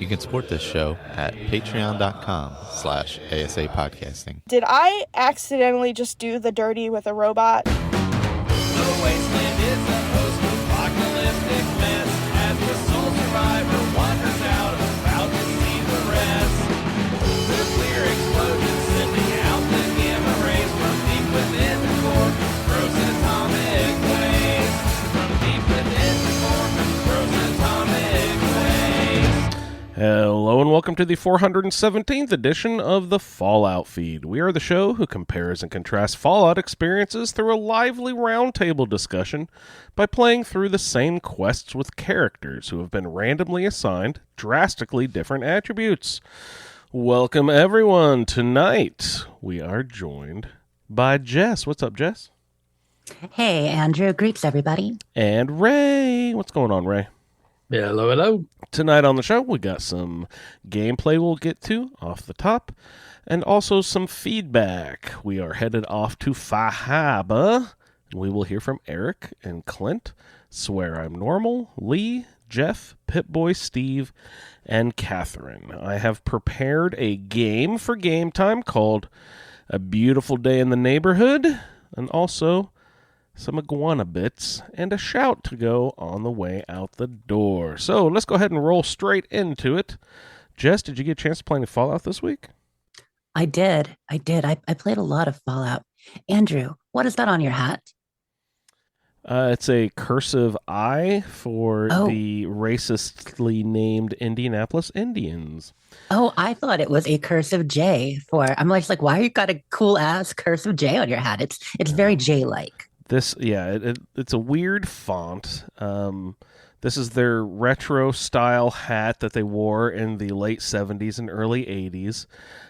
You can support this show at patreon.com/ASA podcasting. Did I accidentally just do the dirty with a robot? The wasteland is a host of apocalyptic mess as the sole survivor wanders out about to see the rest. Nuclear explosions sending out the gamma rays from deep within the core, frozen atomic waste. From deep within the core, frozen atomic waste. Hello and welcome to the 417th edition of the Fallout Feed. We are the show who compares and contrasts Fallout experiences through a lively roundtable discussion by playing through the same quests with characters who have been randomly assigned drastically different attributes. Welcome everyone. Tonight we are joined by Jess. What's up, Jess? Hey, Andrew. Greets, everybody. And Ray. What's going on, Ray? Yeah, hello. Tonight on the show, we got some gameplay we'll get to off the top, and also some feedback. We are headed off to Fahaba, and we will hear from Eric and Clint, SwearImNormal, Lee, Jeff, Pip-Boy, Steve, and Katherine. I have prepared a game for game time called A Beautiful Day in the Neighborhood, and also some iguana bits, and a shout to go on the way out the door. So let's go ahead and roll straight into it. Jess, did you get a chance to play any Fallout this week? I did. I played a lot of Fallout. Andrew, what is that on your hat? It's a cursive I for the racistly named Indianapolis Indians. Oh, I thought it was a cursive J for... I'm like, why you got a cool-ass cursive J on your hat? It's very J-like. It's a weird font. This is their retro style hat that they wore in the late 70s and early 80s.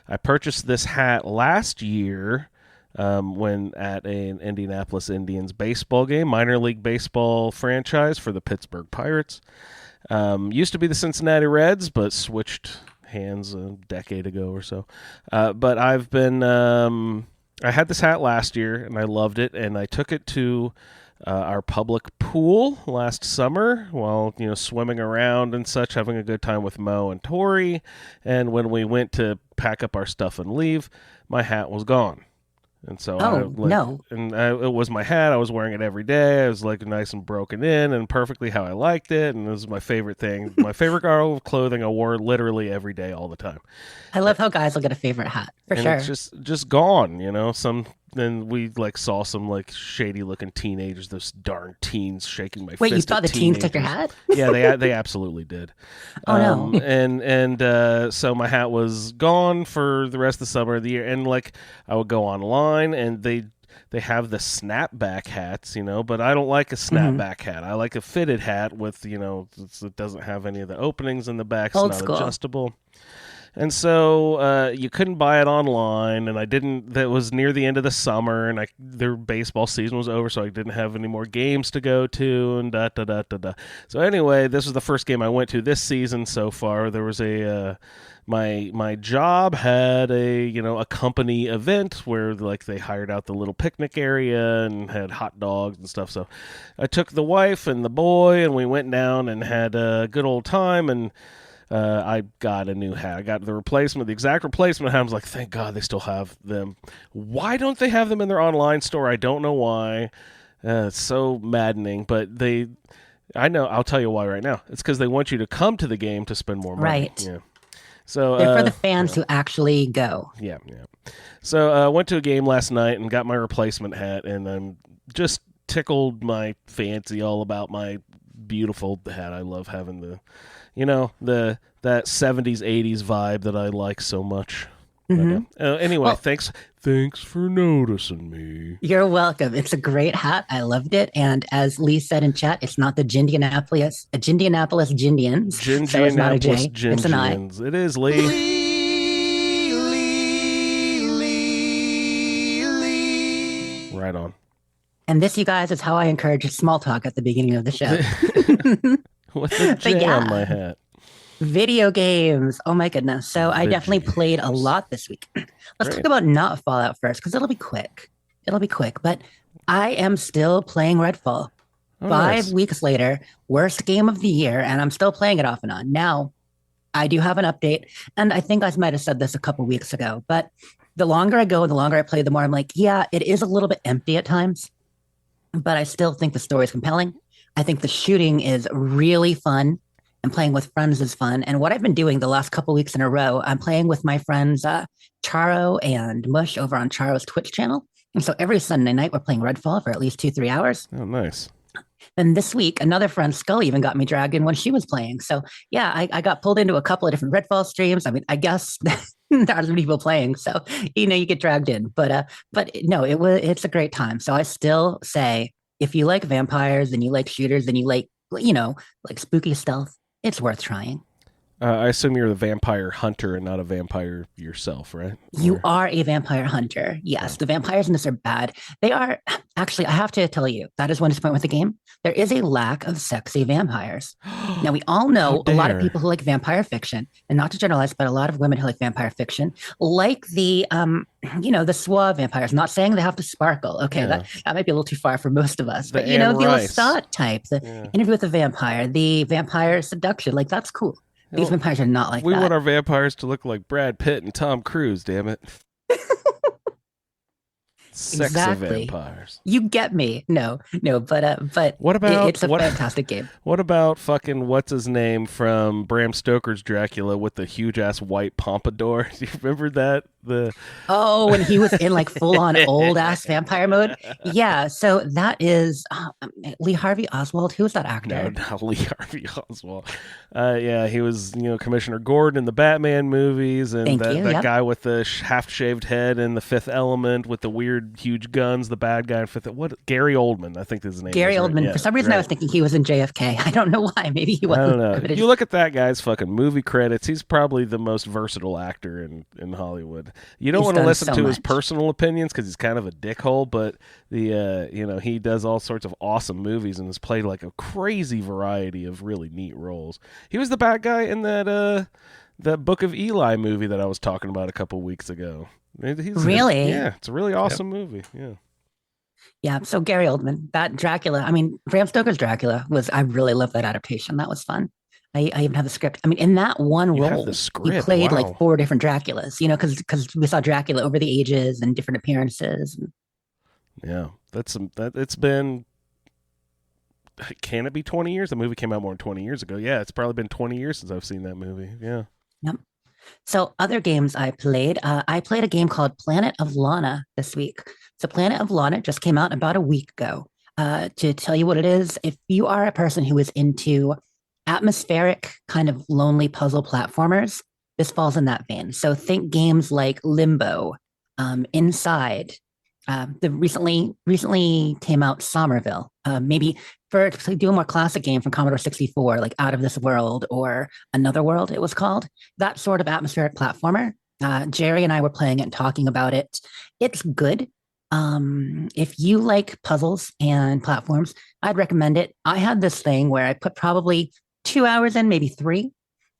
I purchased this hat last year when at an Indianapolis Indians baseball game, minor league baseball franchise for the Pittsburgh Pirates. Used to be the Cincinnati Reds, but switched hands a decade ago or so. But I've been... I had this hat last year, and I loved it, and I took it to our public pool last summer while, swimming around and such, having a good time with Mo and Tori, and when we went to pack up our stuff and leave, my hat was gone. And so it was my hat. I was wearing it every day. I was nice and broken in and perfectly how I liked it. And it was my favorite thing. My favorite article of clothing I wore literally every day, all the time. I love how guys will get a favorite hat for sure. It's just gone, Then we saw some shady looking teenagers, those darn teens shaking my fist. Wait, you thought the teens took your hat? Yeah, they absolutely did. Oh no! And so my hat was gone for the rest of the summer of the year, and I would go online and they have the snapback hats, but I don't like a snapback hat. I like a fitted hat with it doesn't have any of the openings in the back. It's Old not school. Adjustable. And so you couldn't buy it online, and I didn't. That was near the end of the summer, and their baseball season was over, so I didn't have any more games to go to, and da. So anyway, this was the first game I went to this season so far. There was my job had a company event where they hired out the little picnic area and had hot dogs and stuff. So I took the wife and the boy, and we went down and had a good old time, and I got a new hat. I got the exact replacement hat. I was like, thank God they still have them. Why don't they have them in their online store? I don't know why. It's so maddening, but I know, I'll tell you why right now. It's because they want you to come to the game to spend more money. Right. Yeah. So they're for the fans who actually go. Yeah. So I went to a game last night and got my replacement hat, and I'm just tickled my fancy all about my beautiful hat. I love having that 70s 80s vibe that I like so much. Mm-hmm. But, anyway, thanks for noticing me. You're welcome. It's a great hat. I loved it. And as Lee said in chat, it's not the Jindianapolis Jindians. So it's not a J. It's an I. It is Lee. Lee. Right on. And this, you guys, is how I encourage small talk at the beginning of the show. What's the J on my hat? Video games. Oh my goodness. So I definitely played a lot this week. Let's talk about not Fallout first, because it'll be quick. But I am still playing Redfall. Oh, 5 weeks later, worst game of the year, and I'm still playing it off and on. Now, I do have an update. And I think I might have said this a couple weeks ago, but the longer I go, the longer I play, the more I'm like, yeah, it is a little bit empty at times, but I still think the story is compelling. I think the shooting is really fun, and playing with friends is fun. And what I've been doing the last couple weeks in a row, I'm playing with my friends Charo and Mush over on Charo's Twitch channel. And so every Sunday night, we're playing Redfall for at least 2-3 hours. Oh, nice. And this week, another friend, Scully, even got me dragged in when she was playing. So yeah, I got pulled into a couple of different Redfall streams. I mean, I guess there's people playing, so you get dragged in. But no, it's a great time. So I still say, if you like vampires and you like shooters and you like like spooky stealth, it's worth trying. I assume you're the vampire hunter and not a vampire yourself, right? You are a vampire hunter. Yes, the vampires in this are bad. They are actually, I have to tell you, that is one disappointment with the game. There is a lack of sexy vampires. Now, we all know a lot of people who like vampire fiction, and not to generalize, but a lot of women who like vampire fiction like the the suave vampires. Not saying they have to sparkle. Okay, that might be a little too far for most of us. But the Lestat type, the interview with the vampire, the vampire seduction, like that's cool. These vampires are not like that. We want our vampires to look like Brad Pitt and Tom Cruise, damn it. Sexy vampires. You get me. No, but what about, it's a fantastic game. What about fucking what's his name from Bram Stoker's Dracula with the huge ass white pompadour? Do you remember that? When he was in like full on old ass vampire mode. Yeah, so that is Lee Harvey Oswald. Who was that actor? No, not Lee Harvey Oswald. Yeah, he was Commissioner Gordon in the Batman movies, and that guy with the half shaved head in The Fifth Element with the weird huge guns. The bad guy in Gary Oldman, I think is his name. Gary Oldman. Yeah, for some reason, I was thinking he was in JFK. I don't know why. Maybe he wasn't. I don't know. You look at that guy's fucking movie credits. He's probably the most versatile actor in Hollywood. You don't want to listen to his personal opinions because he's kind of a dickhole, but he does all sorts of awesome movies and has played like a crazy variety of really neat roles. He was the bad guy in that Book of Eli movie that I was talking about a couple weeks ago. Really? Yeah, it's a really awesome movie. Yeah. Yeah, so Gary Oldman, that Dracula, I mean, Bram Stoker's Dracula I really love that adaptation. That was fun. I even have the script. I mean, in that one role, he played like 4 different Draculas, because we saw Dracula over the ages and different appearances. Yeah, it's been, can it be 20 years? The movie came out more than 20 years ago. Yeah, it's probably been 20 years since I've seen that movie. Yeah. Yep. So other games I played a game called Planet of Lana this week. So Planet of Lana just came out about a week ago. To tell you what it is, if you are a person who is into atmospheric kind of lonely puzzle platformers, this falls in that vein. So think games like Limbo, Inside, the recently came out Somerville, maybe to do a more classic game from Commodore 64, like Out of This World or Another World, it was called. That sort of atmospheric platformer. Jerry and I were playing it and talking about it. It's good. If you like puzzles and platforms, I'd recommend it. I had this thing where I put probably 2 hours in, maybe 3.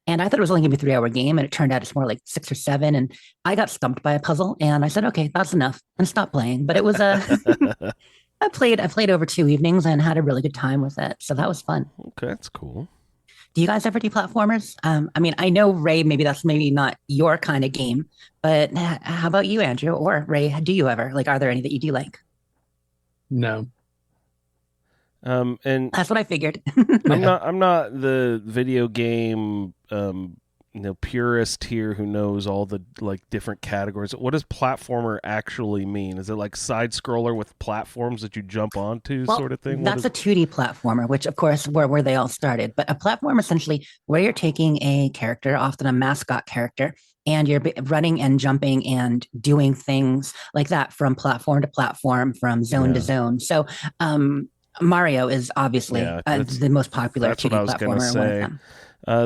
And I thought it was only going to be a 3-hour game, and it turned out it's more like 6 or 7. And I got stumped by a puzzle, and I said, "Okay, that's enough," and stopped playing. But it was I played over 2 evenings and had a really good time with it, so that was fun. Okay, that's cool. Do you guys ever do platformers? I mean, I know Ray, that's maybe not your kind of game, but how about you, Andrew or Ray? Do you ever are there any that you do like? No. And that's what I figured. I'm not the video game purist here who knows all the different categories. What does platformer actually mean? Is it like side scroller with platforms that you jump onto, sort of thing? That's a 2D platformer, which of course where they all started. But a platform essentially where you're taking a character, often a mascot character, and you're running and jumping and doing things like that from platform to platform, from zone to zone. So Mario is obviously the most popular 2D platformer. One of them.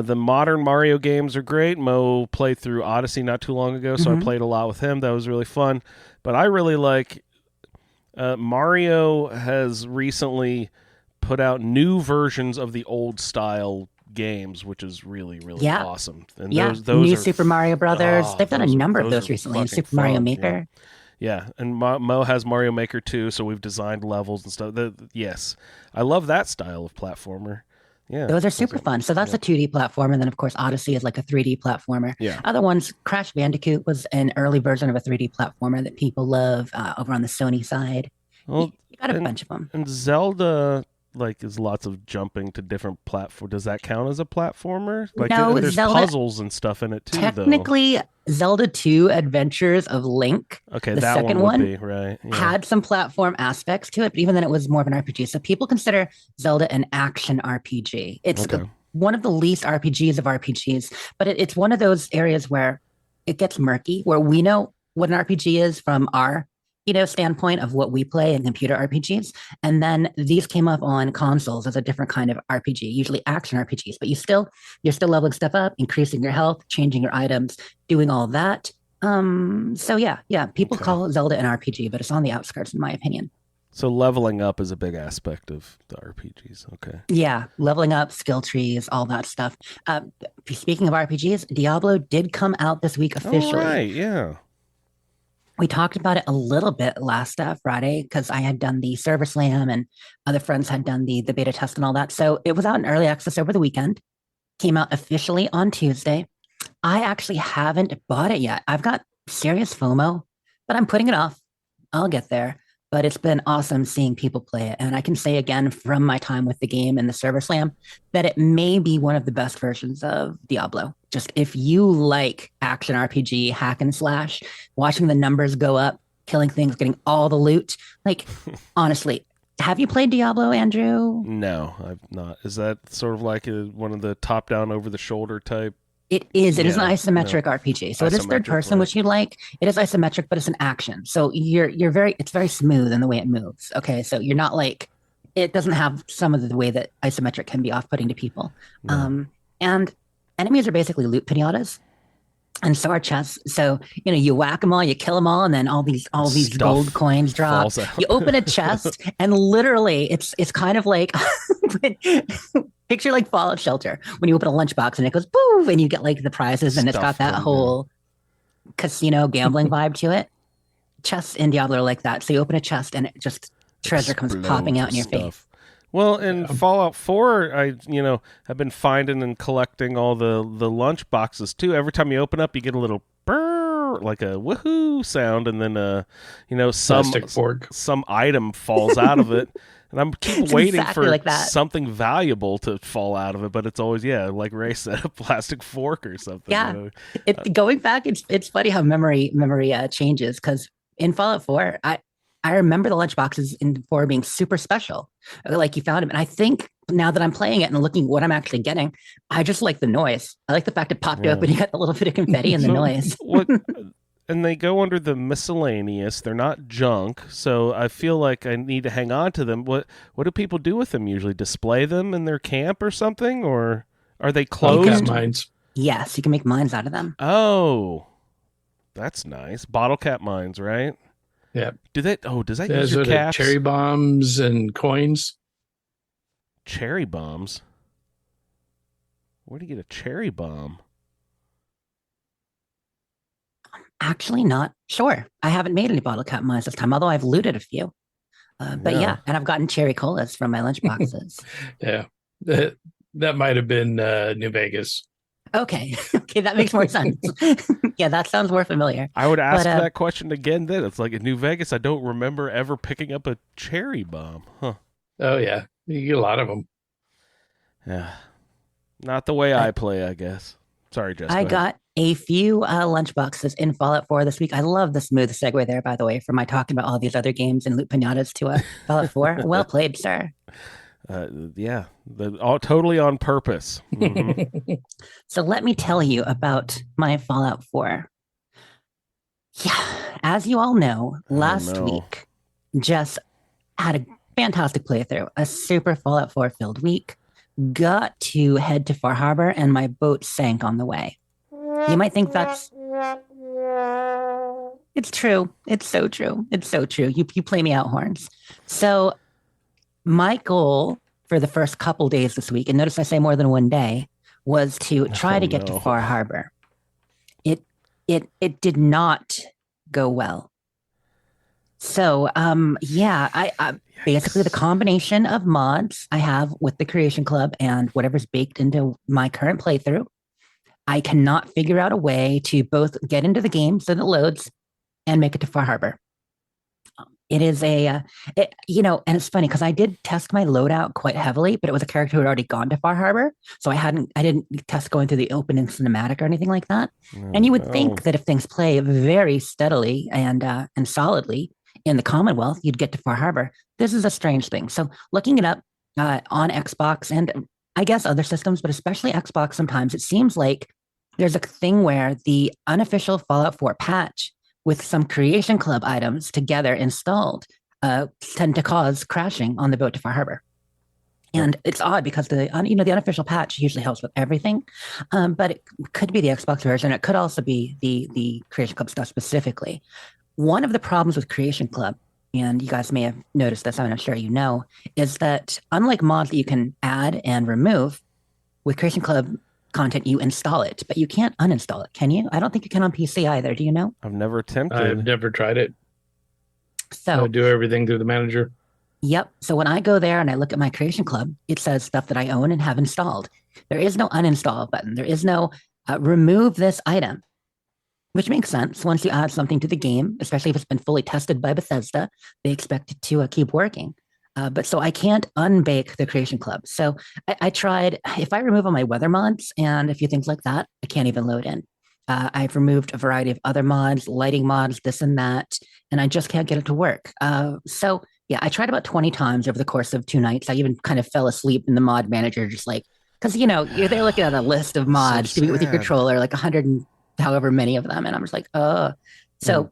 The modern Mario games are great. Mo played through Odyssey not too long ago, so I played a lot with him. That was really fun. But I really like Mario has recently put out new versions of the old style games, which is really, really awesome. And those new are, Super Mario Brothers. They've done a number of those recently in Super Mario Maker. Yeah, and Mo has Mario Maker too, so we've designed levels and stuff. Yes, I love that style of platformer. Yeah, Those are super fun. So that's a 2D platform. And then, of course, Odyssey is like a 3D platformer. Yeah. Other ones, Crash Bandicoot was an early version of a 3D platformer that people love over on the Sony side. Well, You got a bunch of them. And Zelda, like, is lots of jumping to different platforms. Does that count as a platformer? Like, No, there's Zelda, puzzles and stuff in it too, technically, Zelda 2 Adventures of Link, okay, the that second one would be, right. Yeah. had some platform aspects to it, but even then it was more of an RPG. So people consider Zelda an action RPG. It's one of the least RPGs of RPGs, but it's one of those areas where it gets murky, where we know what an RPG is from our standpoint of what we play in computer RPGs. And then these came up on consoles as a different kind of RPG, usually action RPGs, but you're still leveling stuff up, increasing your health, changing your items, doing all that. So yeah, people call Zelda an RPG, but it's on the outskirts, in my opinion. So leveling up is a big aspect of the RPGs. Okay. Yeah, leveling up, skill trees, all that stuff. Speaking of RPGs, Diablo did come out this week officially. Oh, right, yeah. We talked about it a little bit last Friday because I had done the server slam and other friends had done the beta test and all that. So it was out in early access over the weekend. Came out officially on Tuesday. I actually haven't bought it yet. I've got serious FOMO, but I'm putting it off. I'll get there. But it's been awesome seeing people play it. And I can say again from my time with the game and the server slam that it may be one of the best versions of Diablo. Just if you like action RPG, hack and slash, watching the numbers go up, killing things, getting all the loot. Like, honestly, have you played Diablo, Andrew? No, I've not. Is that sort of like one of the top-down, over-the-shoulder type? It is. It is an isometric RPG. So it is third person, which you like. It is isometric, but it's an action. So it's very smooth in the way it moves. Okay. So you're not like, it doesn't have some of the way that isometric can be off-putting to people. No. And enemies are basically loot pinatas. And so are chests. So, you whack them all, you kill them all, and then all these gold coins drop. You open a chest, and literally it's kind of like picture like Fallout Shelter when you open a lunchbox and it goes boo, and you get like the prizes, and it's got that whole casino gambling vibe to it. Chests in Diablo are like that. So you open a chest, and it just treasure comes popping out in your face. Well, in Fallout 4, I have been finding and collecting all the lunch boxes too. Every time you open up, you get a little brrr, like a woohoo sound, and then some item falls out of it. And I'm keep waiting for something valuable to fall out of it, but it's always like Ray said, a plastic fork or something. Yeah, going back, it's funny how memory changes, because in Fallout 4, I remember the lunchboxes in 4 being super special. Like, you found them. And I think now that I'm playing it and looking at what I'm actually getting, I just like the noise. I like the fact it popped open. You got a little bit of confetti and the noise. And they go under the miscellaneous. They're not junk. So I feel like I need to hang on to them. What do people do with them usually? Display them in their camp or something? Or are they closed? Mines. Yes, you can make mines out of them. Oh, that's nice. Bottle cap mines, right? Yeah. Does that use your caps? Cherry bombs and coins. Cherry bombs? Where do you get a cherry bomb? Actually, not sure. I haven't made any bottle cap mines this time, although I've looted a few. But yeah, and I've gotten cherry colas from my lunch boxes. Yeah. That might have been New Vegas. Okay, that makes more sense. Yeah, that sounds more familiar. I would ask that question again then. It's like in New Vegas, I don't remember ever picking up a cherry bomb. Huh. Oh, yeah. You get a lot of them. Yeah. Not the way I play, I guess. Sorry, Jess. I got a few lunchboxes in Fallout 4 this week. I love the smooth segue there, by the way, from my talking about all these other games and loot pinatas to Fallout 4. Well played, sir. Yeah, all totally on purpose. Mm-hmm. So let me tell you about my Fallout 4. Yeah, as you all know, last week, Jess had a fantastic playthrough, a super Fallout 4 filled week. Got to head to Far Harbor, and my boat sank on the way. You might think that's... It's true. It's so true. It's so true. You play me out, horns. So my goal for the first couple days this week, and notice I say more than one day, was to try to get to Far Harbor. It did not go well. So, yeah, I basically the combination of mods I have with the Creation Club and whatever's baked into my current playthrough, I cannot figure out a way to both get into the game so that it loads and make it to Far Harbor. It is and it's funny because I did test my loadout quite heavily, but it was a character who had already gone to Far Harbor, so I didn't test going through the opening cinematic or anything like that. And you would think that if things play very steadily and solidly in the Commonwealth, you'd get to Far Harbor. This is a strange thing. So looking it up on Xbox and I guess other systems, but especially Xbox, sometimes it seems like there's a thing where the unofficial Fallout 4 patch with some Creation Club items together installed tend to cause crashing on the boat to Far Harbor. And it's odd because the unofficial patch usually helps with everything, but it could be the Xbox version. It could also be the Creation Club stuff specifically. One of the problems with Creation Club, and you guys may have noticed this, I'm sure you know, is that unlike mods that you can add and remove, with Creation Club content, you install it, but you can't uninstall it, can you? I don't think you can on PC either. Do you know? I've never attempted. I've never tried it. So I do everything through the manager. Yep. So when I go there and I look at my Creation Club, it says stuff that I own and have installed. There is no uninstall button. There is no remove this item, which makes sense. Once you add something to the game, especially if it's been fully tested by Bethesda, they expect it to keep working. But so I can't unbake the Creation Club. So I tried, if I remove all my weather mods and a few things like that, I can't even load in. I've removed a variety of other mods, lighting mods, this and that, and I just can't get it to work. So yeah, I tried about 20 times over the course of 2 nights. I even kind of fell asleep in the mod manager, just like, because, you're there looking at a list of mods to be with your controller, like 100 and however many of them. And I'm just like, So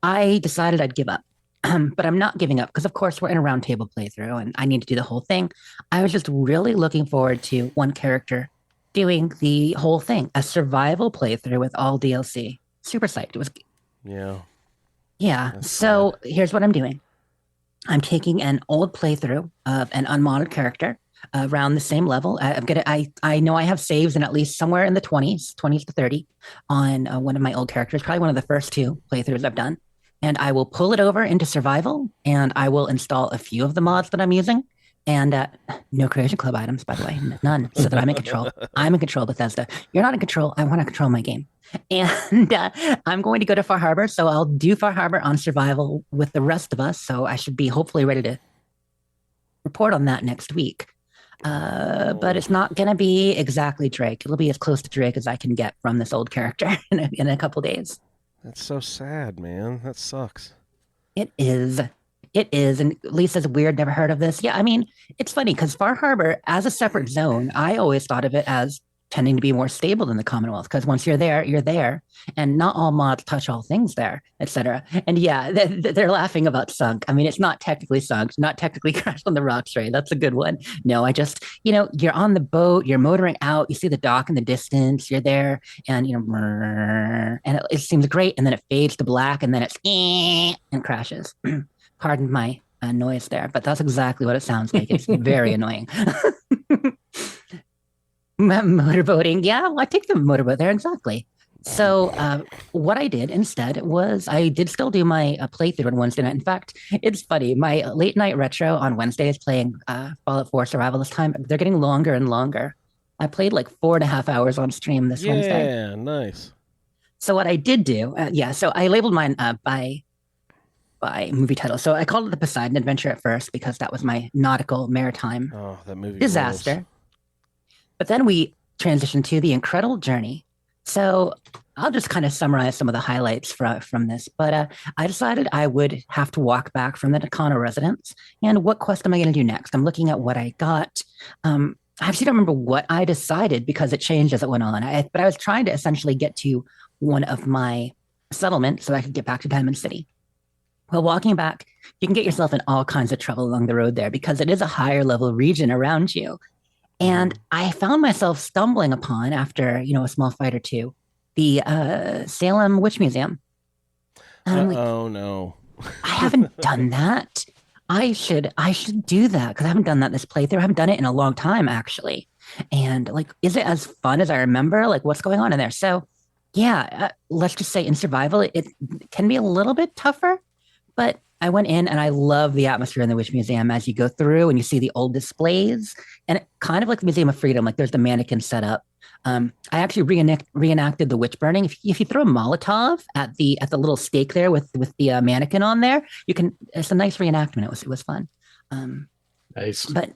I decided I'd give up. But I'm not giving up because, of course, we're in a roundtable playthrough and I need to do the whole thing. I was just really looking forward to one character doing the whole thing, a survival playthrough with all DLC. Super psyched. It was. Yeah. So here's what I'm doing. I'm taking an old playthrough of an unmodded character around the same level. I know I have saves in at least somewhere in the 20s to 30 on one of my old characters, probably one of the first 2 playthroughs I've done. And I will pull it over into survival and I will install a few of the mods that I'm using and no Creation Club items, by the way, none, so that I'm in control. I'm in control, Bethesda. You're not in control. I want to control my game. And I'm going to go to Far Harbor. So I'll do Far Harbor on survival with the rest of us. So I should be hopefully ready to report on that next week. But it's not going to be exactly Drake. It'll be as close to Drake as I can get from this old character in a couple days. That's so sad, man. That sucks. It is. And Lisa's weird, never heard of this. Yeah, I mean, it's funny because Far Harbor, as a separate zone, I always thought of it as tending to be more stable than the Commonwealth because once you're there, you're there. And not all mods touch all things there, etc. And yeah, they're laughing about sunk. I mean, it's not technically sunk, not technically crashed on the rocks, right? That's a good one. No, I just, you're on the boat, you're motoring out, you see the dock in the distance, you're there, and, and it seems great. And then it fades to black and then it's and crashes. Pardon my noise there, but that's exactly what it sounds like. It's very annoying. Motorboating. Yeah, well, I take the motorboat there. Exactly. So what I did instead was I did still do my playthrough on Wednesday night. In fact, it's funny. My late night retro on Wednesday is playing Fallout 4 Survival this time. They're getting longer and longer. I played like 4.5 hours on stream this Wednesday. Yeah, nice. So what I did do, so I labeled mine by movie title. So I called it the Poseidon Adventure at first because that was my nautical maritime that movie disaster. Rules. But then we transitioned to The Incredible Journey. So I'll just kind of summarize some of the highlights from this. But I decided I would have to walk back from the Nakano residence. And what quest am I going to do next? I'm looking at what I got. I actually don't remember what I decided because it changed as it went on. But I was trying to essentially get to one of my settlements so I could get back to Diamond City. Well, walking back, you can get yourself in all kinds of trouble along the road there because it is a higher level region around you. And I found myself stumbling upon, after, a small fight or two, the Salem Witch Museum. Oh, no. I haven't done that. I should do that because I haven't done that this playthrough. I haven't done it in a long time, actually. And, is it as fun as I remember? What's going on in there? So, yeah, let's just say in survival, it can be a little bit tougher. But I went in and I love the atmosphere in the Witch Museum as you go through and you see the old displays and kind of like the Museum of Freedom, like there's the mannequin set up. I actually reenacted the witch burning. If you throw a Molotov at the little stake there with the mannequin on there, you can. It's a nice reenactment. It was fun. Nice. But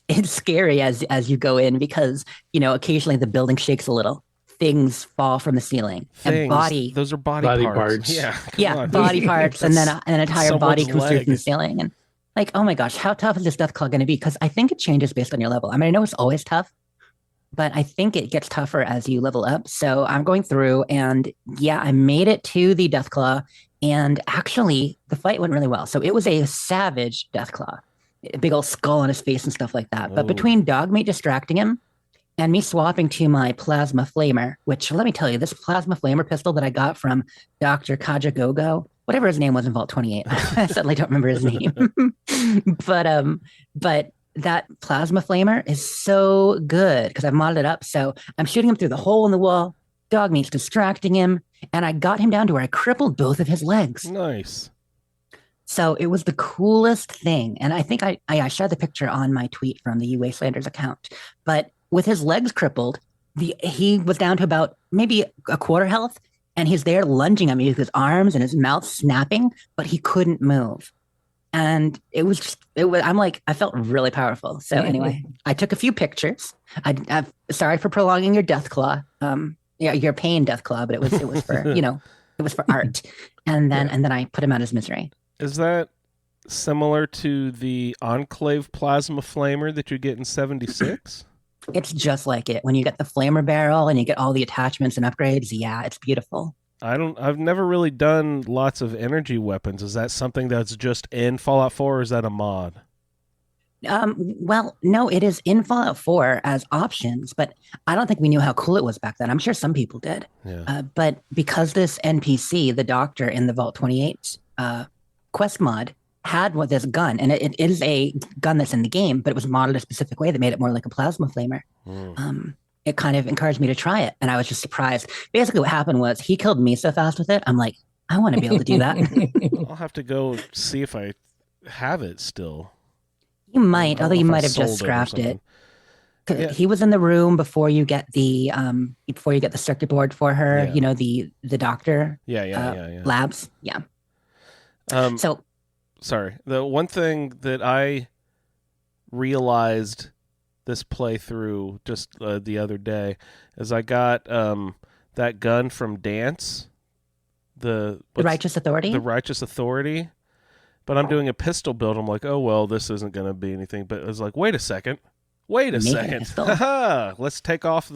it's scary as you go in because occasionally the building shakes a little. Things fall from the ceiling. And those are body parts. Yeah, body parts, and then an entire body comes through from the leg. ceiling. And like, oh my gosh, how tough is this death claw going to be? Because I think it changes based on your level. I mean, I know it's always tough, but I think it gets tougher as you level up. So I'm going through, and yeah, I made it to the death claw, and actually the fight went really well. So it was a savage death claw, a big old skull on his face and stuff like that. But between Dogmeat distracting him and me swapping to my plasma flamer, which let me tell you, this plasma flamer pistol that I got from Dr. Kajagogo, whatever his name was in Vault 28, I suddenly don't remember his name. but that plasma flamer is so good because I've modded it up. So I'm shooting him through the hole in the wall. Dogmeat's distracting him, and I got him down to where I crippled both of his legs. Nice. So it was the coolest thing. And I think I shared the picture on my tweet from the U Wastelanders account. But with his legs crippled, he was down to about maybe a quarter health, and he's there lunging at me with his arms and his mouth snapping, but he couldn't move. And I'm like, I felt really powerful. So anyway, I took a few pictures. I'm sorry for prolonging your death claw. Your pain death claw, but it was for, it was for art. And then I put him out of his misery. Is that similar to the Enclave plasma flamer that you get in 76? It's just like it. When you get the flamer barrel and you get all the attachments and upgrades, yeah, it's beautiful. I've never really done lots of energy weapons. Is that something that's just in Fallout 4 or is that a mod? Well, no, it is in Fallout 4 as options, but I don't think we knew how cool it was back then. I'm sure some people did. Yeah. But because this NPC, the doctor in the Vault 28 quest mod, had this gun, and it is a gun that's in the game, but it was modeled a specific way that made it more like a plasma flamer. It kind of encouraged me to try it, and I was just surprised. Basically, what happened was he killed me so fast with it. I'm like, I want to be able to do that. I'll have to go see if I have it still. You might, although you might have just scrapped it. Yeah. He was in the room before you get the circuit board for her. Yeah. The doctor. Yeah. Labs. Yeah. So. Sorry. The one thing that I realized this playthrough just the other day is I got that gun from Dance. The Righteous Authority? The Righteous Authority. But I'm doing a pistol build. I'm like, oh, well, this isn't going to be anything. But it's like, wait a second. Let's take off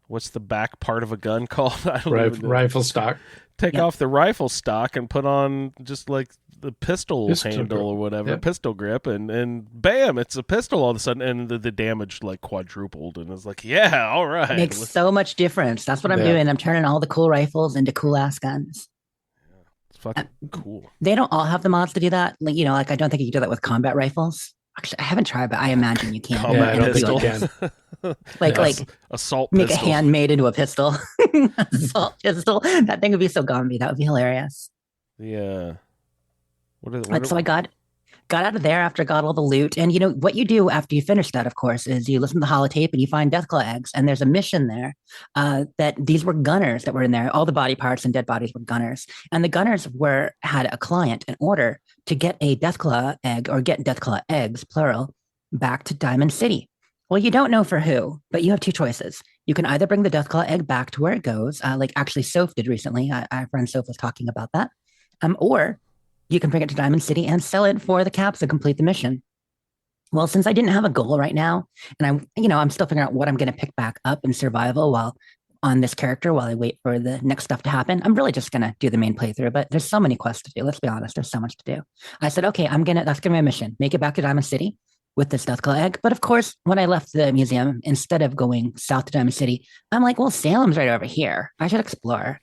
what's the back part of a gun called? I don't even know. Rifle stock. Take off the rifle stock and put on just like the pistol handle or whatever, pistol grip, and bam, it's a pistol all of a sudden, and the damage like quadrupled, and it's like, yeah, all right. Makes so much difference. That's what I'm doing. I'm turning all the cool rifles into cool ass guns. Yeah, it's fucking cool. They don't all have the mods to do that. Like I don't think you can do that with combat rifles. Actually, I haven't tried, but I imagine you can. I don't think you can. like assault make pistol. a handmade into a pistol. Assault pistol. That thing would be so Gomby. That would be hilarious. Yeah. So I got out of there after I got all the loot. And what you do after you finish that, of course, is you listen to the holotape and you find Deathclaw eggs. And there's a mission there that these were gunners that were in there. All the body parts and dead bodies were gunners. And the gunners had a client, an order to get a Deathclaw egg, or get Deathclaw eggs, plural, back to Diamond City. Well, you don't know for who, but you have two choices. You can either bring the Deathclaw egg back to where it goes, like actually Soph did recently. Our friend Soph was talking about that. Or you can bring it to Diamond City and sell it for the caps to complete the mission. Well, since I didn't have a goal right now, and I'm still figuring out what I'm going to pick back up in survival while on this character while I wait for the next stuff to happen. I'm really just going to do the main playthrough, but there's so many quests to do. Let's be honest. There's so much to do. I said, okay, that's going to be my mission. Make it back to Diamond City with this Deathclaw egg. But of course, when I left the museum, instead of going south to Diamond City, I'm like, well, Salem's right over here. I should explore.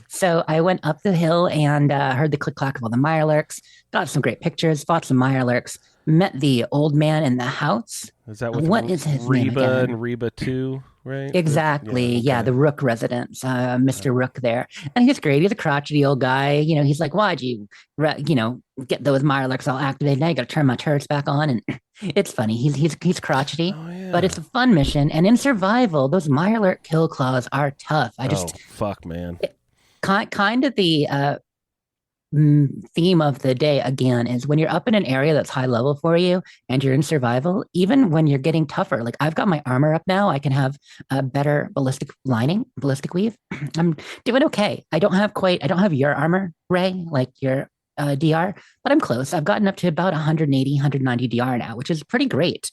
So I went up the hill and heard the click-clack of all the Mirelurks, got some great pictures, fought some Mirelurks, met the old man in the house. Is that with what is his Reba name again? and Reba 2? right? Exactly. Yeah, okay. the Rook residence, Mr. Rook there. And he's great. He's a crotchety old guy. He's like, why'd you, get those Mirelurks all activated? Now you got to turn my turrets back on. And it's funny. He's crotchety, Oh yeah. but it's a fun mission. And in survival, those Mirelurk kill claws are tough. Fuck, man. Kind of the theme of the day again is when you're up in an area that's high level for you and you're in survival, even when you're getting tougher. Like I've got my armor up now, I can have a better ballistic weave. I'm doing okay. I don't have your armor, Ray, like your DR, but I'm close. I've gotten up to about 180, 190 DR now, which is pretty great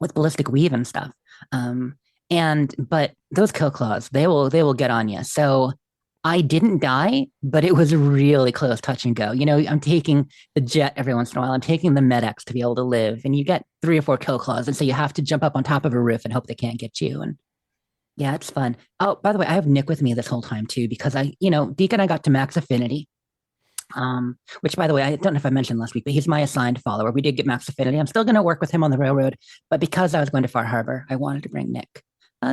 with ballistic weave and stuff. But those kill claws, they will get on you. So I didn't die, but it was really close touch and go. I'm taking the jet every once in a while. I'm taking the Med-X to be able to live. And you get 3 or 4 kill claws. And so you have to jump up on top of a roof and hope they can't get you. And yeah, it's fun. Oh, by the way, I have Nick with me this whole time too, because Deke and I got to max affinity. Which by the way, I don't know if I mentioned last week, but he's my assigned follower. We did get max affinity. I'm still going to work with him on the railroad, but because I was going to Far Harbor, I wanted to bring Nick.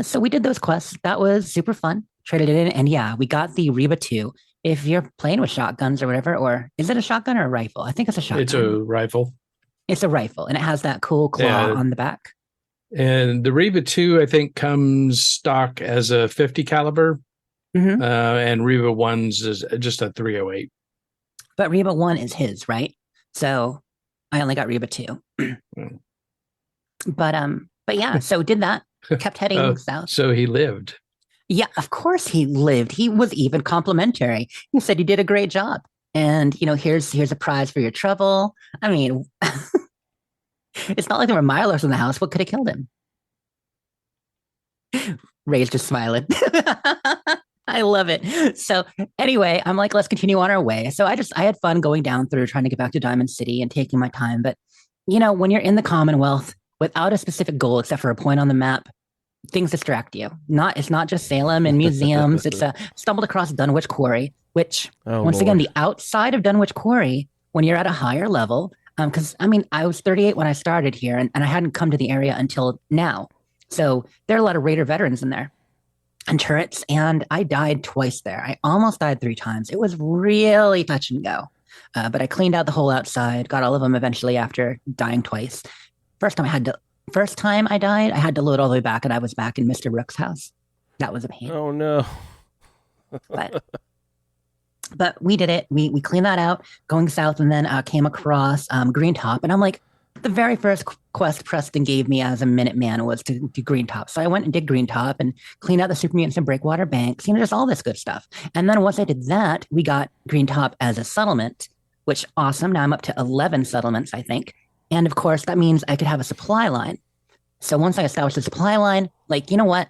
So we did those quests. That was super fun. Traded it in, and yeah, we got the Reba 2. If you're playing with shotguns or whatever, or is it a shotgun or a rifle? I think it's a shotgun. It's a rifle. It's a rifle, and it has that cool claw on the back. And the Reba 2, I think, comes stock as a 50 caliber, and Reba 1's is just a 308. But Reba 1 is his, right? So I only got Reba 2. But yeah, so did that. Kept heading south. So he lived. Yeah, of course he lived. He was even complimentary. He said you did a great job. And, here's a prize for your trouble. I mean, it's not like there were Milers in the house. What could have killed him? Ray's just smiling. I love it. So anyway, I'm like, let's continue on our way. So I had fun going down through trying to get back to Diamond City and taking my time. But, when you're in the Commonwealth without a specific goal except for a point on the map, things distract you. It's not just Salem and museums. It's stumbled across Dunwich Quarry, which again, the outside of Dunwich Quarry, when you're at a higher level, because I was 38 when I started here, and I hadn't come to the area until now. So there are a lot of Raider veterans in there and turrets, and I died twice there. I almost died 3 times. It was really touch and go. But I cleaned out the whole outside, got all of them eventually after dying twice. First time I died, I had to load all the way back, and I was back in Mr. Rook's house. That was a pain. Oh no. But we did it. We cleaned that out going south, and then came across Green Top, and I'm like, the very first quest Preston gave me as a Minuteman was to do Green Top. So I went and did Green Top and cleaned out the Super Mutants and Breakwater Banks, just all this good stuff. And then once I did that, we got Green Top as a settlement, which awesome. Now I'm up to 11 settlements, I think. And of course, that means I could have a supply line. So once I established a supply line, like, you know what?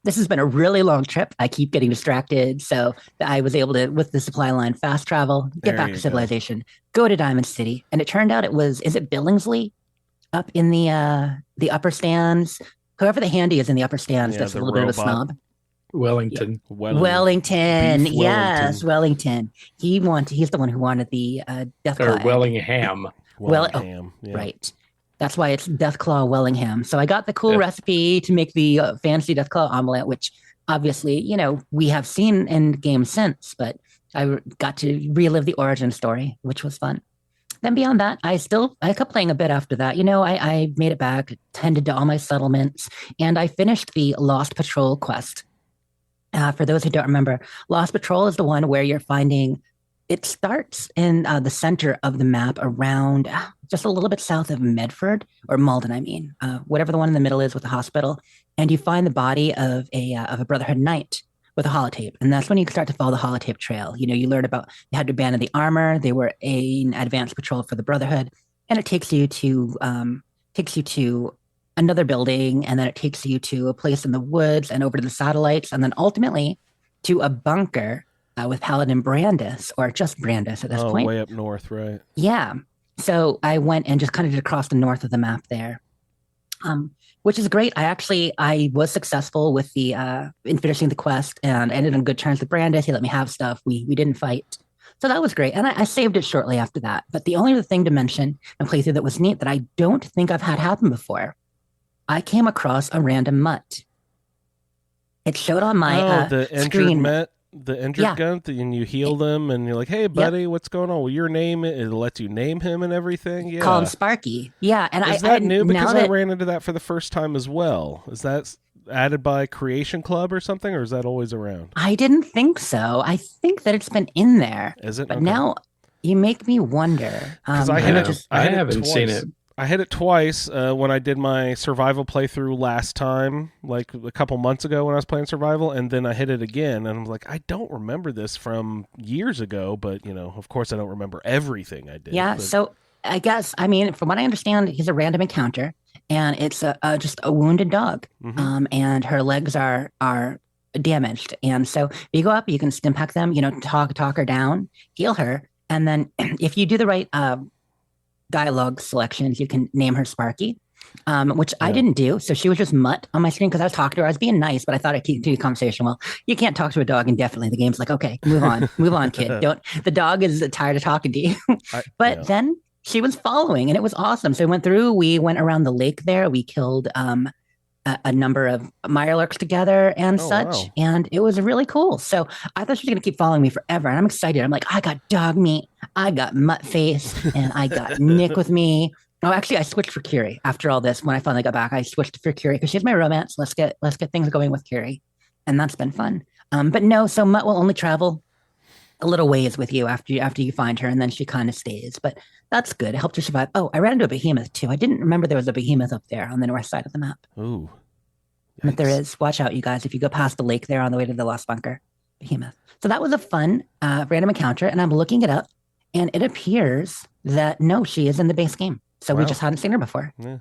This has been a really long trip. I keep getting distracted. So I was able to, with the supply line, fast travel, get back to civilization, go to Diamond City. And it turned out is it Billingsley up in the upper stands? Whoever the handy is in the upper stands, that's a little bit of a snob. Wellington. Yeah. Wellington. Yes, Wellington. He's the one who wanted the Deathclaw. Or Wellingham. Right. That's why it's Deathclaw Wellingham. So I got the cool recipe to make the fancy Deathclaw omelet, which obviously, we have seen in games since, but I got to relive the origin story, which was fun. Then beyond that, I kept playing a bit after that. I made it back, tended to all my settlements, and I finished the Lost Patrol quest. For those who don't remember, Lost Patrol is the one where you're finding. It starts in the center of the map around just a little bit south of Medford, or Malden, whatever the one in the middle is with the hospital. And you find the body of a Brotherhood Knight with a holotape. And that's when you start to follow the holotape trail. You learn about, you had to abandon the armor. They were an advanced patrol for the Brotherhood. And it takes you to another building. And then it takes you to a place in the woods and over to the satellites. And then ultimately to a bunker with Paladin Brandis, or just Brandis at this point. Way up north, right? Yeah. So I went and just kind of did across the north of the map there, which is great. I was successful with in finishing the quest, and ended on good terms with Brandis. He let me have stuff. We didn't fight. So that was great. And I saved it shortly after that. But the only other thing to mention and playthrough that was neat that I don't think I've had happen before, I came across a random mutt. It showed on my the injured screen. the injured Yeah. gun, and you heal them, and you're like, "Hey, buddy, what's going on?" Well, your name, it lets you name him and everything. Yeah, Call him Sparky. Yeah, and is that new? Because now I that ran into that for the first time as well. Is that added by Creation Club or something, or is that always around? I didn't think so. I think that it's been in there. Is it? But Okay. now you make me wonder. Because I haven't seen it. I hit it twice when I did my survival playthrough last time, like a couple months ago when I was playing survival, and then I hit it again, and I'm like, I don't remember this from years ago, but of course I don't remember everything I did. Yeah, but... so I guess, I mean, from what I understand, he's a random encounter, and it's just a wounded dog, and her legs are damaged, and so you go up, you can stim pack them, talk her down, heal her, and then if you do the right dialogue selections, you can name her Sparky, which I didn't do. So she was just mutt on my screen because I was talking to her. I was being nice, but I thought I'd keep the conversation. Well, you can't talk to a dog indefinitely. The game's like, okay, move on, kid. The dog is tired of talking to you. But then she was following, and it was awesome. So we went around the lake there. We killed a number of Mirelurks together and such. Wow. And it was really cool. So I thought she was going to keep following me forever. And I'm excited. I'm like, I got dog meat, I got mutt face, and I got Nick with me. Oh, actually, I switched for Curie after all this. When I finally got back, I switched for Curie because she's my romance. Let's get things going with Curie. And that's been fun. But no, so Mutt will only travel a little ways with you after you find her, and then she kind of stays. But that's good. It helped her survive. Oh, I ran into a behemoth too. I didn't remember there was a behemoth up there on the north side of the map. Ooh. But there is. Watch out, you guys. If you go past the lake there on the way to the Lost Bunker, behemoth. So that was a fun random encounter, and I'm looking it up, and it appears that no, she is in the base game. So we just hadn't seen her before. Yeah.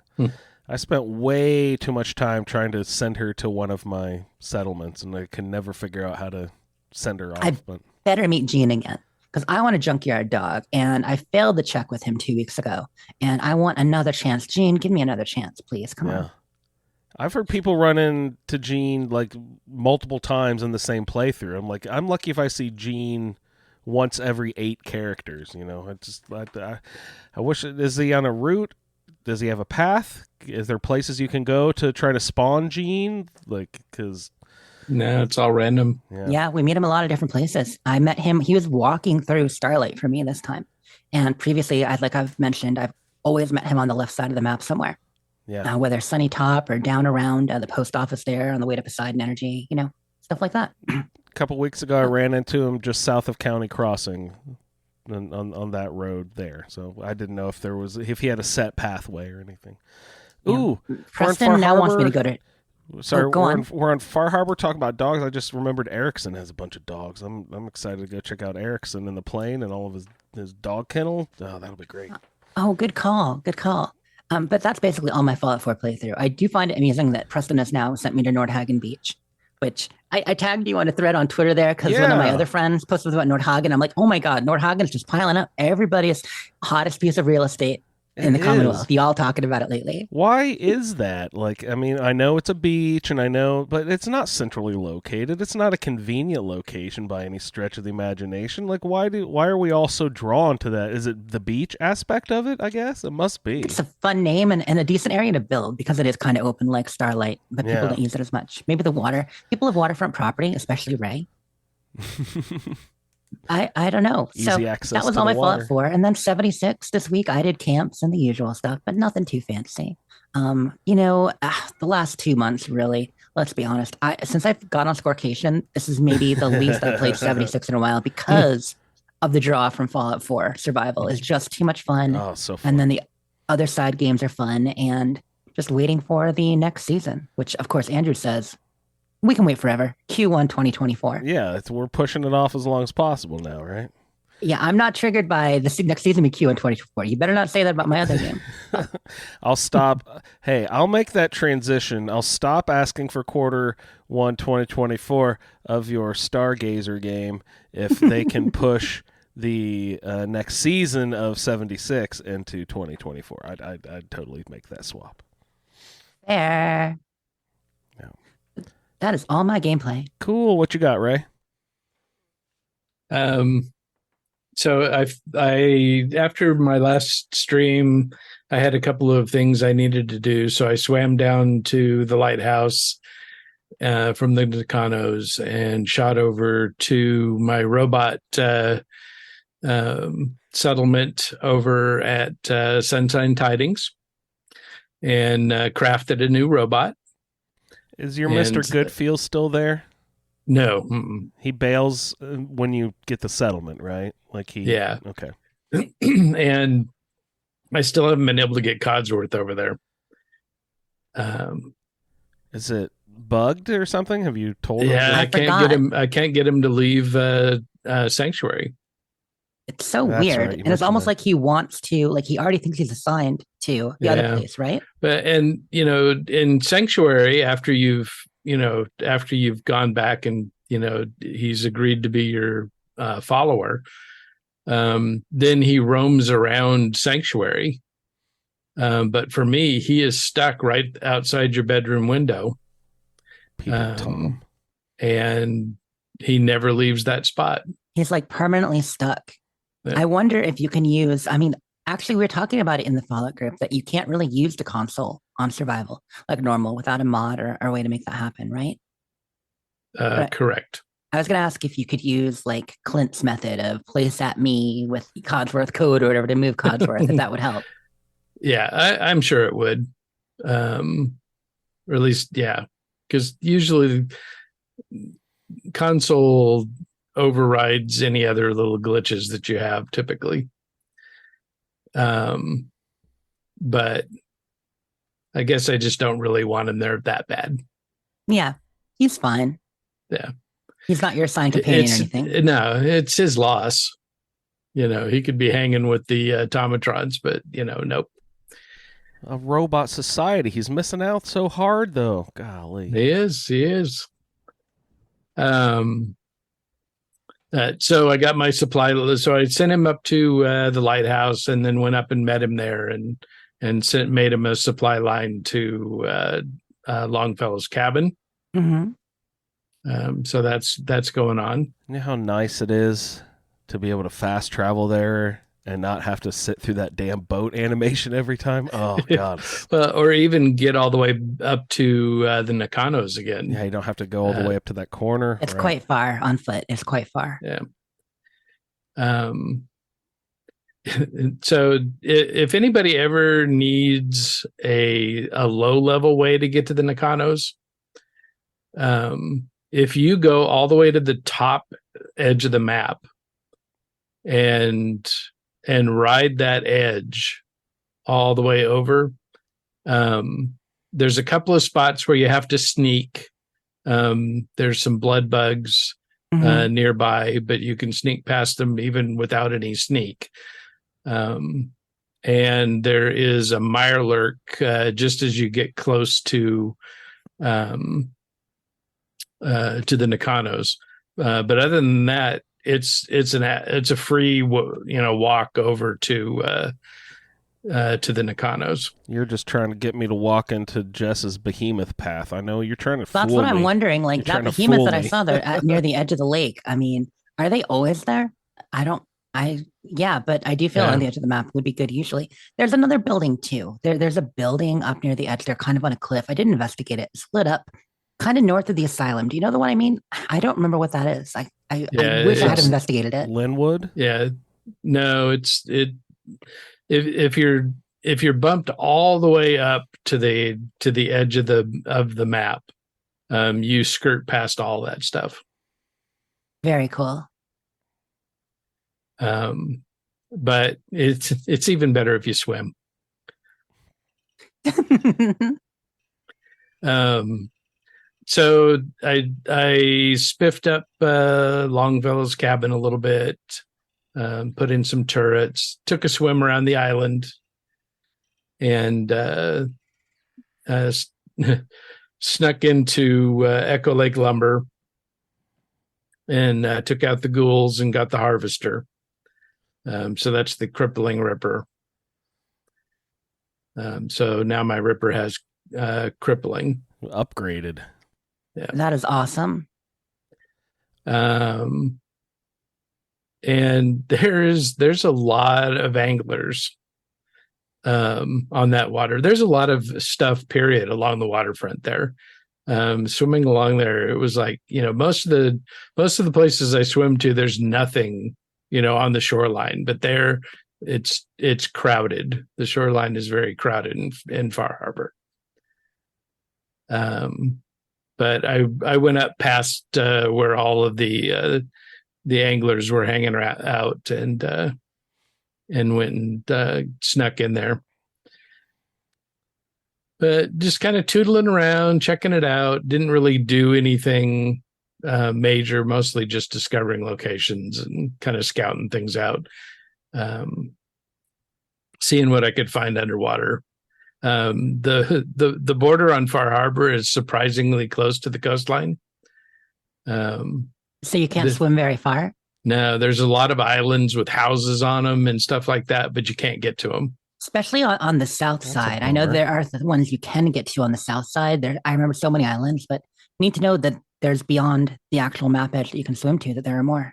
I spent way too much time trying to send her to one of my settlements, and I can never figure out how to send her off. But better meet Gene again, because I want a junkyard dog, and I failed the check with him 2 weeks ago, and I want another chance. Gene, give me another chance, please. Come on. I've heard people run into Gene like multiple times in the same playthrough. I'm like, I'm lucky if I see Gene once every 8 characters. I wish. Is he on a route? Does he have a path? Is there places you can go to try to spawn Gene? Because no, it's all random. Yeah, we meet him a lot of different places. I met him. He was walking through Starlight for me this time, and previously, I've mentioned, I've always met him on the left side of the map somewhere. Yeah, whether Sunny Top or down around the post office there on the way to Poseidon Energy, stuff like that. A couple weeks ago, I ran into him just south of County Crossing on that road there. So I didn't know if he had a set pathway or anything. Yeah. Ooh, Preston now wants me to go to. Sorry, go on. We're on Far Harbor talking about dogs. I just remembered Erickson has a bunch of dogs. I'm excited to go check out Erickson in the plane and all of his dog kennel. Oh, that'll be great. Oh, good call. Good call. But that's basically all my Fallout 4 playthrough. I do find it amusing that Preston has now sent me to Nordhagen Beach, which I tagged you on a thread on Twitter there because one of my other friends posted about Nordhagen. I'm like, oh my God, Nordhagen is just piling up everybody's hottest piece of real estate in the Commonwealth. You all talking about it lately. Why is that? I know it's a beach but it's not centrally located. It's not a convenient location by any stretch of the imagination. Why are we all so drawn to that? Is it the beach aspect of it? I guess it must be. It's a fun name and a decent area to build because it is kind of open like Starlight, but people don't use it as much. Maybe the water. People have waterfront property, especially Ray. I don't know. Easy access that was to all the my water. Fallout 4. And then 76 this week, I did camps and the usual stuff, but nothing too fancy. The last 2 months, really, let's be honest. Since I've gone on Scorecation, this is maybe the least I've played 76 in a while because of the draw from Fallout 4. Survival is just too much fun. Oh, so fun. And then the other side games are fun and just waiting for the next season, which, of course, Andrew says, we can wait forever. Q1 2024. Yeah, we're pushing it off as long as possible now, right? Yeah, I'm not triggered by the next season be Q1 2024. You better not say that about my other game. I'll stop. Hey, I'll make that transition. I'll stop asking for Q1 2024 of your Stargazer game if they can push the next season of 76 into 2024. I'd totally make that swap. Fair. Yeah. That is all my gameplay. Cool. What you got, Ray? So I after my last stream, I had a couple of things I needed to do. So I swam down to the lighthouse, from the Nakanos and shot over to my robot settlement over at Sunshine Tidings and crafted a new robot. Is your Mr. Goodfeel still there? No. Mm-mm. He bails when you get the settlement, right? Yeah. Okay. And I still haven't been able to get Codsworth over there. Is it bugged or something? Have you told him? Yeah, I can't get him to leave Sanctuary. It's so That's weird. right, And it's almost like he wants to, like he already thinks he's assigned to the other place, right? But in Sanctuary, after you've gone back and he's agreed to be your follower, then he roams around Sanctuary. But for me, he is stuck right outside your bedroom window. Tom. And he never leaves that spot. He's like permanently stuck. Yeah. I wonder if you can use, actually, we were talking about it in the Fallout group that you can't really use the console on survival like normal without a mod or a way to make that happen, right? Correct. I was going to ask if you could use like Clint's method of place at me with Codsworth code or whatever to move Codsworth, if that would help. Yeah, I'm sure it would. Or at least, yeah, because usually console overrides any other little glitches that you have typically. But I guess I just don't really want him there that bad. Yeah, he's fine. Yeah. He's not your assigned companion or anything. No, it's his loss. He could be hanging with the automatrons, but nope. A robot society. He's missing out so hard, though. Golly. He is. So I got my supply. So I sent him up to the lighthouse and then went up and met him there and made him a supply line to Longfellow's cabin. Mm-hmm. So that's going on. You know how nice it is to be able to fast travel there and not have to sit through that damn boat animation every time? Oh, God. Or even get all the way up to the Nakanos again. Yeah, you don't have to go all the way up to that corner. It's quite far on foot. It's quite far. Yeah. So if anybody ever needs a low-level way to get to the Nakanos, if you go all the way to the top edge of the map and ride that edge all the way over, there's a couple of spots where you have to sneak. There's some blood bugs nearby, but you can sneak past them even without any sneak. And there is a mirelurk just as you get close to the Nakanos. But other than that, it's a free walk over to the Nakanos. You're just trying to get me to walk into Jess's behemoth path. I know you're trying to fool me. That's what I'm wondering. Like You're that trying to behemoth fool that I me. saw there near the edge of the lake. Are they always there? But I do feel on the edge of the map would be good usually. There's another building too. There's a building up near the edge. They're kind of on a cliff. I didn't investigate it. Split up, kind of north of the asylum. Do you know the one I mean? I don't remember what that is. I wish I had investigated it. Linwood? Yeah. No, if you're bumped all the way up to the edge of the map, you skirt past all that stuff. Very cool. But it's even better if you swim. So I spiffed up Longfellow's cabin a little bit, put in some turrets, took a swim around the island, and snuck into Echo Lake Lumber and took out the ghouls and got the harvester. So that's the crippling ripper. So now my ripper has crippling. Upgraded. Yeah. That is awesome. And there's a lot of anglers on that water. There's a lot of stuff, period, along the waterfront there. swimming along there, it was like, most of the places I swim to, there's nothing, on the shoreline, but there it's crowded. The shoreline is very crowded in Far Harbor. But I went up past where all of the anglers were hanging out and went and snuck in there. But just kind of tootling around, checking it out. Didn't really do anything major, mostly just discovering locations and kind of scouting things out, seeing what I could find underwater. The border on Far Harbor is surprisingly close to the coastline. So you can't swim very far? No, there's a lot of islands with houses on them and stuff like that, but you can't get to them. Especially on the south side. I know there are the ones you can get to on the south side. I remember so many islands, but you need to know that there's beyond the actual map edge that you can swim to, that there are more.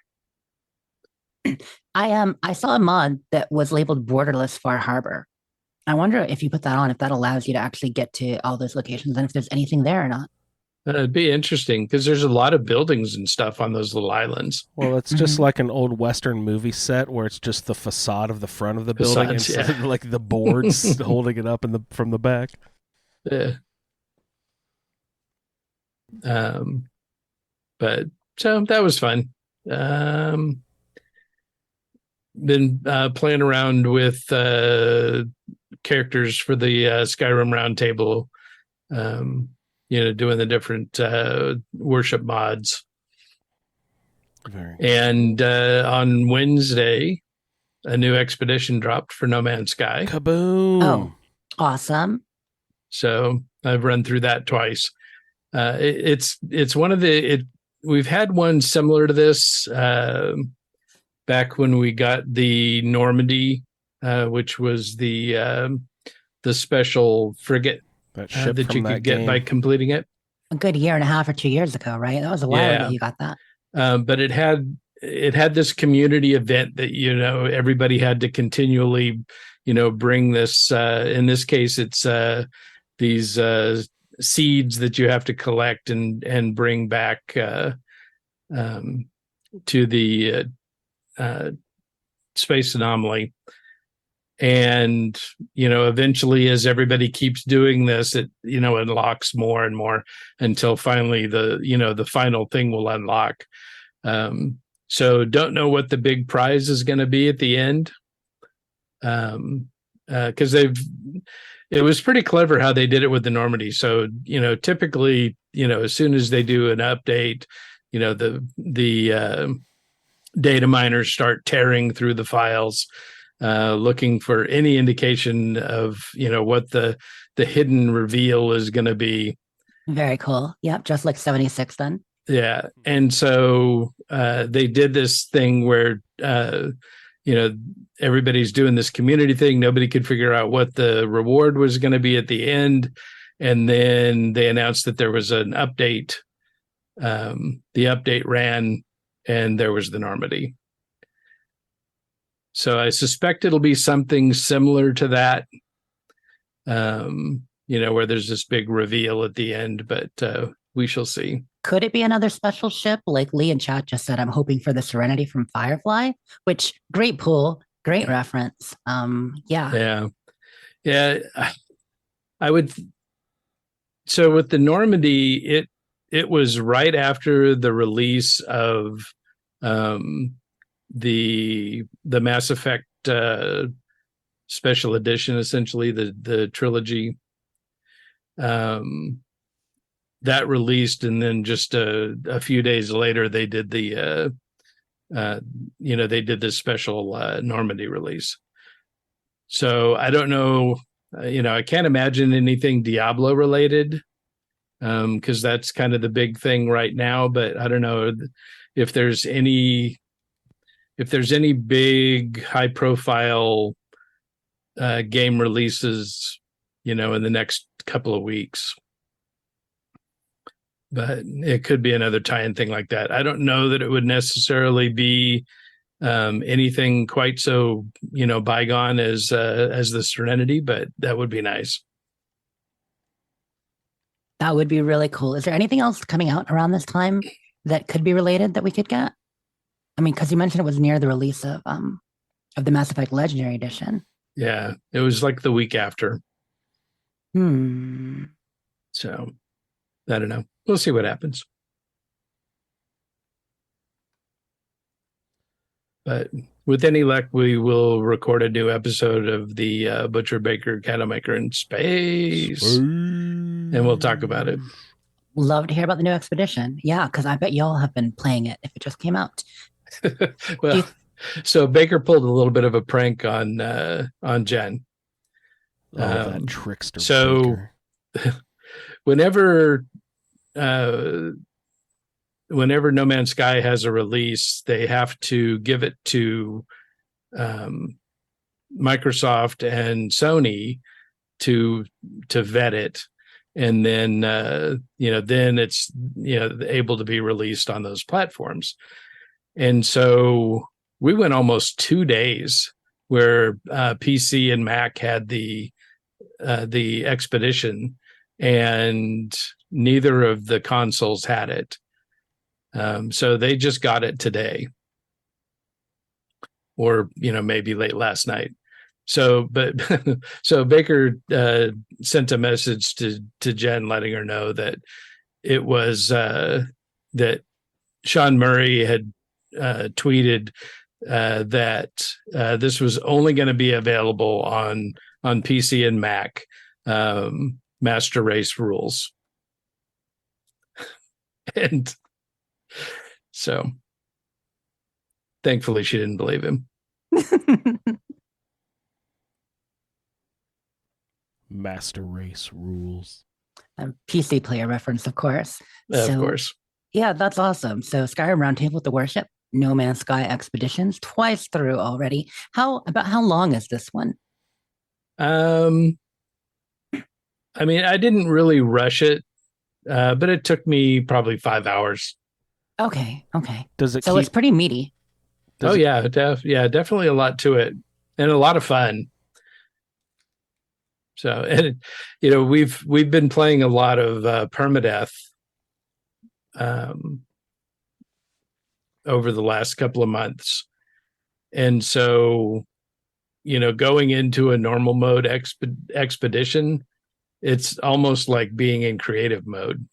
I saw a mod that was labeled Borderless Far Harbor. I wonder if you put that on, if that allows you to actually get to all those locations and if there's anything there or not. It'd be interesting because there's a lot of buildings and stuff on those little islands. Well, it's just like an old Western movie set where it's just the facade of the front of the building instead of like the boards holding it up from the back. Yeah. But so that was fun. Been playing around with characters for the Skyrim Roundtable. Doing the different worship mods. And on Wednesday, a new expedition dropped for No Man's Sky. Kaboom! Oh, awesome. So I've run through that twice. It's one of we've had one similar to this back when we got the Normandy, which was the special frigate that you could get by completing it. A good year and a half or 2 years ago, right? That was a while ago you got that. But it had this community event that, everybody had to continually, bring this, in this case, it's these seeds that you have to collect and bring back to the space anomaly. And, eventually as everybody keeps doing this, it, unlocks more and more until finally the final thing will unlock. So don't know what the big prize is going to be at the end. Cause it was pretty clever how they did it with the Normandy. So, typically, as soon as they do an update, the data miners start tearing through the files, looking for any indication of what the hidden reveal is going to be. Very cool. Yep, just like 76 then. Yeah, and so they did this thing where everybody's doing this community thing. Nobody could figure out what the reward was going to be at the end, and then they announced that there was an update. The update ran, and there was the Normandy. So I suspect it'll be something similar to that, where there's this big reveal at the end, but we shall see. Could it be another special ship? Like Lee in chat just said, I'm hoping for the Serenity from Firefly, which great pull, great reference. Yeah. I would. So with the Normandy, it was right after the release of the Mass Effect special edition, essentially the trilogy that released, and then just a few days later they did the they did this special Normandy release. So I don't know, I can't imagine anything Diablo related, because that's kind of the big thing right now, but I don't know if there's any big high profile game releases, in the next couple of weeks. But it could be another tie-in thing like that. I don't know that it would necessarily be anything quite so, bygone as the Serenity, but that would be nice. That would be really cool. Is there anything else coming out around this time that could be related that we could get? I mean, because you mentioned it was near the release of the Mass Effect Legendary Edition. Yeah, it was like the week after. So I don't know. We'll see what happens. But with any luck, we will record a new episode of the Butcher Baker Candlemaker in Space. And we'll talk about it. Love to hear about the new expedition. Yeah, because I bet y'all have been playing it if it just came out. Well, so Baker pulled a little bit of a prank on Jen. That trickster. So whenever No Man's Sky has a release, they have to give it to Microsoft and Sony to vet it, and then then it's able to be released on those platforms. And so we went almost 2 days where PC and Mac had the expedition, and neither of the consoles had it. So they just got it today, or maybe late last night. So Baker sent a message to Jen letting her know that it was that Sean Murray had tweeted that this was only going to be available on PC and Mac, Master Race rules. And so thankfully she didn't believe him. Master Race rules. PC player reference, of course. Of course. Yeah, that's awesome. So Skyrim Roundtable with the Worship, No Man's Sky Expeditions, twice through already. How long is this one? I mean, I didn't really rush it, but it took me probably 5 hours. Okay. Does it? So it's pretty meaty. Definitely a lot to it, and a lot of fun. So, and we've been playing a lot of permadeath over the last couple of months, and so going into a normal mode expedition, it's almost like being in creative mode.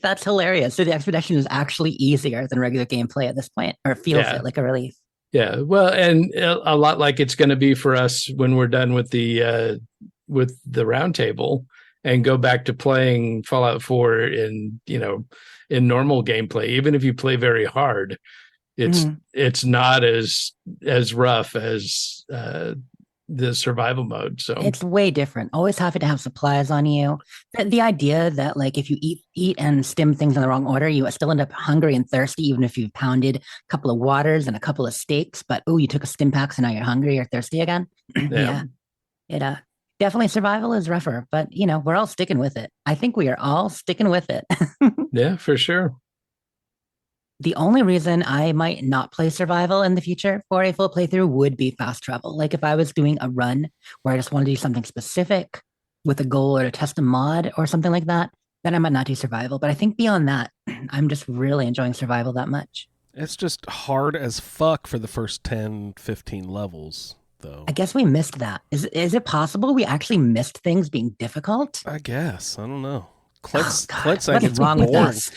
That's hilarious. So the expedition is actually easier than regular gameplay at this point, or feels it like a relief. Yeah, well, and a lot like it's going to be for us when we're done with the roundtable and go back to playing Fallout 4 in normal gameplay. Even if you play very hard, it's not as rough as the survival mode. So it's way different. Always having to have supplies on you. The idea that like if you eat and stim things in the wrong order, you still end up hungry and thirsty, even if you've pounded a couple of waters and a couple of steaks. But you took a stim pack, so now you're hungry or thirsty again. Yeah. It definitely survival is rougher, but we're all sticking with it. I think we are all sticking with it. Yeah, for sure. The only reason I might not play survival in the future for a full playthrough would be fast travel. Like if I was doing a run where I just want to do something specific with a goal or to test a mod or something like that, then I might not do survival. But I think beyond that, I'm just really enjoying survival that much. It's just hard as fuck for the first 10, 15 levels, though. I guess we missed that. Is it possible we actually missed things being difficult? I guess. I don't know. Clint's what saying is it's wrong with boring. us?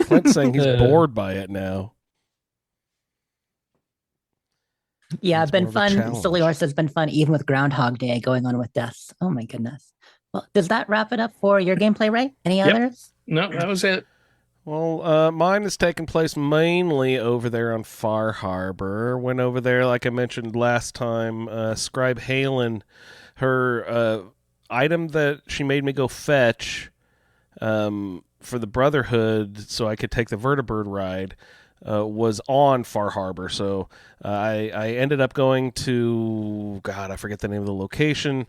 Clint's saying he's bored by it now. Yeah, It's been more of a fun. challenge. Silly Horse has been fun, even with Groundhog Day going on with deaths. Oh my goodness. Well, does that wrap it up for your gameplay, Ray? Any others? No, that was it. Well, mine has taken place mainly over there on Far Harbor. Went over there, like I mentioned last time. Scribe Halen, her item that she made me go fetch for the Brotherhood so I could take the Vertibird ride was on Far Harbor. So I ended up going to, God, I forget the name of the location,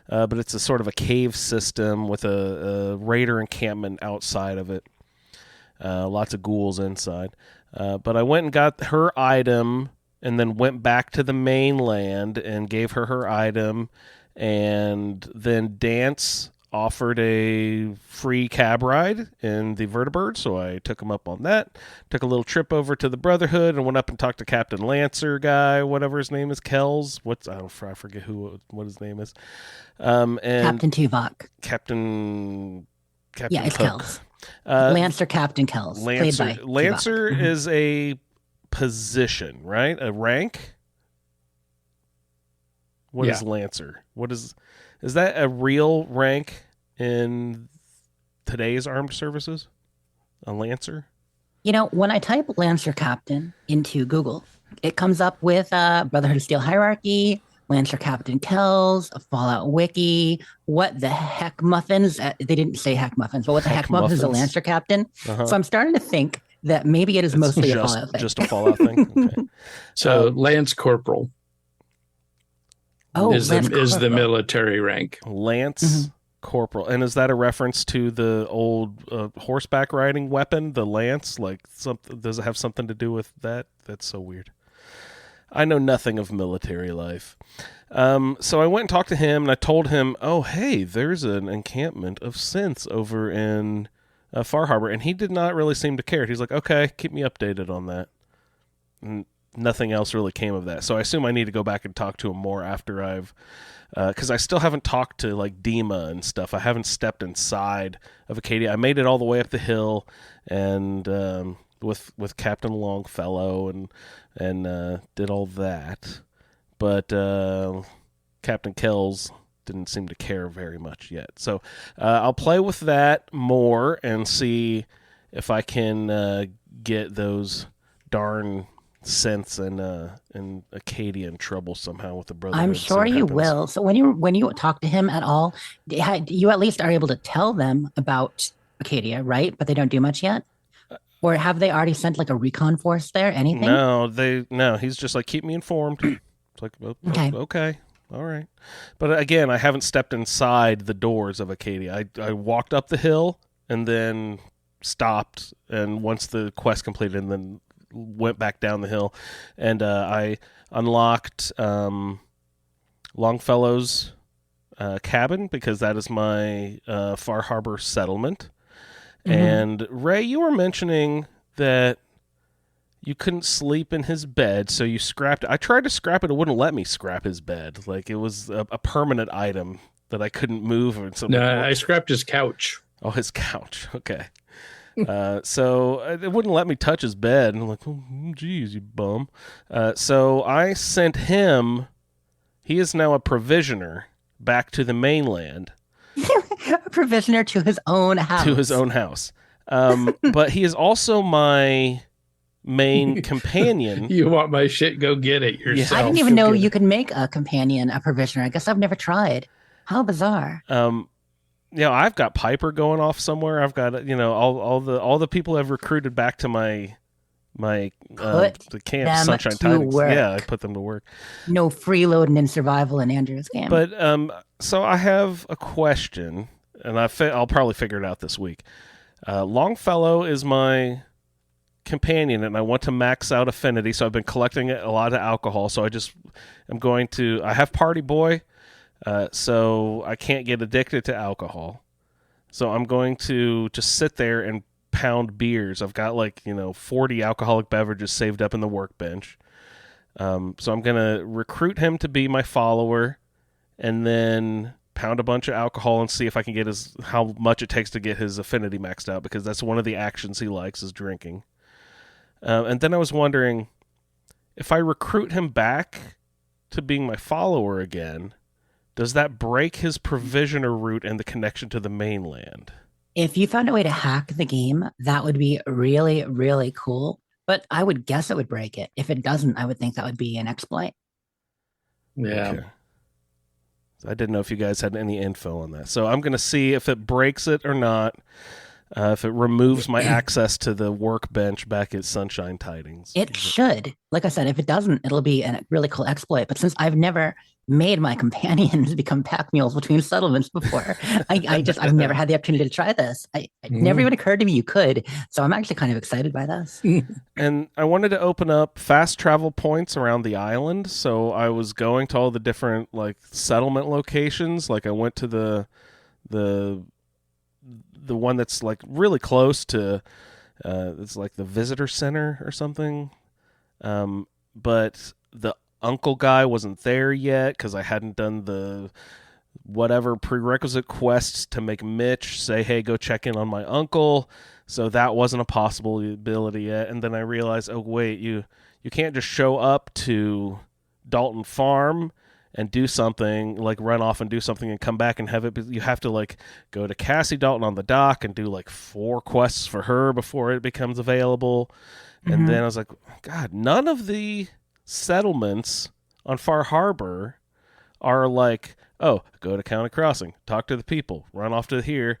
but it's a sort of a cave system with a raider encampment outside of it. Lots of ghouls inside. But I went and got her item and then went back to the mainland and gave her item, and then Dance offered a free cab ride in the Vertibird, so I took him up on that. Took a little trip over to the Brotherhood and went up and talked to Captain Lancer guy, whatever his name is, Kells. I forget what his name is. And Captain Tuvok. Captain Yeah, it's Cook. Kells. Lancer Captain Kells. Lancer is a position, right? A rank. What is Lancer? Is that a real rank in today's armed services? A Lancer? When I type Lancer Captain into Google, it comes up with Brotherhood of Steel Hierarchy, Lancer Captain Kells, a Fallout Wiki. What the heck muffins? They didn't say heck muffins, but what the heck muffins is a Lancer Captain? Uh-huh. So I'm starting to think that maybe it is mostly a Fallout thing. Just a Fallout thing? Okay. So Lance Corporal is the military rank. Lance Corporal. And is that a reference to the old horseback riding weapon, the lance? Does it have something to do with that? That's so weird. I know nothing of military life. So I went and talked to him, and I told him, oh, hey, there's an encampment of synths over in Far Harbor. And he did not really seem to care. He's like, okay, keep me updated on that. And nothing else really came of that. So I assume I need to go back and talk to him more after I've... because I still haven't talked to, Dima and stuff. I haven't stepped inside of Acadia. I made it all the way up the hill, and... with Captain Longfellow and did all that, but Captain Kells didn't seem to care very much yet. So I'll play with that more and see if I can get those darn synths and Acadia in trouble somehow with the Brotherhood. I'm sure you will. So when you talk to him at all, you at least are able to tell them about Acadia, right? But they don't do much yet. Or have they already sent a recon force there? Anything? No. He's just keep me informed. It's like, okay, all right. But again, I haven't stepped inside the doors of Acadia. I walked up the hill and then stopped, and once the quest completed, and then went back down the hill, and I unlocked Longfellow's cabin, because that is my Far Harbor settlement. And Ray, you were mentioning that you couldn't sleep in his bed, so you scrapped it. I tried to scrap it; it wouldn't let me scrap his bed. It was a permanent item that I couldn't move or something. No, I scrapped his couch. Oh, his couch. Okay. So it wouldn't let me touch his bed, and I'm like, oh, geez, you bum. So I sent him. He is now a provisioner back to the mainland. A provisioner to his own house. But he is also my main companion. You want my shit? Go get it yourself. I didn't even know you could make a companion a provisioner. I guess I've never tried. How bizarre. I've got Piper going off somewhere. I've got all the people I've recruited back to my the camp, Sunshine Tidings. Yeah, I put them to work. No freeloading in survival in Andrew's camp. But so I have a question, and I'll probably figure it out this week. Longfellow is my companion, and I want to max out affinity, so I've been collecting a lot of alcohol. So I have Party Boy, so I can't get addicted to alcohol. So I'm going to just sit there and pound beers. I've got 40 alcoholic beverages saved up in the workbench. So I'm gonna recruit him to be my follower, and then pound a bunch of alcohol and see if I can get how much it takes to get his affinity maxed out, because that's one of the actions he likes is drinking. And then I was wondering, if I recruit him back to being my follower again, does that break his provisioner route and the connection to the mainland? If you found a way to hack the game, that would be really, really cool. But I would guess it would break it. If it doesn't, I would think that would be an exploit. Yeah. Okay. So I didn't know if you guys had any info on that. So I'm going to see if it breaks it or not. If it removes my access to the workbench back at Sunshine Tidings. It should. Like I said, if it doesn't, it'll be a really cool exploit. But since I've never made my companions become pack mules between settlements before, I've never had the opportunity to try this. It never even occurred to me you could. So I'm actually kind of excited by this. And I wanted to open up fast travel points around the island. So I was going to all the different settlement locations. I went to the the one that's like really close to it's like the visitor center or something. But the uncle guy wasn't there yet because I hadn't done the whatever prerequisite quests to make Mitch say, hey, go check in on my uncle. So that wasn't a possibility yet. And then I realized, oh, wait, you can't just show up to Dalton Farm and do something, like run off and do something and come back and have it. You have to like go to Cassie Dalton on the dock and do like 4 quests for her before it becomes available. And then I was like, God, none of the settlements on Far Harbor are like, oh, go to County Crossing, talk to the people, run off to here,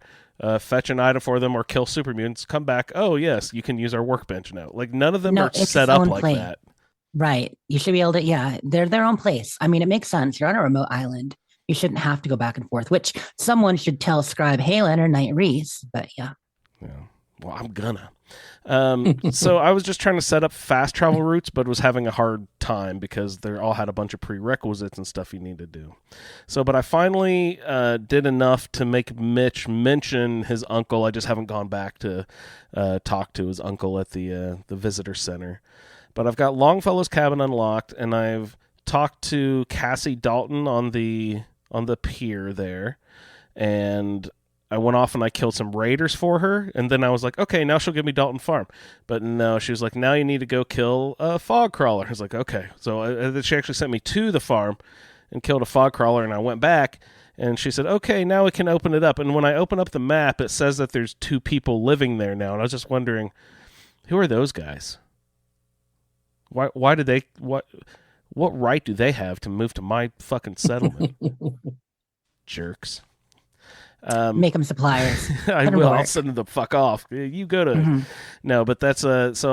fetch an item for them or kill super mutants, come back. Oh, yes, you can use our workbench now. Like none of them are set up like that. Right. You should be able to, yeah, they're their own place. I mean, it makes sense. You're on a remote island. You shouldn't have to go back and forth, which someone should tell Scribe Halen or Knight Reese, but yeah. Yeah. Well, I'm gonna. So I was just trying to set up fast travel routes, but was having a hard time because they all had a bunch of prerequisites and stuff you need to do. So, but I finally did enough to make Mitch mention his uncle. I just haven't gone back to talk to his uncle at the visitor center. But I've got Longfellow's cabin unlocked, and I've talked to Cassie Dalton on the pier there, and I went off and I killed some raiders for her, and then I was like, okay, now she'll give me Dalton Farm. But no, she was like, now you need to go kill a fog crawler. I was like, okay. So she actually sent me to the farm and killed a fog crawler, and I went back, and she said, okay, now we can open it up. And when I open up the map, it says that there's 2 people living there now, and I was just wondering, who are those guys? Why do they what right do they have to move to my fucking settlement? Jerks. Make them suppliers. I will. I'll send them the fuck off. You go to no, but that's that's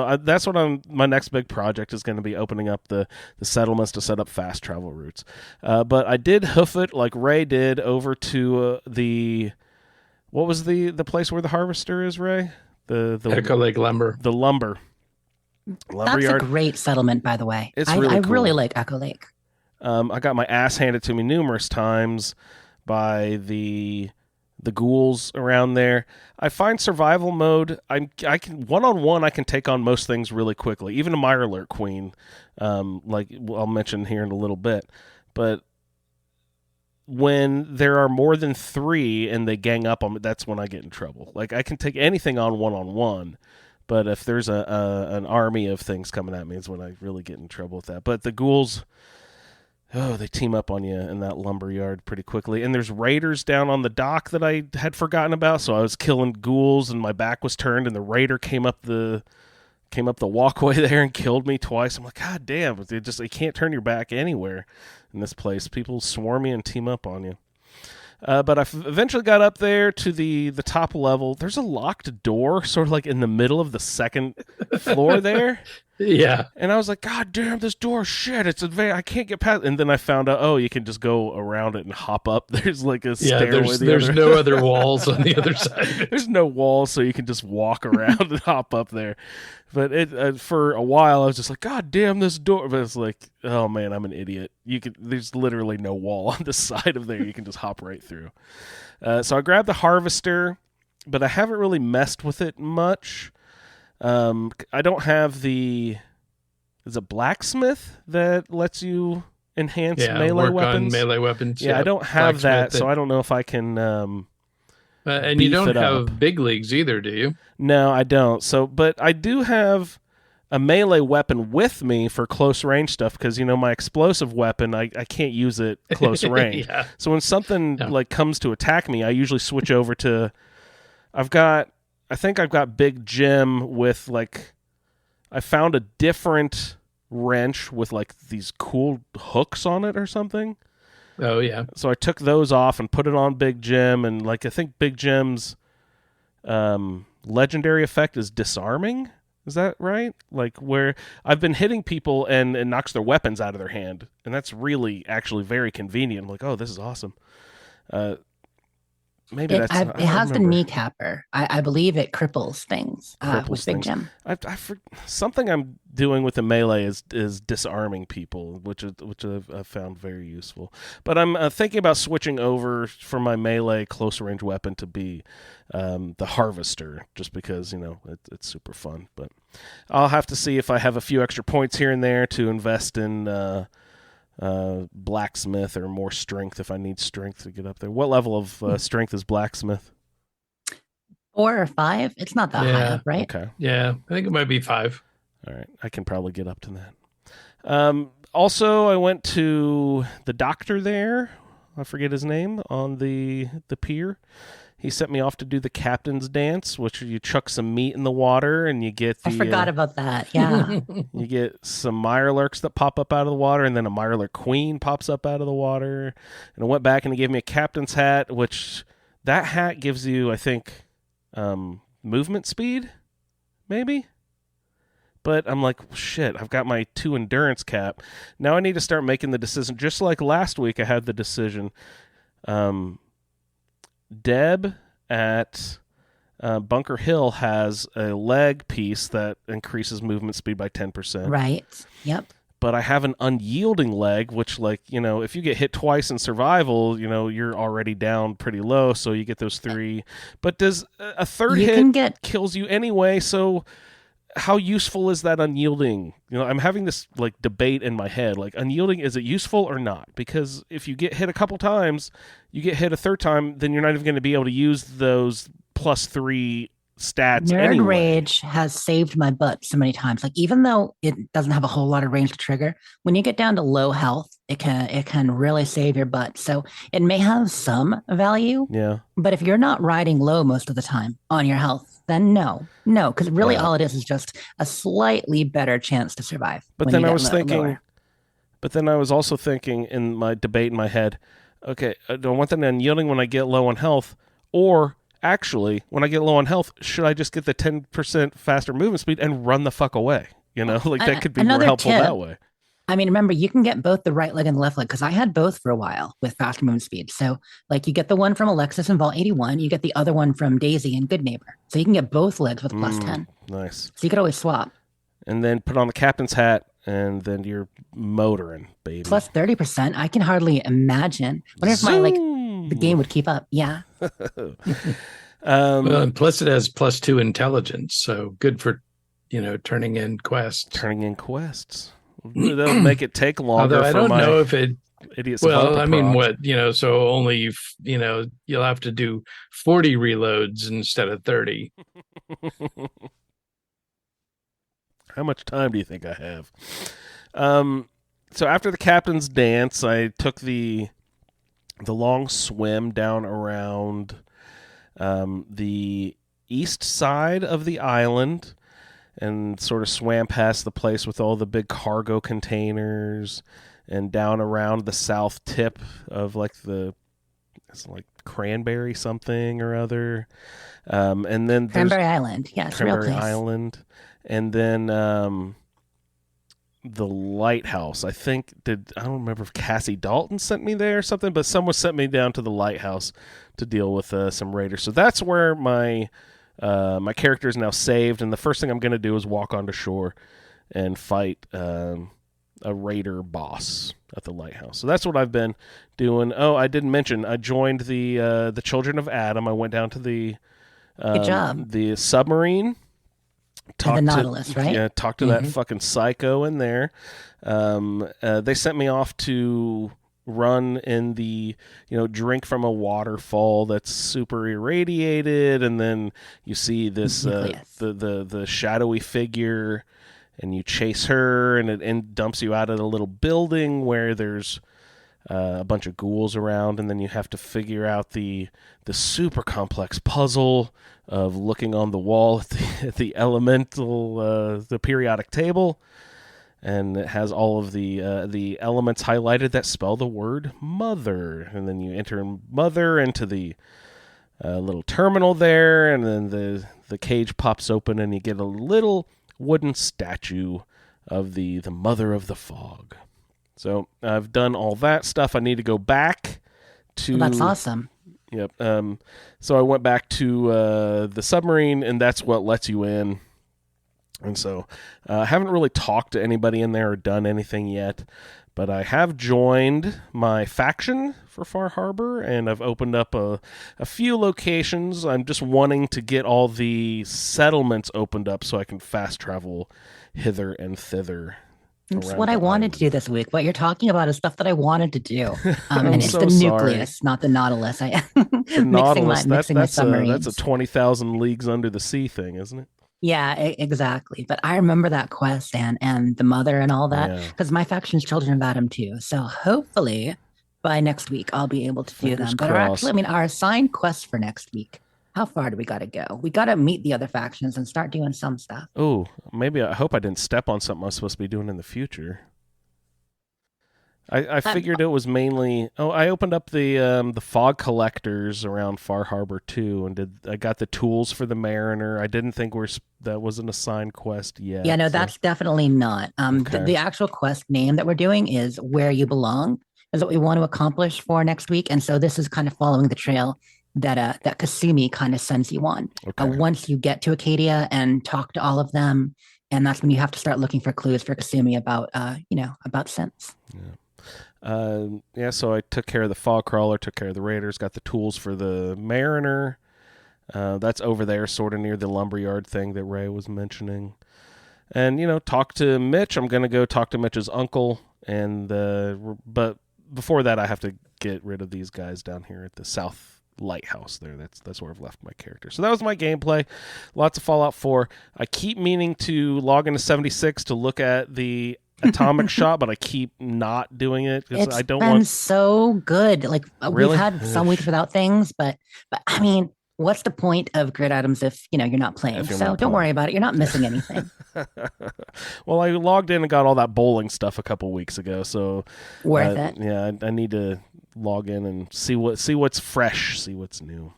what my next big project is going to be, opening up the settlements to set up fast travel routes. But I did hoof it like Ray did over to what was the place where the harvester is, Ray? The Echo Lake Lumber. The lumber. That's a great settlement, by the way. I really cool. really like Echo Lake. I got my ass handed to me numerous times by the ghouls around there. I find survival mode, I can one-on-one I can take on most things really quickly, even a Mirelurk Queen, like I'll mention here in a little bit. But when there are more than 3 and they gang up on me, that's when I get in trouble. Like I can take anything on one-on-one. But if there's an army of things coming at me, is when I really get in trouble with that. But the ghouls, they team up on you in that lumber yard pretty quickly. And there's raiders down on the dock that I had forgotten about. So I was killing ghouls, and my back was turned, and the raider came up the walkway there and killed me twice. I'm like, God damn! You can't turn your back anywhere in this place. People swarm you and team up on you. But I eventually got up there to the top level. There's a locked door sort of like in the middle of the second floor there. Yeah. And I was like, God damn, this door, shit, I can't get past. And then I found out, you can just go around it and hop up. There's like a stairway. There's no other walls on the other side. There's no walls, so you can just walk around and hop up there. But for a while, I was just like, God damn, this door. But it's like, oh man, I'm an idiot. There's literally no wall on the side of there. You can just hop right through. So I grabbed the harvester, but I haven't really messed with it much. I don't have is a blacksmith that lets you enhance melee weapons. On melee weapons. Yeah, I don't have that, so I don't know if I can. And you don't have big leagues either, do you? No, I don't. So, but I do have a melee weapon with me for close range stuff because my explosive weapon, I can't use it close range. Yeah. So when something like comes to attack me, I usually switch over to. I think I've got Big Jim with I found a different wrench with these cool hooks on it or something. Oh yeah. So I took those off and put it on Big Jim, and I think Big Jim's legendary effect is disarming. Is that right? Where I've been hitting people and it knocks their weapons out of their hand, and that's really actually very convenient. I'm like, oh, this is awesome. maybe that's. It I don't has the remember. kneecapper. I believe it cripples things Cripples with Big things. Jim. Something I'm doing with the melee is disarming people, which I've found very useful. But I'm thinking about switching over from my melee close range weapon to be the harvester, just because it's super fun. But I'll have to see if I have a few extra points here and there to invest in blacksmith or more strength if I need strength to get up there. What level of strength is blacksmith? 4 or 5. It's not that high up, right? Okay. Yeah, I think it might be 5. All right. I can probably get up to that. Also, I went to the doctor there. I forget his name, on the pier. He sent me off to do the captain's dance, which you chuck some meat in the water and you get the... I forgot about that. Yeah. You get some mirelurks that pop up out of the water, and then a mirelurk queen pops up out of the water. And I went back and he gave me a captain's hat, which that hat gives you, I think, movement speed, maybe? But I'm like, shit, I've got my 2 endurance cap. Now I need to start making the decision. Just like last week, I had the decision. Deb at Bunker Hill has a leg piece that increases movement speed by 10%. Right. Yep. But I have an unyielding leg, which, if you get hit twice in survival, you're already down pretty low, so you get those 3. But does a third hit kills you anyway, so how useful is that unyielding? I'm having this, debate in my head. Unyielding, is it useful or not? Because if you get hit a couple times, you get hit a third time, then you're not even going to be able to use those +3 stats Nerd anyway. Rage has saved my butt so many times. Even though it doesn't have a whole lot of range to trigger, when you get down to low health, it can really save your butt. So it may have some value. Yeah. But if you're not riding low most of the time on your health, then no, because really all it is just a slightly better chance to survive. But then I was thinking, but then I was also thinking in my debate in my head, okay, do I want that unyielding when I get low on health, or actually, when I get low on health, should I just get the 10% faster movement speed and run the fuck away? That could be more helpful that way. I mean, remember, you can get both the right leg and the left leg, because I had both for a while with faster movement speed. So, you get the one from Alexis in Vault 81, you get the other one from Daisy in Good Neighbor. So you can get both legs with +10. Nice. So you could always swap. And then put on the captain's hat, and then you're motoring, baby. Plus 30%. I can hardly imagine. I wonder if the game would keep up. Yeah. Well, and plus it has +2 intelligence, so good for turning in quests. That'll make it take longer. Although I don't know if it idiots. Well, I mean, so only you'll have to do 40 reloads instead of 30. How much time do you think I have? So after the captain's dance, I took the long swim down around the east side of the island and sort of swam past the place with all the big cargo containers and down around the south tip of it's Cranberry something or other. And then Cranberry Island. Yeah, it's Cranberry a real place. Island. And then the lighthouse. I don't remember if Cassie Dalton sent me there or something, but someone sent me down to the lighthouse to deal with some raiders. So that's where my character is now saved, and the first thing I'm going to do is walk onto shore and fight a raider boss at the lighthouse. So that's what I've been doing. Oh, I didn't mention I joined the Children of Adam. I went down to the Good job. The submarine. The Nautilus, right? Yeah, talk to that fucking psycho in there. They sent me off to run in the, drink from a waterfall that's super irradiated, and then you see this the shadowy figure, and you chase her, and it dumps you out at a little building where there's a bunch of ghouls around, and then you have to figure out the super complex puzzle of looking on the wall at the elemental, the periodic table, and it has all of the elements highlighted that spell the word mother, and then you enter mother into the little terminal there, and then the cage pops open, and you get a little wooden statue of the mother of the fog. So I've done all that stuff. I need to go back to... Well, that's awesome. Yep. So I went back to the submarine, and that's what lets you in. And so I haven't really talked to anybody in there or done anything yet, but I have joined my faction for Far Harbor, and I've opened up a few locations. I'm just wanting to get all the settlements opened up so I can fast travel hither and thither. It's what I wanted to do this week. What you're talking about is stuff that I wanted to do. I'm And it's so the sorry. nucleus, not the Nautilus. The Nautilus, mixing my submarines. that's a 20,000 leagues under the sea thing, isn't it? Yeah, exactly. But I remember that quest and the mother and all that because my faction's children have had them too. So hopefully by next week I'll be able to do Fingers them. But our assigned quests for next week. How far do we got to go? We got to meet the other factions and start doing some stuff. Oh, maybe I hope I didn't step on something I was supposed to be doing in the future. I figured it was mainly. Oh, I opened up the fog collectors around Far Harbor too, and I got the tools for the Mariner. I didn't think that was an assigned quest yet. Yeah, no, that's definitely not. Okay. The actual quest name that we're doing is Where You Belong, is what we want to accomplish for next week, and so this is kind of following the trail that Kasumi kind of sends you on. Okay. Once you get to Acadia and talk to all of them, and that's when you have to start looking for clues for Kasumi about scents. Yeah. So I took care of the fog crawler, took care of the raiders, got the tools for the Mariner. That's over there, sort of near the lumberyard thing that Ray was mentioning. And, talk to Mitch. I'm going to go talk to Mitch's uncle. But before that, I have to get rid of these guys down here at the South Lighthouse there. That's where I've left my character. So that was my gameplay. Lots of Fallout 4. I keep meaning to log into 76 to look at the atomic shot, but I keep not doing it because I don't want. It's been so good. Like really? We've had some weeks without things, but I mean, what's the point of grid items if you're not playing? So don't worry about it. You're not missing anything. Well, I logged in and got all that bowling stuff a couple weeks ago, so worth it. Yeah, I need to log in and see what's fresh, see what's new.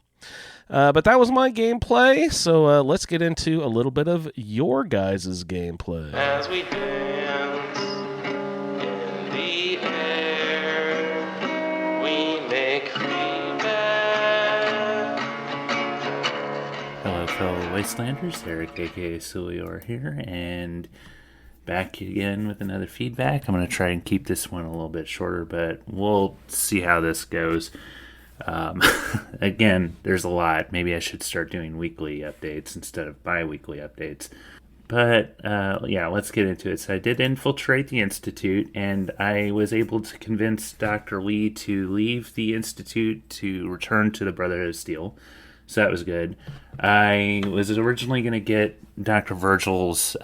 But that was my gameplay, so let's get into a little bit of your guys' gameplay. As we dance in the air, we make feedback. Hello, fellow Wastelanders. Eric, aka Sulior here, and back again with another feedback. I'm going to try and keep this one a little bit shorter, but we'll see how this goes. Again, there's a lot. Maybe I should start doing weekly updates instead of bi-weekly updates. But, let's get into it. So I did infiltrate the Institute, and I was able to convince Dr. Lee to leave the Institute to return to the Brotherhood of Steel. So that was good. I was originally going to get Dr. Virgil's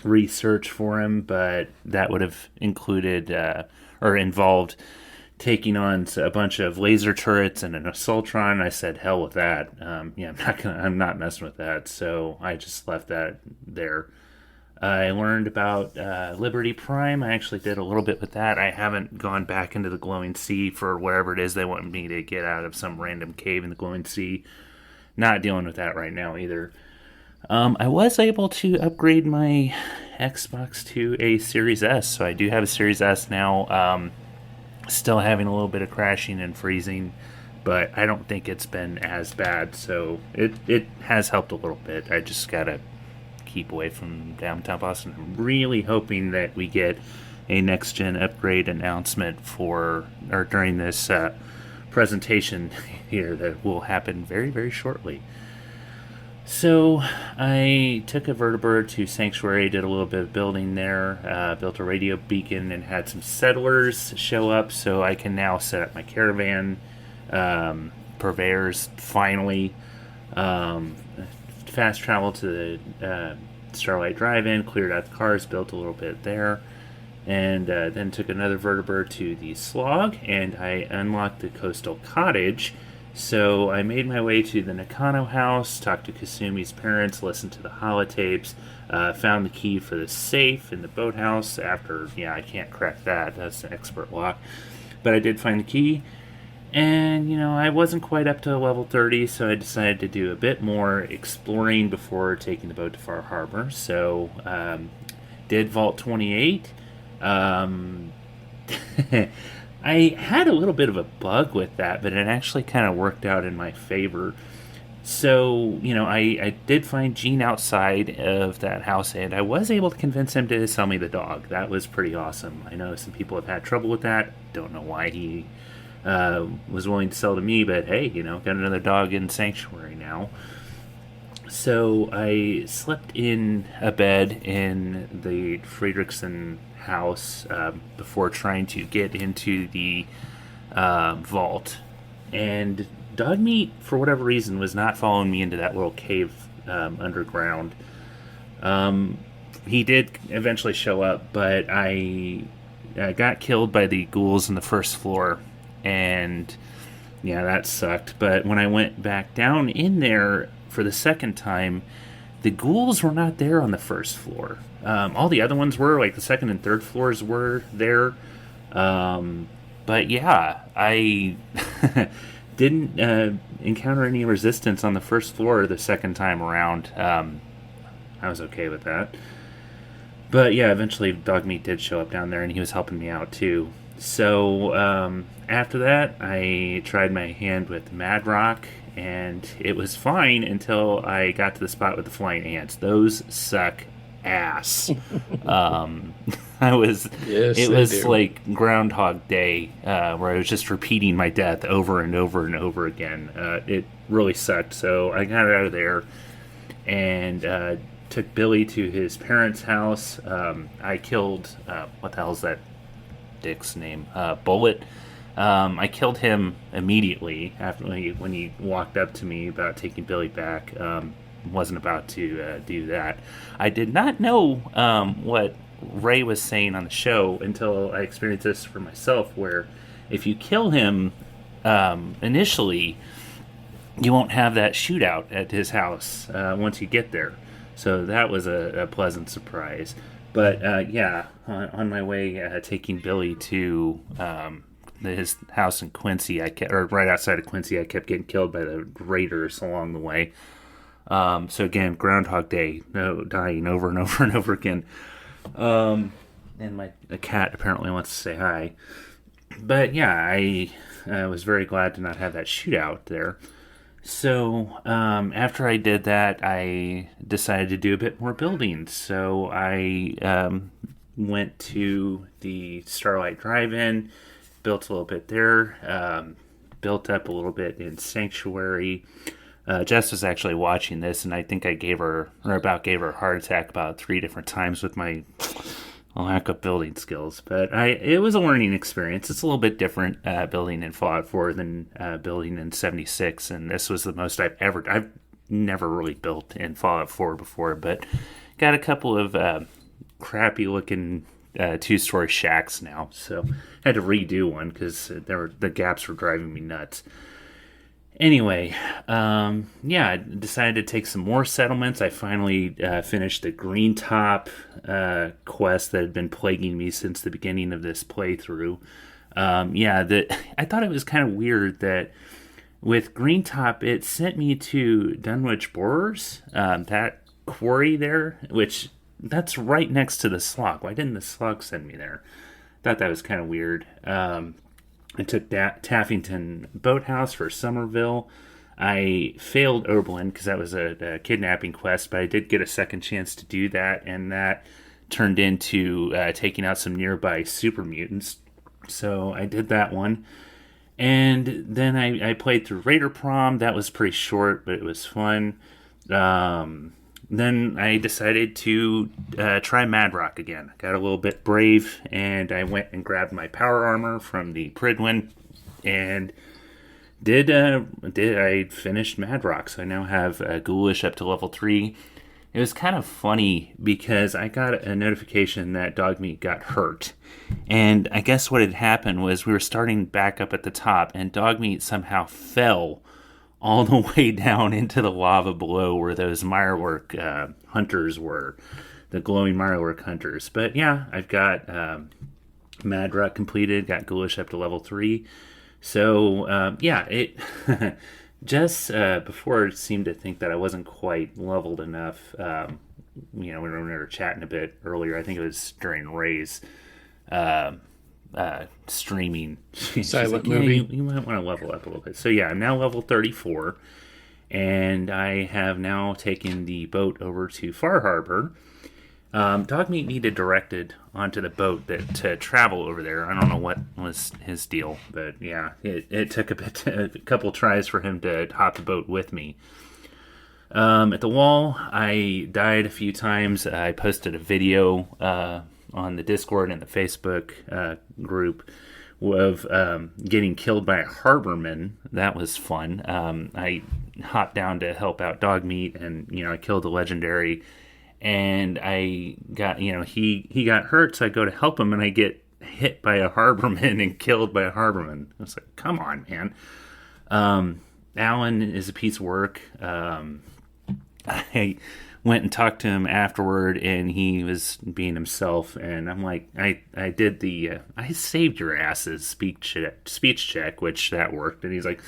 research for him, but that would have included or involved taking on a bunch of laser turrets and an assaultron. I said, hell with that. I'm not messing with that. So I just left that there. I learned about Liberty Prime. I actually did a little bit with that. I haven't gone back into the Glowing Sea for whatever it is they want me to get out of some random cave in the Glowing Sea. Not dealing with that right now either. I was able to upgrade my Xbox to a Series S. So I do have a Series S now. Still having a little bit of crashing and freezing, but I don't think it's been as bad, so it has helped a little bit. I just gotta keep away from downtown Boston. I'm really hoping that we get a next-gen upgrade announcement during this presentation here that will happen very, very shortly. So I took a vertibird to Sanctuary, did a little bit of building there, built a radio beacon, and had some settlers show up, so I can now set up my caravan, purveyors, finally, fast travel to the Starlight Drive-In, cleared out the cars, built a little bit there, and then took another vertibird to the Slog, and I unlocked the Coastal Cottage. So I made my way to the Nakano house, talked to Kasumi's parents, listened to the holotapes, found the key for the safe in the boathouse after, I can't crack that. That's an expert lock. But I did find the key. And, I wasn't quite up to level 30, so I decided to do a bit more exploring before taking the boat to Far Harbor. So, did Vault 28. I had a little bit of a bug with that, but it actually kind of worked out in my favor. So, I did find Gene outside of that house, and I was able to convince him to sell me the dog. That was pretty awesome. I know some people have had trouble with that. Don't know why he was willing to sell to me, but hey, got another dog in Sanctuary now. So I slept in a bed in the Friedrichsen house before trying to get into the vault. And Dogmeat, for whatever reason, was not following me into that little cave underground. He did eventually show up, but I got killed by the ghouls on the first floor. And yeah, that sucked. But when I went back down in there for the second time, the ghouls were not there on the first floor. All the other ones were, like the second and third floors were there. But yeah, I didn't encounter any resistance on the first floor the second time around. I was okay with that. But yeah, eventually Dogmeat did show up down there, and he was helping me out too. So after that, I tried my hand with Mad Rock, and it was fine until I got to the spot with the flying ants. Those suck ass. It was like Groundhog Day, where I was just repeating my death over and over and over again. It really sucked. So I got out of there and took Billy to his parents' house. I killed what the hell's that dick's name? Bullet. I killed him immediately after when he walked up to me about taking Billy back. Wasn't about to do that. I did not know what Ray was saying on the show until I experienced this for myself, where if you kill him initially, you won't have that shootout at his house once you get there. So that was a pleasant surprise. But yeah, on my way taking Billy to his house in Quincy, or right outside of Quincy, I kept getting killed by the raiders along the way. So again, Groundhog Day, dying over and over and over again. And the cat apparently wants to say hi. But yeah, I was very glad to not have that shootout there. So after I did that, I decided to do a bit more building. So I went to the Starlight Drive-In, built a little bit there, built up a little bit in Sanctuary. Jess was actually watching this, and I think I gave her a heart attack about 3 different times with my lack of building skills. But it was a learning experience. It's a little bit different building in Fallout 4 than building in 76, and this was the most I've never really built in Fallout 4 before, but got a couple of crappy looking 2-story shacks now, so I had to redo one because the gaps were driving me nuts. Anyway, yeah, I decided to take some more settlements. I finally finished the Green Top quest that had been plaguing me since the beginning of this playthrough. I thought it was kind of weird that with Green Top, it sent me to Dunwich Borers, that quarry there, which that's right next to the slug. Why didn't the slug send me there? Thought that was kind of weird. I took Taffington Boathouse for Somerville. I failed Oberlin because that was a kidnapping quest, but I did get a second chance to do that, and that turned into taking out some nearby super mutants. So I did that one. And then I played through Raider Prom. That was pretty short, but it was fun. Then I decided to try Mad Rock again. Got a little bit brave, and I went and grabbed my power armor from the Pridwin, and I finished Mad Rock. So I now have Ghoulish up to level 3. It was kind of funny because I got a notification that Dogmeat got hurt, and I guess what had happened was we were starting back up at the top, and Dogmeat somehow fell all the way down into the lava below where those Mirework hunters were, the glowing Mirework hunters. But yeah, I've got Mad Rock completed, got Ghoulish up to level 3. So yeah, it Jess before seemed to think that I wasn't quite leveled enough. When we were chatting a bit earlier, I think it was during Ray's streaming. She's Silent like, movie. you might want to level up a little bit. So yeah, I'm now level 34, and I have now taken the boat over to Far Harbor. Dogmeat needed directed onto the boat to travel over there. I don't know what was his deal, but yeah, it took a couple tries for him to hop the boat with me. At the wall, I died a few times. I posted a video on the Discord and the Facebook group of getting killed by a harborman. That was fun. I hopped down to help out Dogmeat, and I killed a legendary. And I got, he got hurt, so I go to help him, and I get hit by a harborman and killed by a harborman. I was like, come on, man. Alan is a piece of work. I went and talked to him afterward, and he was being himself. And I'm like, I did I saved your ass's speech check, which that worked. And he's like,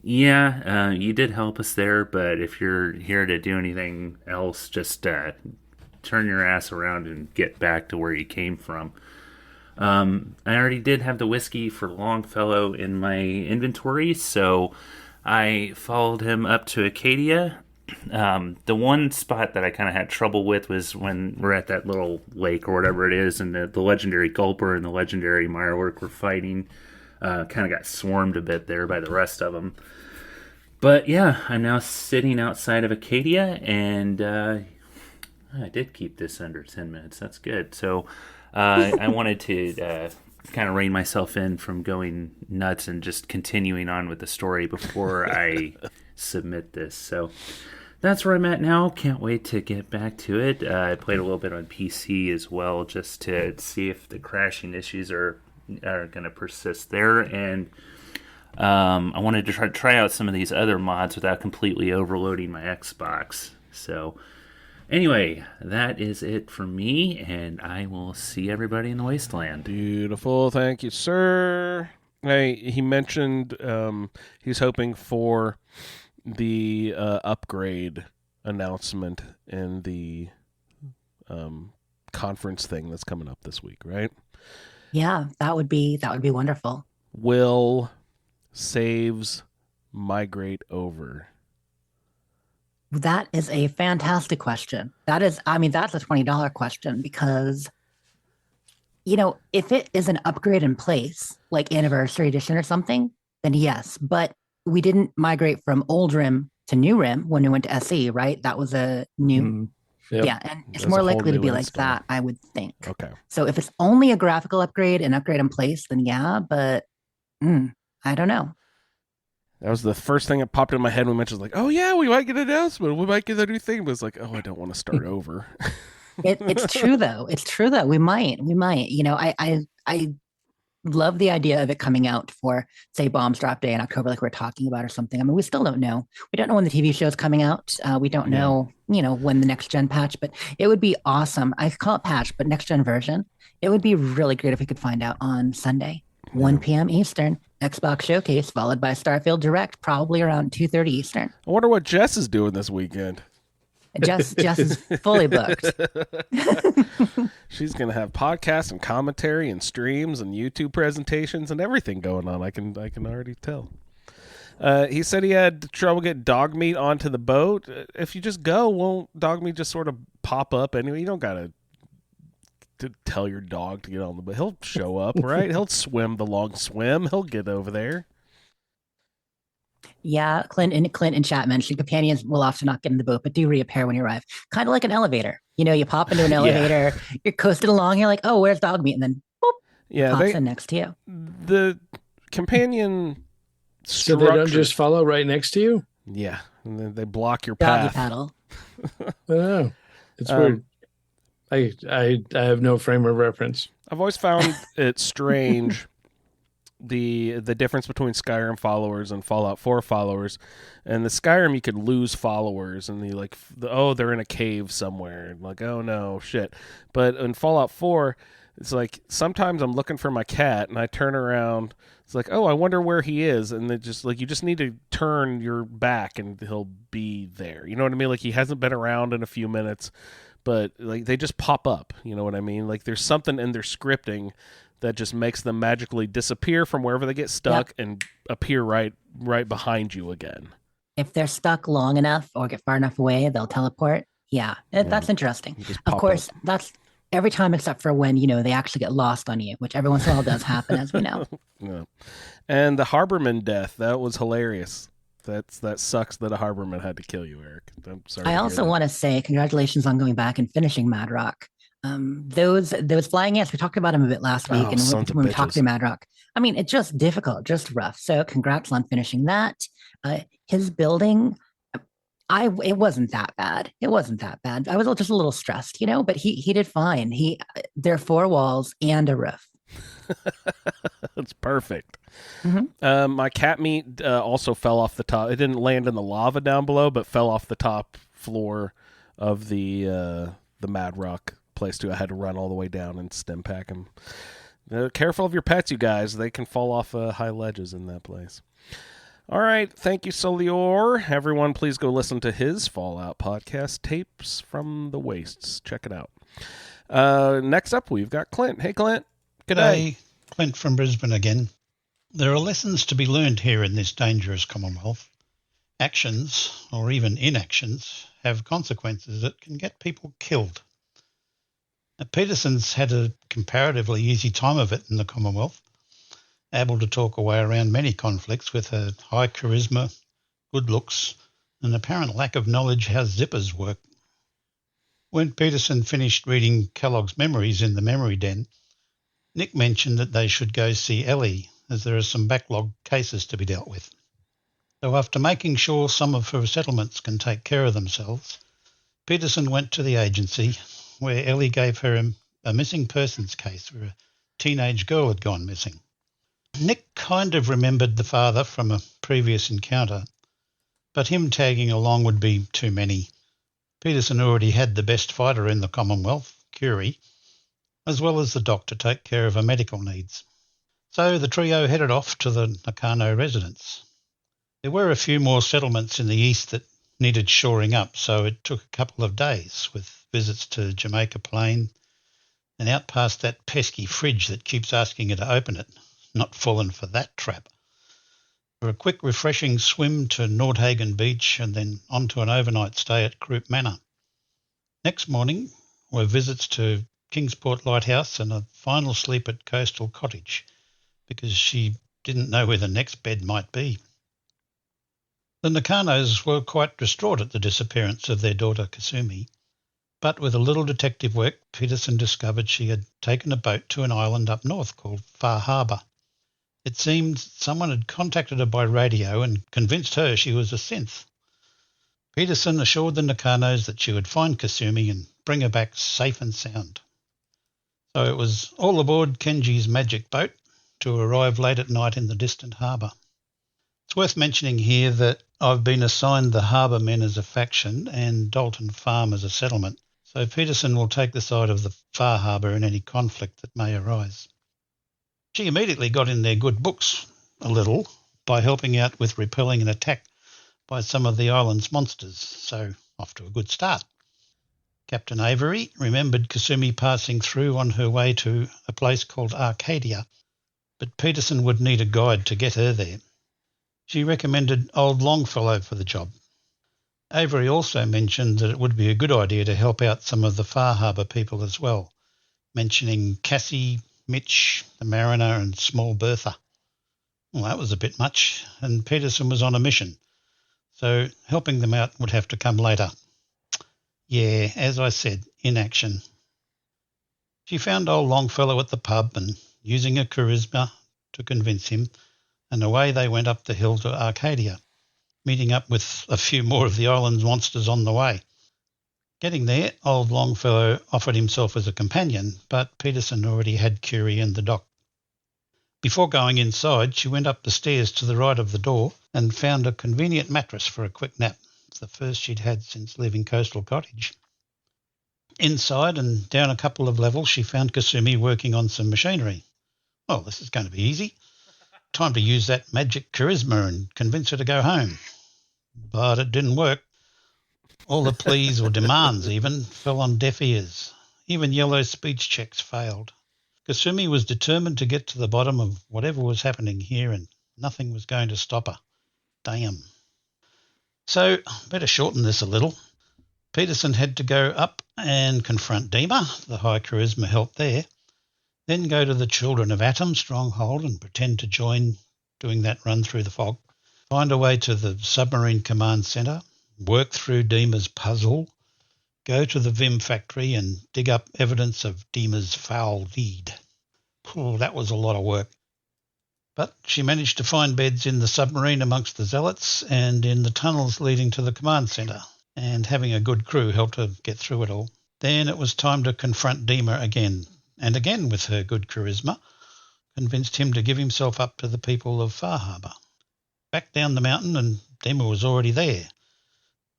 yeah, you did help us there, but if you're here to do anything else, just turn your ass around and get back to where you came from. I already did have the whiskey for Longfellow in my inventory, so I followed him up to Acadia. The one spot that I kind of had trouble with was when we're at that little lake or whatever it is, and the legendary Gulper and the legendary Mirework were fighting. Kind of got swarmed a bit there by the rest of them. But yeah, I'm now sitting outside of Acadia, and I did keep this under 10 minutes. That's good. So I wanted to kind of rein myself in from going nuts and just continuing on with the story before I submit this. So that's where I'm at now. Can't wait to get back to it. I played a little bit on PC as well, just to see if the crashing issues are going to persist there, and I wanted to try out some of these other mods without completely overloading my Xbox. So anyway, that is it for me, and I will see everybody in the Wasteland. Beautiful. Thank you, sir. Hey, he mentioned he's hoping for the upgrade announcement in the conference thing that's coming up this week, right? Yeah, that would be wonderful. Will saves migrate over? That is a fantastic question. That's a $20 question, because if it is an upgrade in place, like Anniversary Edition or something, then yes. But we didn't migrate from old RIM to new RIM when we went to SE, right? That was a new. Yep. Yeah, and it's That's more a whole likely to new be like install. that, I would think. Okay. So if it's only a graphical upgrade, an upgrade in place, then yeah, but I don't know. That was the first thing that popped in my head when we mentioned, like, oh yeah, we might get an announcement. We might get a new thing. But it's like, oh, I don't want to start over. It's true though. It's true though. We might. I love the idea of it coming out for, say, Bombs Drop Day in October, like we're talking about, or something. I mean, we still don't know. We don't know when the TV show is coming out. We don't know, when the next gen patch, but it would be awesome. I call it patch, but next gen version. It would be really great if we could find out on Sunday, 1 p.m. Eastern, Xbox Showcase, followed by Starfield Direct, probably around 2:30 Eastern. I wonder what Jess is doing this weekend. Jess is fully booked. She's gonna have podcasts and commentary and streams and YouTube presentations and everything going on. I can already tell. He said he had trouble getting Dogmeat onto the boat. If you just go, won't Dogmeat just sort of pop up anyway? You don't gotta to tell your dog to get on the boat. He'll show up, right? He'll swim the long swim. He'll get over there. Yeah, Clint in chat mentioned companions will often not get in the boat, but do reappear when you arrive. Kind of like an elevator. You pop into an elevator, you're coasting along, you're like, oh, where's Dogmeat? And then boop, pops in next to you. The companion So they don't just follow right next to you? Yeah, and then they block your Doggy path. paddle. Oh, it's weird. I have no frame of reference. I've always found it strange the difference between Skyrim followers and Fallout 4 followers. And the Skyrim, you could lose followers, and they're in a cave somewhere, and like, oh no, shit. But in Fallout 4, it's like sometimes I'm looking for my cat, and I turn around. It's like, oh, I wonder where he is, and it just like you just need to turn your back, and he'll be there. You know what I mean? Like he hasn't been around in a few minutes, but like they just pop up. You know what I mean? Like there's something in their scripting that just makes them magically disappear from wherever they get stuck and appear right behind you again. If they're stuck long enough or get far enough away, they'll teleport. Yeah, that's interesting. Of course, that's every time except for when, they actually get lost on you, which every once in a while does happen, as we know. Yeah. And the Harborman death, that was hilarious. That sucks that a Harborman had to kill you, Eric. I'm sorry. I also want to say congratulations on going back and finishing Mad Rock. Those flying ants, we talked about them a bit last week, and when we talked through Mad Rock, I mean, it's just difficult, just rough. So congrats on finishing that. His building, it wasn't that bad. It wasn't that bad. I was just a little stressed, but he did fine. There are 4 walls and a roof. That's perfect. Mm-hmm. My cat meat also fell off the top. It didn't land in the lava down below, but fell off the top floor of the Mad Rock place too. I had to run all the way down and stem pack them. Careful of your pets, you guys. They can fall off high ledges in that place. All right. Thank you, Solior. Everyone, please go listen to his Fallout podcast, Tapes from the Wastes. Check it out. Next up, we've got Clint. Hey, Clint. G'day. Clint from Brisbane again. There are lessons to be learned here in this dangerous Commonwealth. Actions, or even inactions, have consequences that can get people killed. Now, Peterson's had a comparatively easy time of it in the Commonwealth, able to talk her way around many conflicts with her high charisma, good looks, and apparent lack of knowledge how zippers work. When Peterson finished reading Kellogg's memories in the memory den, Nick mentioned that they should go see Ellie, as there are some backlog cases to be dealt with. So after making sure some of her settlements can take care of themselves, Peterson went to the agency, where Ellie gave her a missing persons case where a teenage girl had gone missing. Nick kind of remembered the father from a previous encounter, but him tagging along would be too many. Peterson already had the best fighter in the Commonwealth, Curie, as well as the doc to take care of her medical needs. So the trio headed off to the Nakano residence. There were a few more settlements in the east that needed shoring up, so it took a couple of days with visits to Jamaica Plain and out past that pesky fridge that keeps asking you to open it, not fallen for that trap. For a quick refreshing swim to Nordhagen Beach and then on to an overnight stay at Croup Manor. Next morning were visits to Kingsport Lighthouse and a final sleep at Coastal Cottage, because she didn't know where the next bed might be. The Nakanos were quite distraught at the disappearance of their daughter Kasumi, but with a little detective work, Peterson discovered she had taken a boat to an island up north called Far Harbour. It seemed someone had contacted her by radio and convinced her she was a synth. Peterson assured the Nakanos that she would find Kasumi and bring her back safe and sound. So it was all aboard Kenji's magic boat to arrive late at night in the distant harbour. It's worth mentioning here that I've been assigned the harbour men as a faction and Dalton Farm as a settlement, so Peterson will take the side of the Far Harbour in any conflict that may arise. She immediately got in their good books a little by helping out with repelling an attack by some of the island's monsters, so off to a good start. Captain Avery remembered Kasumi passing through on her way to a place called Arcadia, but Peterson would need a guide to get her there. She recommended old Longfellow for the job. Avery also mentioned that it would be a good idea to help out some of the Far Harbour people as well, mentioning Cassie, Mitch, the mariner and small Bertha. Well, that was a bit much, and Peterson was on a mission, so helping them out would have to come later. Yeah, as I said, inaction. She found old Longfellow at the pub and, using her charisma to convince him, and away they went up the hill to Arcadia, meeting up with a few more of the island's monsters on the way. Getting there, old Longfellow offered himself as a companion, but Peterson already had Curie and the doc. Before going inside, she went up the stairs to the right of the door and found a convenient mattress for a quick nap, the first she'd had since leaving Coastal Cottage. Inside and down a couple of levels, she found Kasumi working on some machinery. Well, this is going to be easy. Time to use that magic charisma and convince her to go home. But it didn't work. All the pleas or demands even fell on deaf ears. Even yellow speech checks failed. Kasumi was determined to get to the bottom of whatever was happening here, and nothing was going to stop her. Damn. So, better shorten this a little. Peterson had to go up and confront Dima, the high charisma help there, then go to the Children of Atom stronghold and pretend to join doing that run through the fog, find a way to the submarine command centre, work through Dima's puzzle, go to the Vim factory and dig up evidence of Dima's foul deed. Oh, that was a lot of work. But she managed to find beds in the submarine amongst the zealots and in the tunnels leading to the command centre, and having a good crew helped her get through it all. Then it was time to confront Dima again, and again with her good charisma, convinced him to give himself up to the people of Far Harbour. Back down the mountain, and Dima was already there.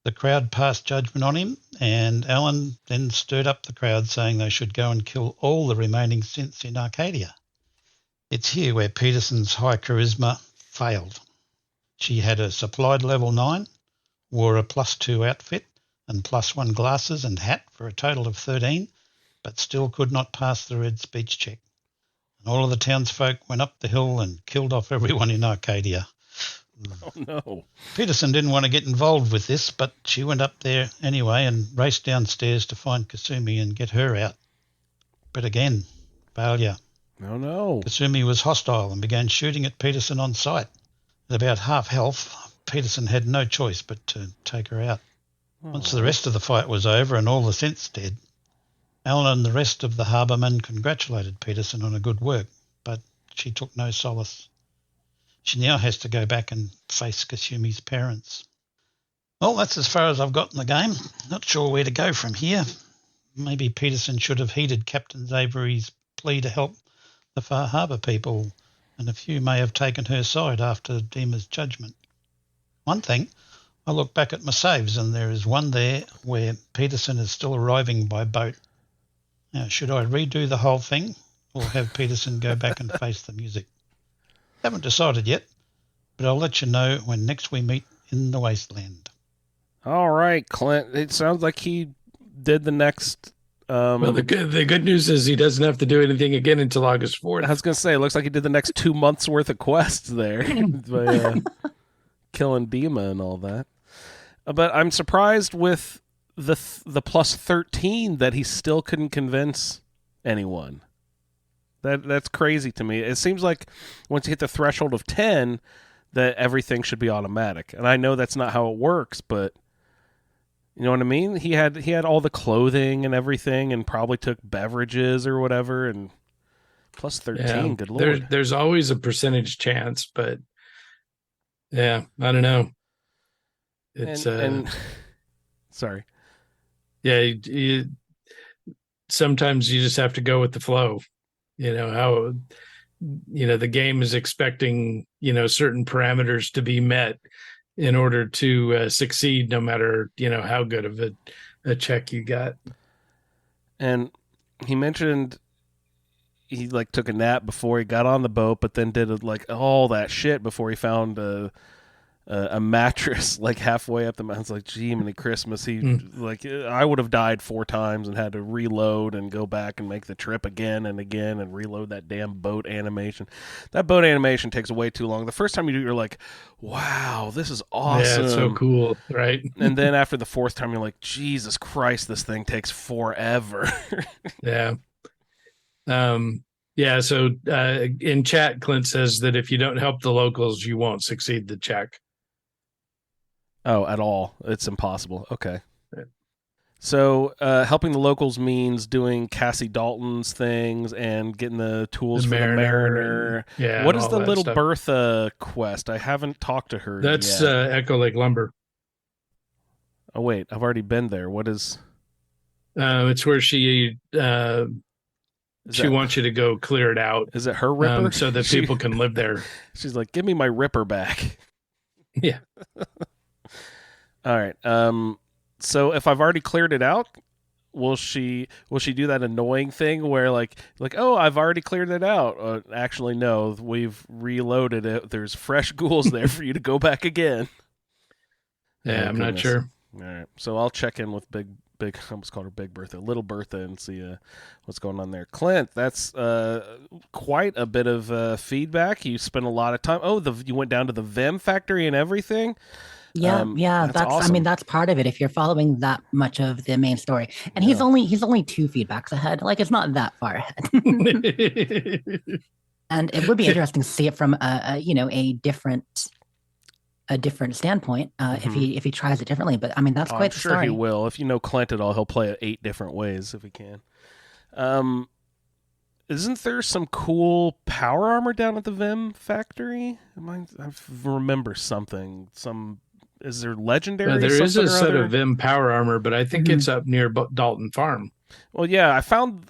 The crowd passed judgment on him, and Alan then stirred up the crowd, saying they should go and kill all the remaining synths in Arcadia. It's here where Peterson's high charisma failed. She had a supplied level 9, wore a +2 outfit and +1 glasses and hat for a total of 13, but still could not pass the red speech check. And all of the townsfolk went up the hill and killed off everyone in Arcadia. Oh, no. Peterson didn't want to get involved with this, but she went up there anyway and raced downstairs to find Kasumi and get her out. But again, failure. Oh, no. Kasumi was hostile and began shooting at Peterson on sight. At about half health, Peterson had no choice but to take her out. Once the rest of the fight was over and all the synths dead, Alan and the rest of the harbourmen congratulated Peterson on a good work, but she took no solace. She now has to go back and face Kasumi's parents. Well, that's as far as I've got in the game. Not sure where to go from here. Maybe Peterson should have heeded Captain Avery's plea to help the Far Harbour people, and a few may have taken her side after Dima's judgment. One thing, I look back at my saves and there is one there where Peterson is still arriving by boat. Now, should I redo the whole thing or have Peterson go back and face the music? Haven't decided yet, but I'll let you know when next we meet in the wasteland. All right, Clint. It sounds like he did the next... well, the good news is he doesn't have to do anything again until August 4th. I was going to say, it looks like he did the next 2 months worth of quests there by killing Dima and all that. But I'm surprised with the +13 that he still couldn't convince anyone. That's crazy to me. It seems like once you hit the threshold of 10, that everything should be automatic. And I know that's not how it works, but you know what I mean? He had all the clothing and everything, and probably took beverages or whatever, and +13. Yeah, good lord. There's always a percentage chance, but yeah, I don't know. It's and sorry. Yeah, sometimes you just have to go with the flow. You know how the game is expecting certain parameters to be met in order to succeed, no matter how good of a check you got. And he mentioned he took a nap before he got on the boat, but then did all that shit before he found a mattress halfway up the mountain. It's like, gee, many Christmas. I would have died 4 times and had to reload and go back and make the trip again and again and reload that damn boat animation. That boat animation takes way too long. The first time you do it, you're like, wow, this is awesome. Yeah, it's so cool, right? And then after the 4th time, you're like, Jesus Christ, this thing takes forever. Yeah. Yeah, so in chat, Clint says that if you don't help the locals, you won't succeed the check. Oh, at all. It's impossible. Okay. So helping the locals means doing Cassie Dalton's things and getting the tools for the Mariner. Yeah. What is the little stuff. Bertha quest? I haven't talked to her That's yet. Echo Lake Lumber. Oh, wait. I've already been there. What is... it's where she wants you to go clear it out. Is it her Ripper? So that people can live there. She's like, give me my Ripper back. Yeah. All right. So if I've already cleared it out, will she do that annoying thing where oh, I've already cleared it out? Actually, no, we've reloaded it. There's fresh ghouls there for you to go back again. Yeah, I'm not sure. All right. So I'll check in with Big I almost called her Big Bertha, Little Bertha, and see what's going on there. Clint, that's quite a bit of feedback. You spent a lot of time. Oh, you went down to the Vim factory and everything. Yeah, that's awesome. I mean, that's part of it if you're following that much of the main story. And he's only 2 feedbacks ahead. Like, it's not that far ahead. And it would be interesting to see it from a different standpoint if he tries it differently. But I mean, that's quite the story. I'm sure he will. If you know Clint at all, he'll play it 8 different ways if he can. Isn't there some cool power armor down at the Vim factory? I remember something. Is there legendary? There is a set of Vim power armor, but I think it's up near Dalton Farm. Well, yeah,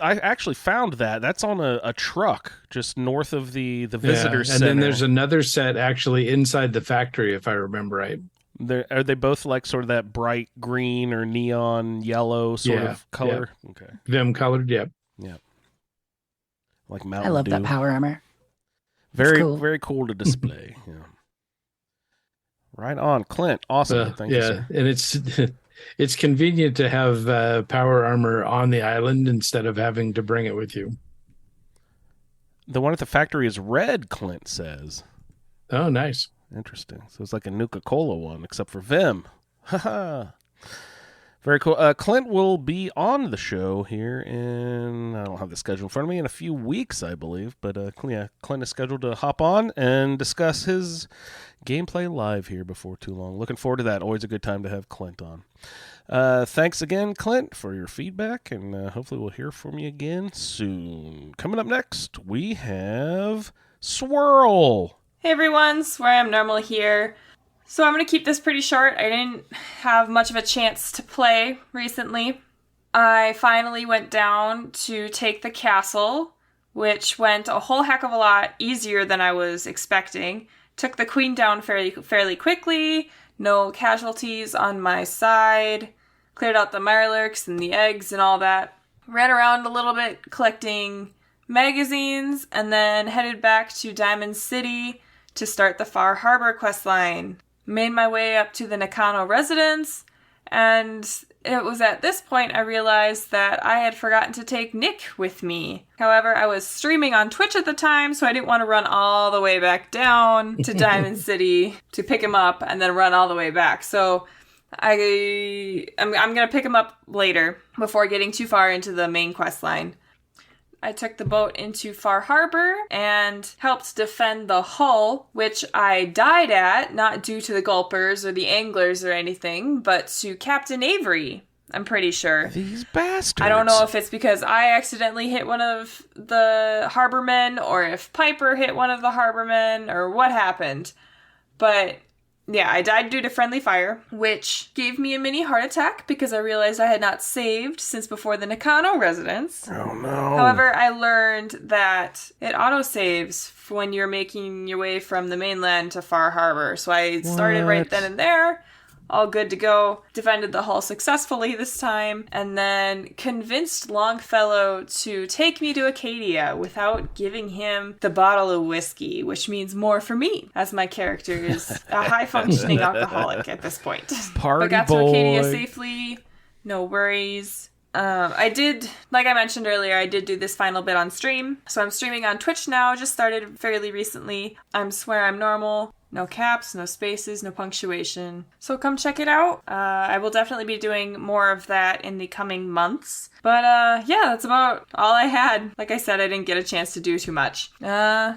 I actually found that. That's on a truck just north of the visitor center. And then there's another set actually inside the factory, if I remember right. Are they both like sort of that bright green or neon yellow sort of color? Yeah. Okay. Vim colored, yeah. Yeah. Like Mountain I love Dew. that power armor. Very, cool. very cool to display. Yeah. Right on, Clint. Awesome. Thank you, sir. And it's convenient to have power armor on the island instead of having to bring it with you. The one at the factory is red, Clint says. Oh, nice. Interesting. So it's like a Nuka-Cola one, except for Vim. Haha. Very cool. Clint will be on the show here in, I don't have the schedule in front of me, in a few weeks, I believe. But Clint is scheduled to hop on and discuss his gameplay live here before too long. Looking forward to that. Always a good time to have Clint on. Thanks again, Clint, for your feedback, and hopefully we'll hear from you again soon. Coming up next, we have Swirl. Hey everyone, SwearImNormal here. So I'm going to keep this pretty short. I didn't have much of a chance to play recently. I finally went down to take the castle, which went a whole heck of a lot easier than I was expecting. Took the queen down fairly quickly, no casualties on my side, cleared out the mirelurks and the eggs and all that. Ran around a little bit collecting magazines, and then headed back to Diamond City to start the Far Harbor questline. Made my way up to the Nakano residence, and it was at this point I realized that I had forgotten to take Nick with me. However, I was streaming on Twitch at the time, so I didn't want to run all the way back down to Diamond City to pick him up and then run all the way back. So I'm going to pick him up later before getting too far into the main quest line. I took the boat into Far Harbor and helped defend the hull, which I died at, not due to the gulpers or the anglers or anything, but to Captain Avery, I'm pretty sure. These bastards. I don't know if it's because I accidentally hit one of the harbormen or if Piper hit one of the harbormen or what happened. But yeah, I died due to friendly fire, which gave me a mini heart attack because I realized I had not saved since before the Nakano residence. Oh no. However, I learned that it autosaves when you're making your way from the mainland to Far Harbor. So I started right then and there, all good to go. Defended the hull successfully this time, and then convinced Longfellow to take me to Acadia without giving him the bottle of whiskey, which means more for me, as my character is a high-functioning alcoholic at this point. Party but got boy. to Acadia safely, no worries. I did, like I mentioned earlier, I did do this final bit on stream. So I'm streaming on Twitch now, just started fairly recently. I'm SwearImNormal. No caps, no spaces, no punctuation. So come check it out. I will definitely be doing more of that in the coming months. But yeah, that's about all I had. Like I said, I didn't get a chance to do too much. Yeah.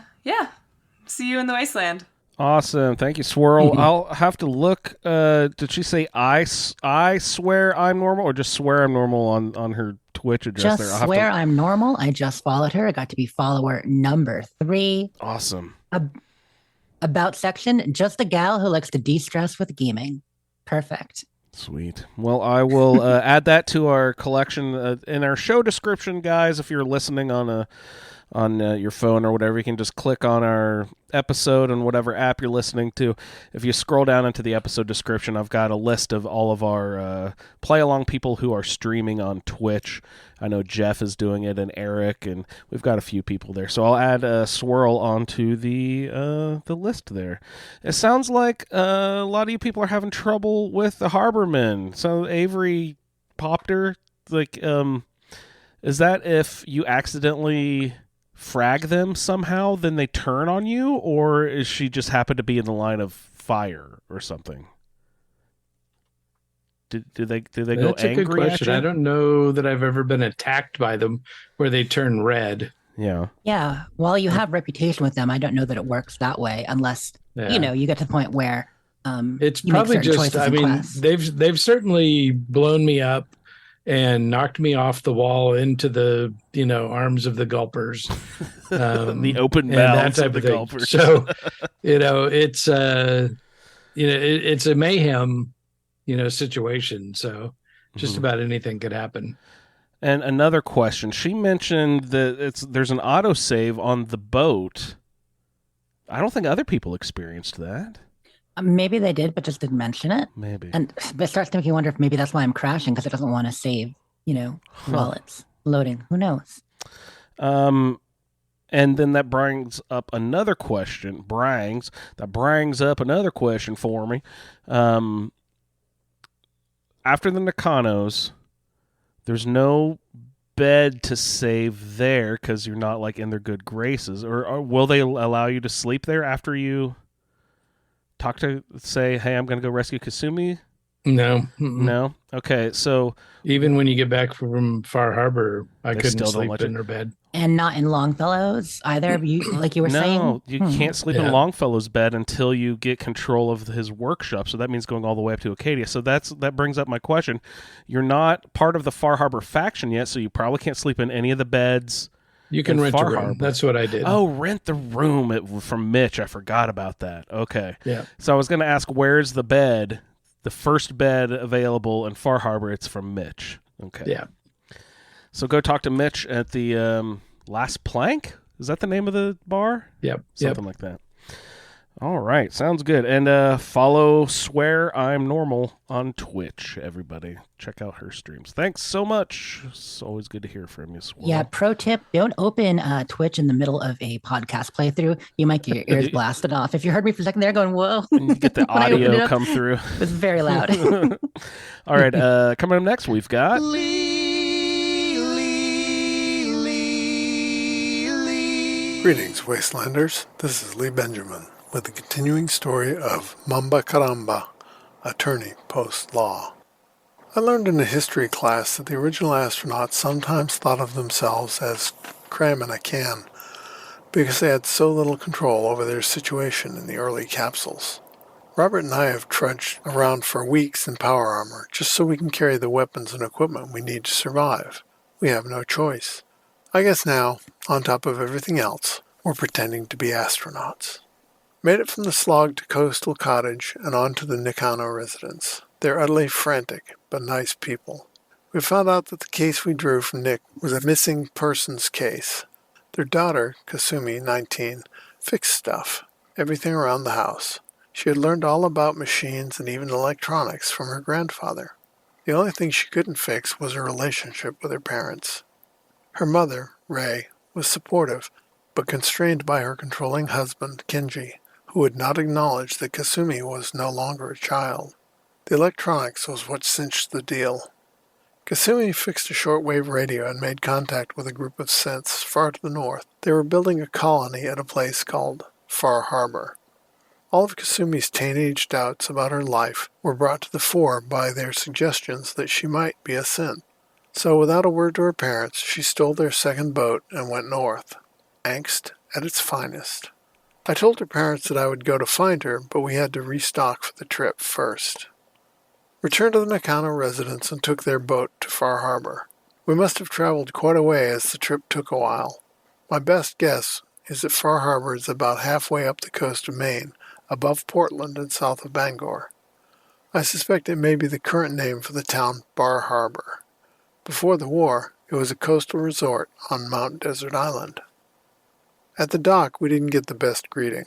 See you in the wasteland. Awesome. Thank you, Swirl. I'll have to look. Did she say I swear I'm normal, or just SwearImNormal on her Twitch address? Just SwearImNormal. I just followed her. I got to be follower number 3. Awesome. About section, just a gal who likes to de-stress with gaming. Perfect. Sweet. Well, I will add that to our collection in our show description, guys. If you're listening on your phone or whatever, you can just click on our episode on whatever app you're listening to. If you scroll down into the episode description, I've got a list of all of our play-along people who are streaming on Twitch. I know Jeff is doing it, and Eric, and we've got a few people there. So I'll add Swirl onto the list there. It sounds like a lot of you people are having trouble with the Harbormen. So Avery helicopter? Like, is that if you accidentally frag them somehow, then they turn on you, or is she just happen to be in the line of fire or something? Do they go That's a angry good question. at you? I don't know that I've ever been attacked by them where they turn red. Yeah. Yeah. While you have reputation with them, I don't know that it works that way unless, Yeah. you get to the point where It's you make probably certain just, choices I in mean, quests. they've certainly blown me up and knocked me off the wall into the, arms of the gulpers. The open and that mouths type of the thing. gulpers. So, it's it's a mayhem, situation. So just about anything could happen. And another question. She mentioned that there's an autosave on the boat. I don't think other people experienced that. Maybe they did, but just didn't mention it. Maybe. And it starts to make you wonder if maybe that's why I'm crashing, because it doesn't want to save, while it's loading. Who knows? And then that brings up another question. That brings up another question for me. After the Nakanos, there's no bed to save there because you're not like in their good graces. Or will they allow you to sleep there after you say, hey, I'm going to go rescue Kasumi? No. No? Okay, so... Even when you get back from Far Harbor, I They couldn't still don't sleep let in you- her bed. And not in Longfellow's either. You, like you were saying. No, you can't sleep in Yeah. Longfellow's bed until you get control of his workshop. So that means going all the way up to Acadia. So that brings up my question. You're not part of the Far Harbor faction yet, so you probably can't sleep in any of the beds. You can in rent a Far room. Harbor. That's what I did. Oh, rent the room from Mitch. I forgot about that. Okay. Yeah. So I was going to ask, where's the bed? The first bed available in Far Harbor, it's from Mitch. Okay. Yeah. So go talk to Mitch at the Last Plank? Is that the name of the bar? Yep. Something like that. All right. Sounds good. And follow SwearImNormal on Twitch, everybody. Check out her streams. Thanks so much. It's always good to hear from you, Swirl. Yeah, pro tip, don't open Twitch in the middle of a podcast playthrough. You might get your ears blasted off. If you heard me for a second there going, whoa. And you get the When I opened it audio up, come through. It was very loud. All right. Coming up next, we've got... Greetings, Wastelanders. This is Lee Benjamin with the continuing story of Mamba Caramba, attorney post-law. I learned in a history class that the original astronauts sometimes thought of themselves as cram in a can because they had so little control over their situation in the early capsules. Robert and I have trudged around for weeks in power armor just so we can carry the weapons and equipment we need to survive. We have no choice. I guess now, on top of everything else, we're pretending to be astronauts. Made it from the slog to Coastal Cottage and on to the Nakano residence. They're utterly frantic, but nice people. We found out that the case we drew from Nick was a missing persons case. Their daughter, Kasumi, 19, fixed stuff, everything around the house. She had learned all about machines and even electronics from her grandfather. The only thing she couldn't fix was her relationship with her parents. Her mother, Ray, was supportive, but constrained by her controlling husband, Kenji, who would not acknowledge that Kasumi was no longer a child. The electronics was what cinched the deal. Kasumi fixed a shortwave radio and made contact with a group of synths far to the north. They were building a colony at a place called Far Harbor. All of Kasumi's teenage doubts about her life were brought to the fore by their suggestions that she might be a synth. So without a word to her parents, she stole their second boat and went north. Angst at its finest. I told her parents that I would go to find her, but we had to restock for the trip first. Returned to the Nakano residence and took their boat to Far Harbor. We must have traveled quite a way as the trip took a while. My best guess is that Far Harbor is about halfway up the coast of Maine, above Portland and south of Bangor. I suspect it may be the current name for the town Bar Harbor. Before the war, it was a coastal resort on Mount Desert Island. At the dock, we didn't get the best greeting.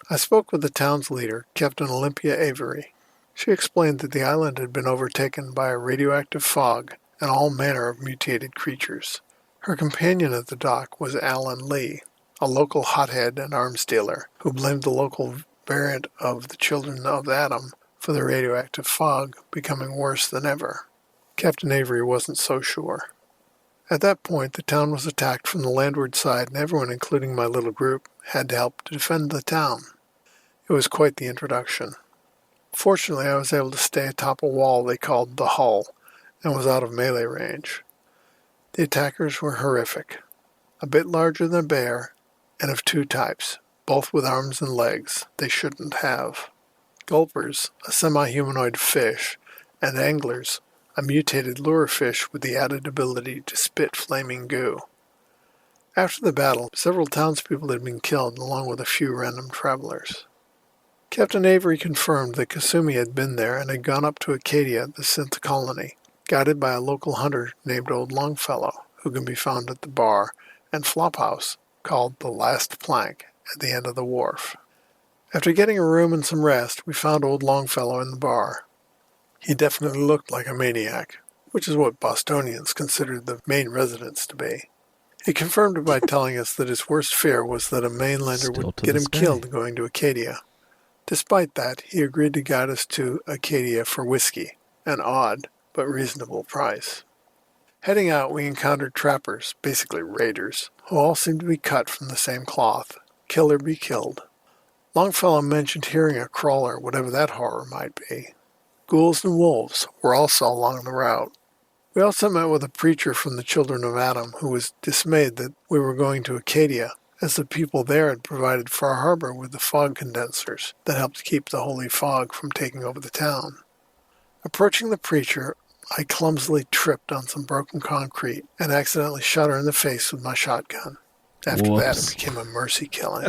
I spoke with the town's leader, Captain Olympia Avery. She explained that the island had been overtaken by a radioactive fog and all manner of mutated creatures. Her companion at the dock was Alan Lee, a local hothead and arms dealer, who blamed the local variant of the Children of Adam for the radioactive fog becoming worse than ever. Captain Avery wasn't so sure. At that point, the town was attacked from the landward side, and everyone, including my little group, had to help to defend the town. It was quite the introduction. Fortunately, I was able to stay atop a wall they called the Hull, and was out of melee range. The attackers were horrific. A bit larger than a bear, and of two types, both with arms and legs they shouldn't have. Gulpers, a semi-humanoid fish, and anglers, a mutated lure fish with the added ability to spit flaming goo. After the battle, several townspeople had been killed, along with a few random travelers. Captain Avery confirmed that Kasumi had been there and had gone up to Acadia, the 7th colony, guided by a local hunter named Old Longfellow, who can be found at the bar and flophouse called the Last Plank at the end of the wharf. After getting a room and some rest, we found Old Longfellow in the bar. He definitely looked like a maniac, which is what Bostonians considered the main residents to be. He confirmed it by telling us that his worst fear was that a mainlander would get him killed going to Acadia. Despite that, he agreed to guide us to Acadia for whiskey, an odd but reasonable price. Heading out, we encountered trappers, basically raiders, who all seemed to be cut from the same cloth, kill or be killed. Longfellow mentioned hearing a crawler, whatever that horror might be. Ghouls and wolves were also along the route. We also met with a preacher from the Children of Adam who was dismayed that we were going to Acadia, as the people there had provided Far Harbor with the fog condensers that helped keep the holy fog from taking over the town. Approaching the preacher, I clumsily tripped on some broken concrete and accidentally shot her in the face with my shotgun. After that, it became a mercy killing.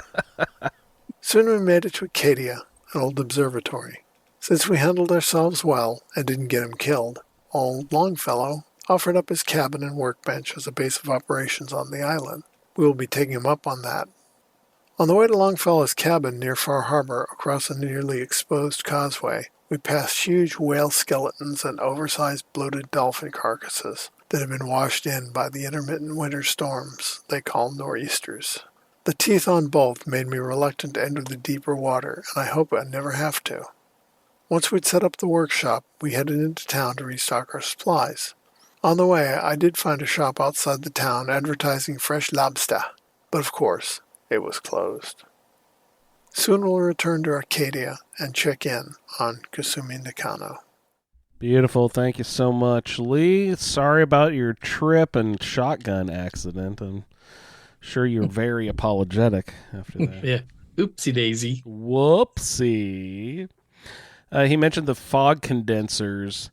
Soon we made it to Acadia, an old observatory. Since we handled ourselves well and didn't get him killed, Old Longfellow offered up his cabin and workbench as a base of operations on the island. We will be taking him up on that. On the way to Longfellow's cabin near Far Harbor, across a nearly exposed causeway, we passed huge whale skeletons and oversized bloated dolphin carcasses that had been washed in by the intermittent winter storms they call nor'easters. The teeth on both made me reluctant to enter the deeper water, and I hope I never have to. Once we'd set up the workshop, we headed into town to restock our supplies. On the way, I did find a shop outside the town advertising fresh lobster, but of course, it was closed. Soon we'll return to Arcadia and check in on Kasumi Nakano. Beautiful. Thank you so much, Lee. Sorry about your trip and shotgun accident. I'm sure you're very apologetic after that. Yeah. Oopsie daisy. Whoopsie. He mentioned the fog condensers.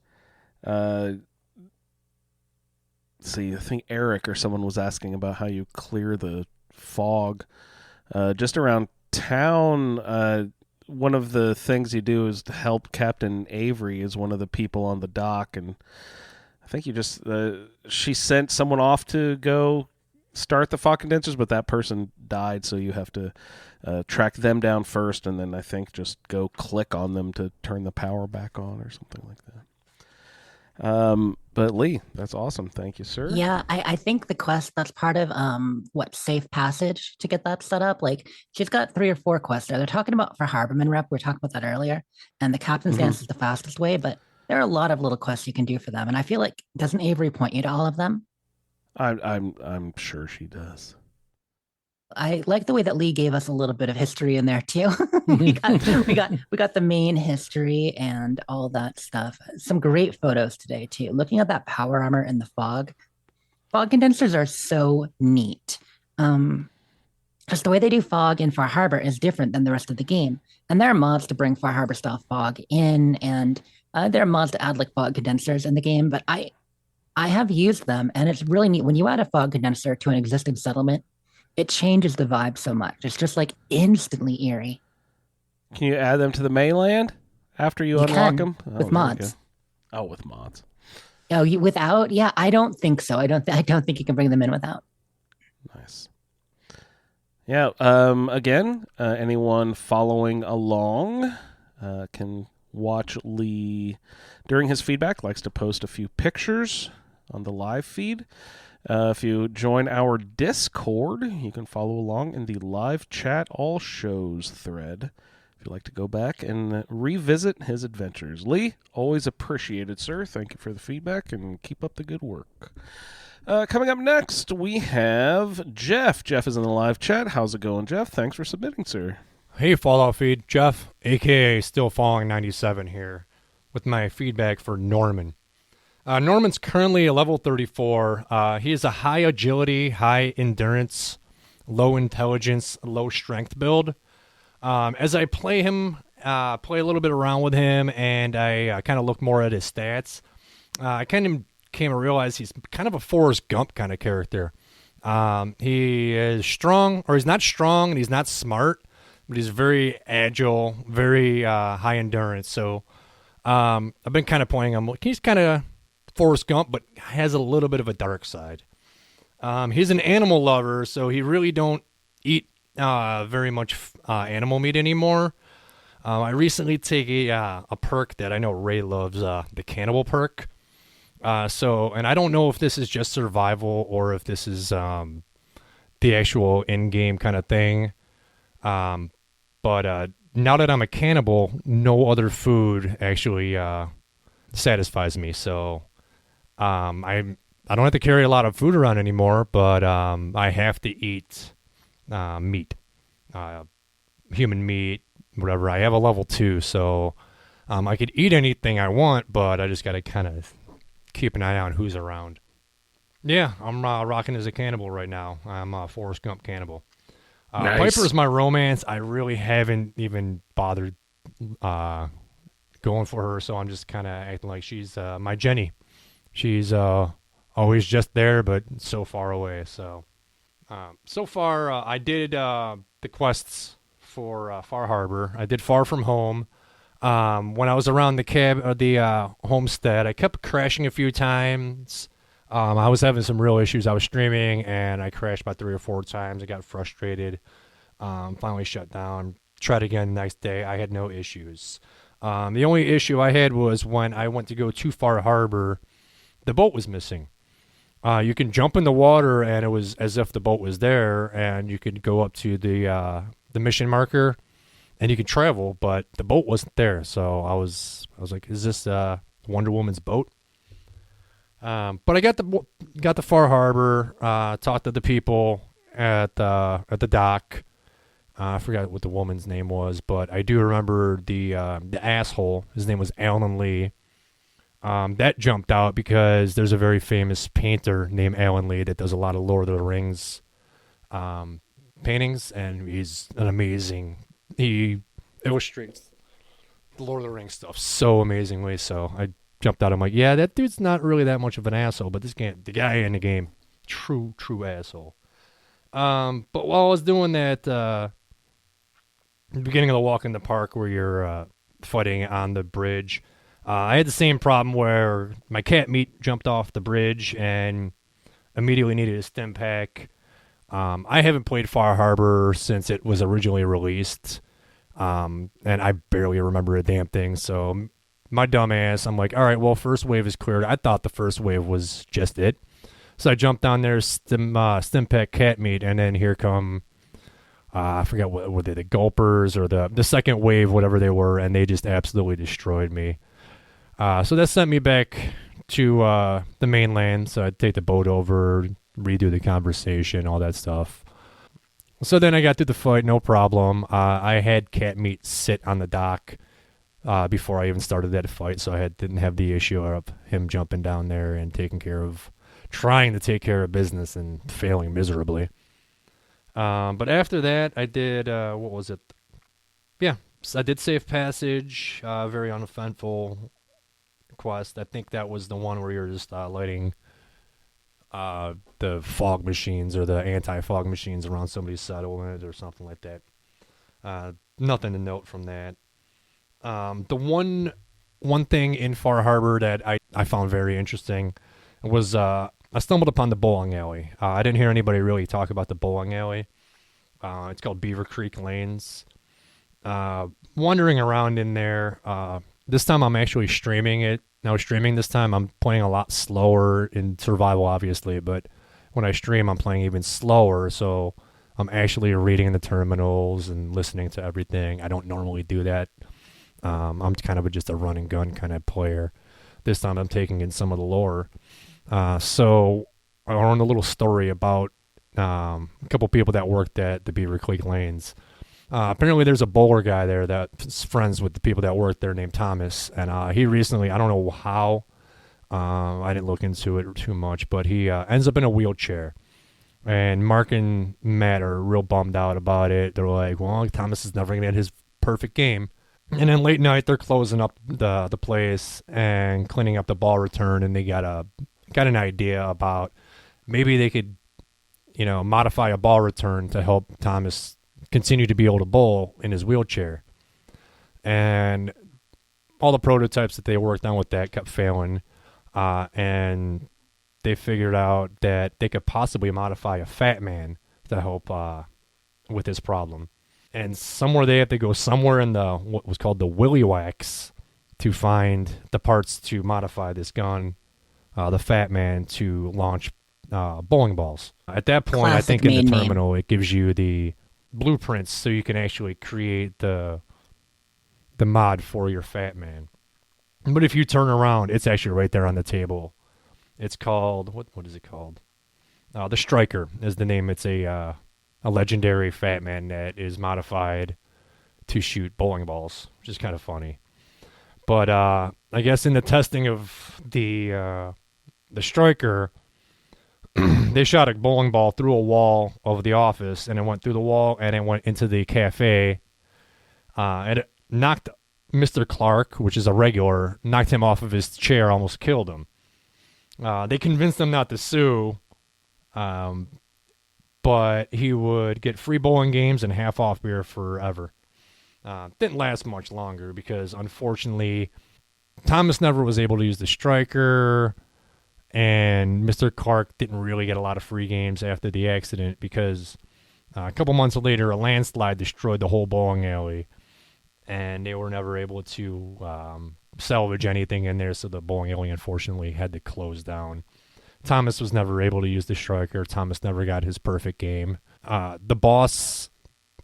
See, I think Eric or someone was asking about how you clear the fog. Just around town, one of the things you do is to help Captain Avery is one of the people on the dock, and I think you just she sent someone off to go start the fog condensers, but that person died, so you have to track them down first, and then I think just go click on them to turn the power back on or something like that. But Lee, that's awesome. Thank you, sir. Yeah, I think the quest, that's part of safe passage to get that set up. Like, she's got 3 or 4 quests there. They're talking about for Harborman rep. We were talking about that earlier. And the captain's dance is the fastest way, but there are a lot of little quests you can do for them. And I feel like, doesn't Avery point you to all of them? I'm sure she does. I like the way that Lee gave us a little bit of history in there too. we got the main history and all that stuff. Some great photos today too. Looking at that power armor in the fog condensers are so neat. Just the way they do fog in Far Harbor is different than the rest of the game. And there are mods to bring Far Harbor style fog in, and there are mods to add like fog condensers in the game. But I have used them, and it's really neat when you add a fog condenser to an existing settlement. It changes the vibe so much. It's just like instantly eerie. Can you add them to the mainland after you unlock them? With mods. With mods. Oh, without? Yeah, I don't think so. I don't think you can bring them in without. Nice. Yeah. Again, anyone following along can watch Lee during his feedback. Likes to post a few pictures on the live feed. If you join our Discord, you can follow along in the live chat all shows thread. if you'd like to go back and revisit his adventures. Lee, always appreciated, sir. Thank you for the feedback, and keep up the good work. Coming up next, we have Jeff. Jeff is in the live chat. How's it going, Jeff? Thanks for submitting, sir. Hey, Fallout Feed. Jeff, a.k.a. Still Falling 97 here, with my feedback for Norman. Norman's currently a level 34. He is a high agility, high endurance, low intelligence, low strength build. As I play him, play a little bit around with him, and I kind of look more at his stats, I kind of came to realize he's kind of a Forrest Gump kind of character. He is strong, or he's not strong, and he's not smart, but he's very agile, very high endurance. So I've been kind of pointing him. He's kind of Forrest Gump, but has a little bit of a dark side. He's an animal lover, so he really don't eat very much animal meat anymore. I recently take a perk that I know Ray loves, the cannibal perk. And I don't know if this is just survival or if this is the actual in-game kind of thing. But now that I'm a cannibal, no other food actually satisfies me. So I don't have to carry a lot of food around anymore, but I have to eat meat, human meat, whatever. I have a level 2, so I could eat anything I want, but I just got to kind of keep an eye on who's around. Yeah, I'm rocking as a cannibal right now. I'm a Forrest Gump cannibal. Nice. Piper's my romance. I really haven't even bothered going for her, so I'm just kind of acting like she's my Jenny. She's always just there, but so far away. So far, I did the quests for Far Harbor. I did Far From Home. When I was around the homestead, I kept crashing a few times. I was having some real issues. I was streaming, and I crashed about 3 or 4 times. I got frustrated. Finally shut down. Tried again the next day. I had no issues. The only issue I had was when I went to go to Far Harbor, the boat was missing. You can jump in the water, and it was as if the boat was there, and you could go up to the mission marker, and you could travel, but the boat wasn't there. So I was like, is this Wonder Woman's boat? But I got the Far Harbor, talked to the people at the dock. I forgot what the woman's name was, but I do remember the asshole. His name was Alan Lee. That jumped out because there's a very famous painter named Alan Lee that does a lot of Lord of the Rings paintings, and he's an amazing. He illustrates the Lord of the Rings stuff so amazingly. So I jumped out. I'm like, yeah, that dude's not really that much of an asshole, but the guy in the game, true asshole. But while I was doing that, the beginning of the walk in the park where you're fighting on the bridge, I had the same problem where my cat meat jumped off the bridge and immediately needed a stim pack. I haven't played Far Harbor since it was originally released, and I barely remember a damn thing, so my dumb ass, I'm like, all right, well, first wave is cleared. I thought the first wave was just it. So I jumped down there, stim pack cat meat, and then here come, I forget what were they, the gulpers or the second wave, whatever they were, and they just absolutely destroyed me. So that sent me back to the mainland, so I'd take the boat over, redo the conversation, all that stuff. So then I got through the fight, no problem. I had cat meat sit on the dock before I even started that fight, so I didn't have the issue of him jumping down there and trying to take care of business and failing miserably. But after that, I did, what was it? Yeah, so I did Safe Passage, very uneventful quest. I think that was the one where you're just lighting the fog machines or the anti-fog machines around somebody's settlement or something like that. Nothing to note from that. The one thing in Far Harbor that I found very interesting was I stumbled upon the bowling alley. I didn't hear anybody really talk about the bowling alley. It's called Beaver Creek Lanes. Wandering around in there, this time I'm actually streaming it. Now streaming this time, I'm playing a lot slower in survival, obviously, but when I stream, I'm playing even slower, so I'm actually reading the terminals and listening to everything. I don't normally do that. I'm kind of just a run and gun kind of player. This time I'm taking in some of the lore. So I learned a little story about a couple people that worked at the Beaver Creek Lanes. Apparently there's a bowler guy there that's friends with the people that work there named Thomas. And he recently, I don't know how, I didn't look into it too much, but he ends up in a wheelchair. And Mark and Matt are real bummed out about it. They're like, well, Thomas is never going to get his perfect game. And then late night, they're closing up the place and cleaning up the ball return, and they got an idea about maybe they could, modify a ball return to help Thomas continue to be able to bowl in his wheelchair. And all the prototypes that they worked on with that kept failing, and they figured out that they could possibly modify a fat man to help with his problem. And somewhere they have to go somewhere in what was called the Willy Wax to find the parts to modify this gun, the Fat Man, to launch bowling balls. At that point, Classic I think in the main name. terminal, it gives you the blueprints so you can actually create the mod for your Fat Man. But if you turn around, it's actually right there on the table. It's called, what is it called? The Striker is the name. It's a legendary Fat Man that is modified to shoot bowling balls, which is kind of funny. But I guess in the testing of the Striker, they shot a bowling ball through a wall of the office, and it went through the wall, and it went into the cafe. And it knocked Mr. Clark, which is a regular, knocked him off of his chair, almost killed him. They convinced him not to sue, but he would get free bowling games and half off beer forever. Didn't last much longer because, unfortunately, Thomas never was able to use the Striker, and Mr. Clark didn't really get a lot of free games after the accident because a couple months later, a landslide destroyed the whole bowling alley, and they were never able to salvage anything in there, so the bowling alley, unfortunately, had to close down. Thomas was never able to use the Striker. Thomas never got his perfect game. The boss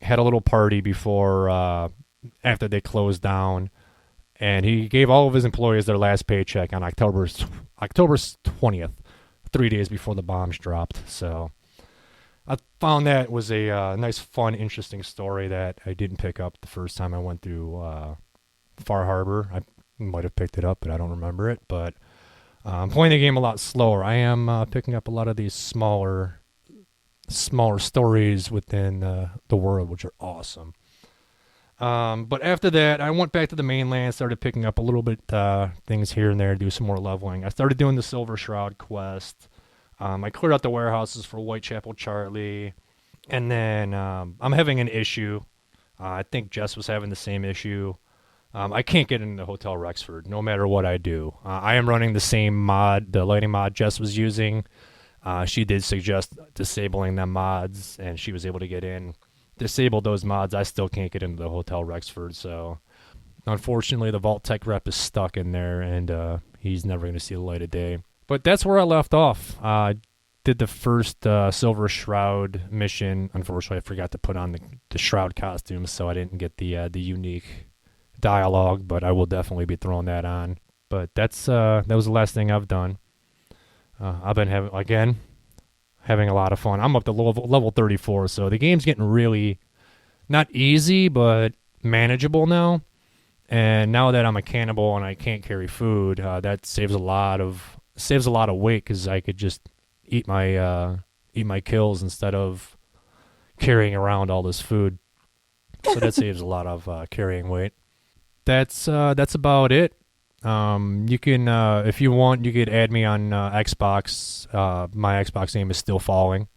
had a little party before, after they closed down, and he gave all of his employees their last paycheck on October 20th, 3 days before the bombs dropped. So I found that was a nice, fun, interesting story that I didn't pick up the first time I went through Far Harbor. I might have picked it up, but I don't remember it. But I'm playing the game a lot slower. I am picking up a lot of these smaller stories within the world, which are awesome. But after that, I went back to the mainland, started picking up a little bit things here and there, do some more leveling. I started doing the Silver Shroud quest. I cleared out the warehouses for Whitechapel Charlie. And then I'm having an issue. I think Jess was having the same issue. I can't get into Hotel Rexford no matter what I do. I am running the same mod, the lighting mod Jess was using. She did suggest disabling them mods, and she was able to get in. Disabled those mods. I still can't get into the Hotel Rexford, so unfortunately the Vault Tech rep is stuck in there, and he's never going to see the light of day. But that's where I left off. Did the first Silver Shroud mission. Unfortunately, I forgot to put on the Shroud costume, so I didn't get the unique dialogue, but I will definitely be throwing that on. But that was the last thing I've done. I've been having a lot of fun. I'm up to level 34, so the game's getting really not easy, but manageable now. And now that I'm a cannibal and I can't carry food, that saves a lot of weight because I could just eat my kills instead of carrying around all this food. So that saves a lot of carrying weight. That's about it. You can, if you want, you could add me on Xbox. My Xbox name is Still Falling.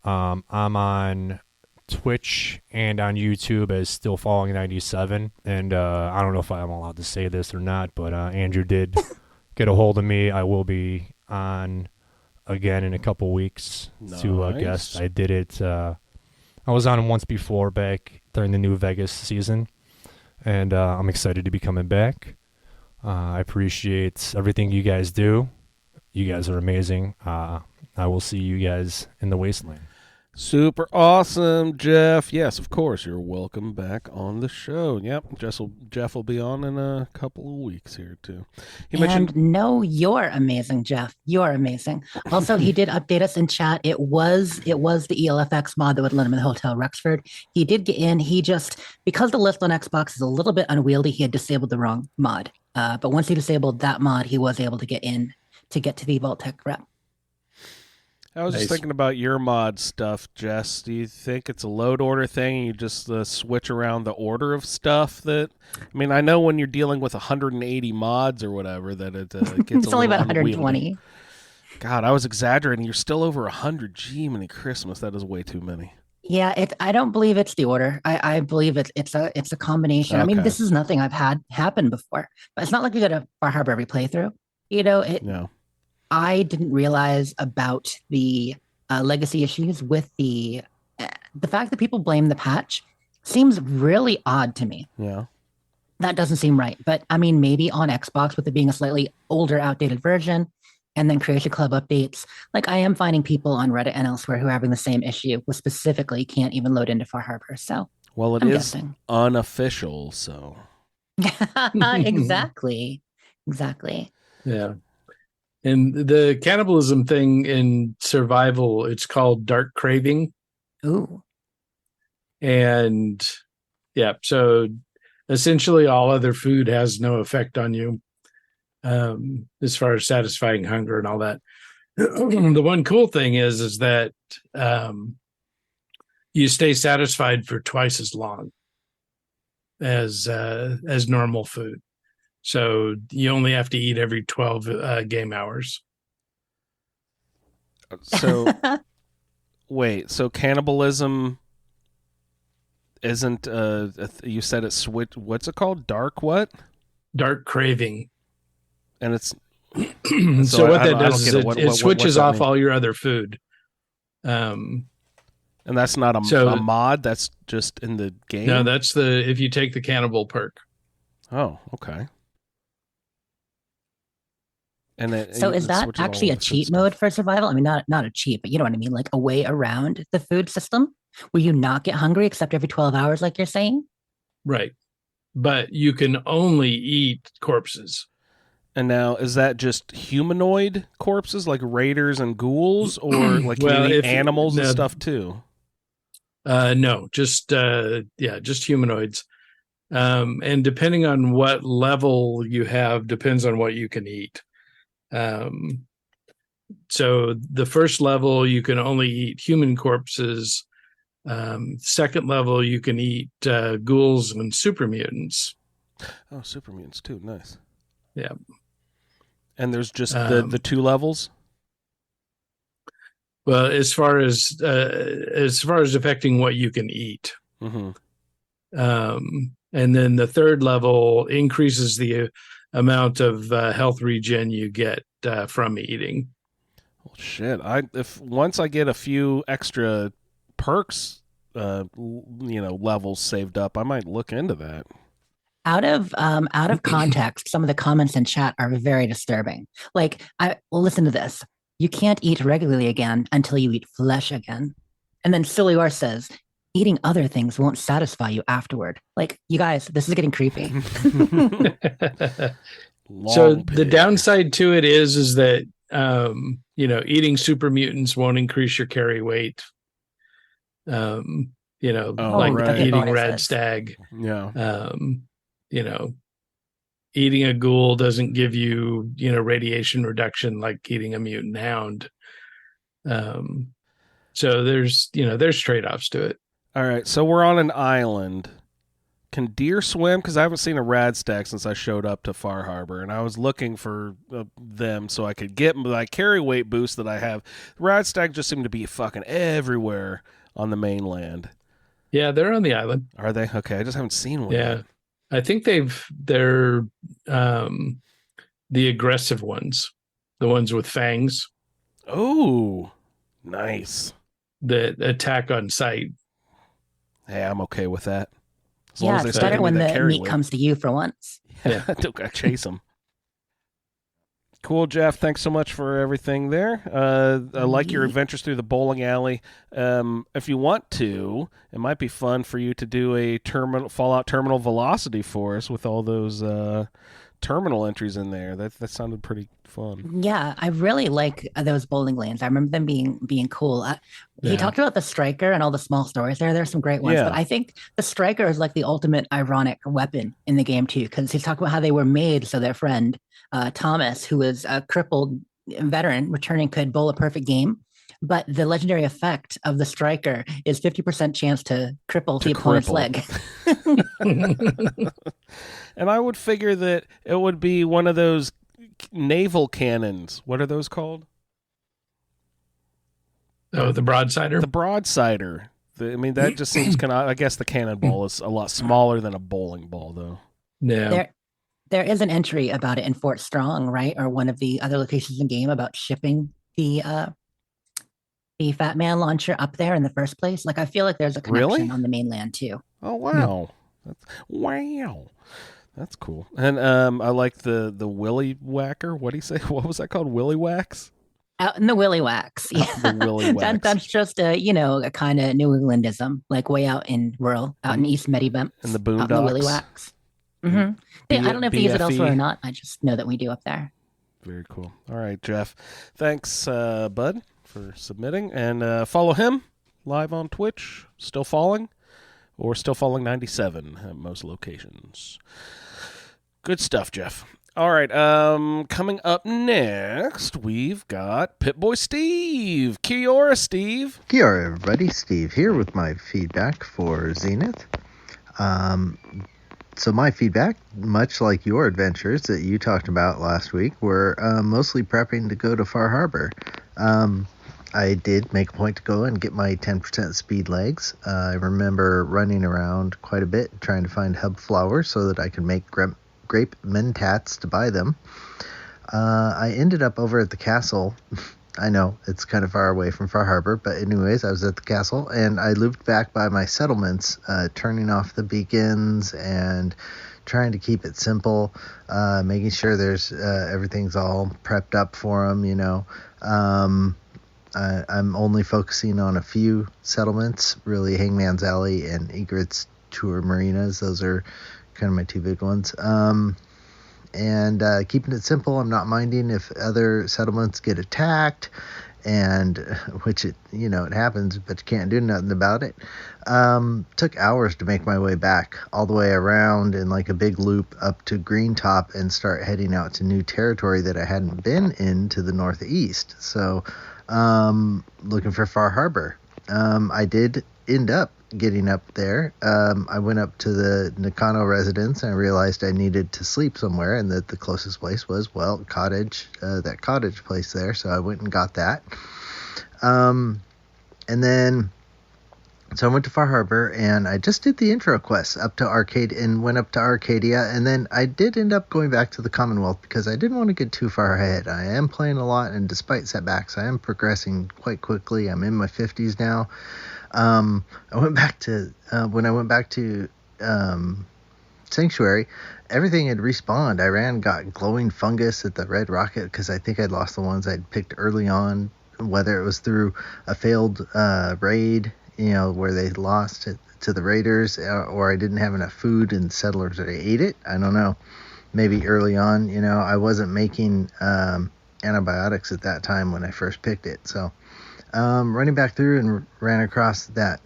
I'm on Twitch and on YouTube as Still Falling 97. And I don't know if I'm allowed to say this or not, but Andrew did get a hold of me. I will be on again in a couple weeks to guest. I did it. I was on once before back during the New Vegas season, and I'm excited to be coming back. I appreciate everything you guys do. You guys are amazing. I will see you guys in the wasteland. Super awesome, Jeff. Yes, of course. You're welcome back on the show. Yep, Jeff will be on in a couple of weeks here too. He mentioned. No, you're amazing, Jeff. You're amazing. Also, he did update us in chat. It was the ELFX mod that would let him in the Hotel Rexford. He did get in. He just, because the list on Xbox is a little bit unwieldy, he had disabled the wrong mod. But once he disabled that mod, he was able to get in to get to the Vault-Tec rep. I was just thinking about your mod stuff, Jess. Do you think it's a load order thing and you just switch around the order of stuff? I mean, I know when you're dealing with 180 mods or whatever that it gets it's only about 120. God, I was exaggerating. You're still over 100. Gee, many Christmas. That is way too many. Yeah, I don't believe it's the order. I believe it's a combination. Okay. I mean, this is nothing I've had happen before. But it's not like you got to Far Harbor every playthrough. No. I didn't realize about the legacy issues with the fact that people blame the patch seems really odd to me. Yeah. That doesn't seem right. But I mean, maybe on Xbox with it being a slightly older, outdated version and then Creation Club updates, like I am finding people on Reddit and elsewhere who are having the same issue with specifically can't even load into Far Harbor. So, well, I'm guessing. Unofficial. So, exactly. Yeah. And the cannibalism thing in survival, it's called dark craving. Ooh. And yeah, so essentially all other food has no effect on you as far as satisfying hunger and all that. The one cool thing is that you stay satisfied for twice as long as normal food. So you only have to eat every 12 game hours. So, wait. So cannibalism isn't? You said it's switch. What's it called? Dark what? Dark craving. And it's. So what that does is it switches off all your other food. And that's not a mod. That's just in the game. No, that's if you take the cannibal perk. Oh, okay. And is that actually a cheat mode for survival? I mean, not a cheat, but you know what I mean, like a way around the food system where you not get hungry except every 12 hours, like you're saying? Right. But you can only eat corpses. And now, is that just humanoid corpses like raiders and ghouls, or like can you eat animals and stuff too? No, just humanoids. And depending on what level you have, depends on what you can eat. So the first level you can only eat human corpses. Second level you can eat ghouls and super mutants. Oh, super mutants too. Nice. Yeah. And there's just the two levels. Well, as far as affecting what you can eat. Mm-hmm. And then the third level increases the amount of health regen you get from eating. Well, shit! If once I get a few extra perks, levels saved up, I might look into that. Out of context, some of the comments in chat are very disturbing. Like, listen to this: you can't eat regularly again until you eat flesh again. And then Sillior says, eating other things won't satisfy you afterward. Like, you guys, this is getting creepy. So the downside to it is that eating super mutants won't increase your carry weight. Eating rad stag. Yeah. Eating a ghoul doesn't give you radiation reduction like eating a mutant hound. So there's trade-offs to it. All right, so we're on an island. Can deer swim? Because I haven't seen a rad stag since I showed up to Far Harbor, and I was looking for them so I could get my carry weight boost that I have. Rad stag just seem to be fucking everywhere on the mainland. Yeah, they're on the island. Are they? Okay, I just haven't seen one. Yeah, yet. I think they're the aggressive ones, the ones with fangs. Oh, nice. That attack on sight. Hey, I'm okay with that. Yeah, it's better when the meat comes to you for once. Yeah, I don't gotta chase them. Cool, Jeff. Thanks so much for everything there. I like your adventures through the bowling alley. If you want to, it might be fun for you to do a Fallout Terminal Velocity for us with all those terminal entries in there. That sounded pretty fun. Yeah, I really like those bowling lanes. I remember them being cool. He talked about the Striker and all the small stories there. There's some great ones, but I think the Striker is like the ultimate ironic weapon in the game too, because he's talking about how they were made so their friend Thomas, who was a crippled veteran returning, could bowl a perfect game. But the legendary effect of the Striker is 50% chance to cripple the opponent's leg. And I would figure that it would be one of those naval cannons. What are those called? Oh, the broadsider? The broadsider. That just seems kind of... I guess the cannonball is a lot smaller than a bowling ball, though. Yeah. There is an entry about it in Fort Strong, right? Or one of the other locations in the game about shipping the Fat Man launcher up there in the first place. Like, I feel like there's a connection on the mainland, too. Oh, wow. Wow. That's cool. And I like the Willy Whacker. What do you say? What was that called? Willy Wax? Out in the Willy Wax. Yeah. The Willy Wax. That's just a kind of New Englandism, like way out in East Medibump. In the boondocks. The Willy Wax. Mm-hmm. I don't know if they use it elsewhere or not. I just know that we do up there. Very cool. All right, Jeff. Thanks, bud, for submitting. And follow him live on Twitch. Still Falling, or Still Falling 97 at most locations. Good stuff, Jeff. All right, coming up next, we've got Pip-Boy Steve. Kia ora, Steve. Kia ora, everybody. Steve here with my feedback for Zenith. So my feedback, much like your adventures that you talked about last week, were mostly prepping to go to Far Harbor. I did make a point to go and get my 10% speed legs. I remember running around quite a bit trying to find hub flowers so that I could make grape mentats to buy them. I ended up over at the castle. I know it's kind of far away from Far Harbor, but anyways, I was at the castle and I looped back by my settlements, turning off the beacons and trying to keep it simple, making sure there's everything's all prepped up for them. I'm only focusing on a few settlements, really Hangman's Alley and Egret's Tour Marinas. Those are kind of my two big ones. And keeping it simple. I'm not minding if other settlements get attacked, and which it happens, but you can't do nothing about it. Took hours to make my way back all the way around in like a big loop up to Green Top and start heading out to new territory that I hadn't been in to the northeast. So looking for Far Harbor. I did end up getting up there. I went up to the Nakano residence and I realized I needed to sleep somewhere and that the closest place was, that cottage place there. So I went and got that. And then, so I went to Far Harbor and I just did the intro quest up to went up to Arcadia. And then I did end up going back to the Commonwealth because I didn't want to get too far ahead. I am playing a lot, and despite setbacks, I am progressing quite quickly. I'm in my 50s now. When I went back to Sanctuary, everything had respawned. I got glowing fungus at the Red Rocket because I think I'd lost the ones I'd picked early on, whether it was through a failed raid, where they lost it to the raiders, or I didn't have enough food and settlers that ate it. I don't know. Maybe early on, I wasn't making antibiotics at that time when I first picked it, so. Running back through and ran across that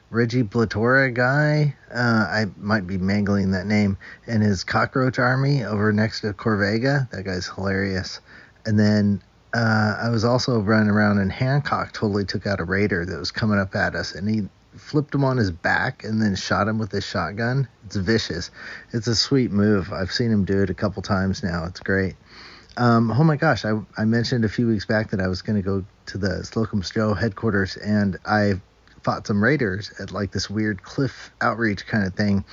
Reggie Blatora guy. I might be mangling that name. And his cockroach army over next to Corvega. That guy's hilarious. And then I was also running around, and Hancock totally took out a raider that was coming up at us. And he flipped him on his back and then shot him with his shotgun. It's vicious. It's a sweet move. I've seen him do it a couple times now. It's great. Oh my gosh, I mentioned a few weeks back that I was going to go to the Slocum's Joe headquarters, and I fought some raiders at like this weird cliff outreach kind of thing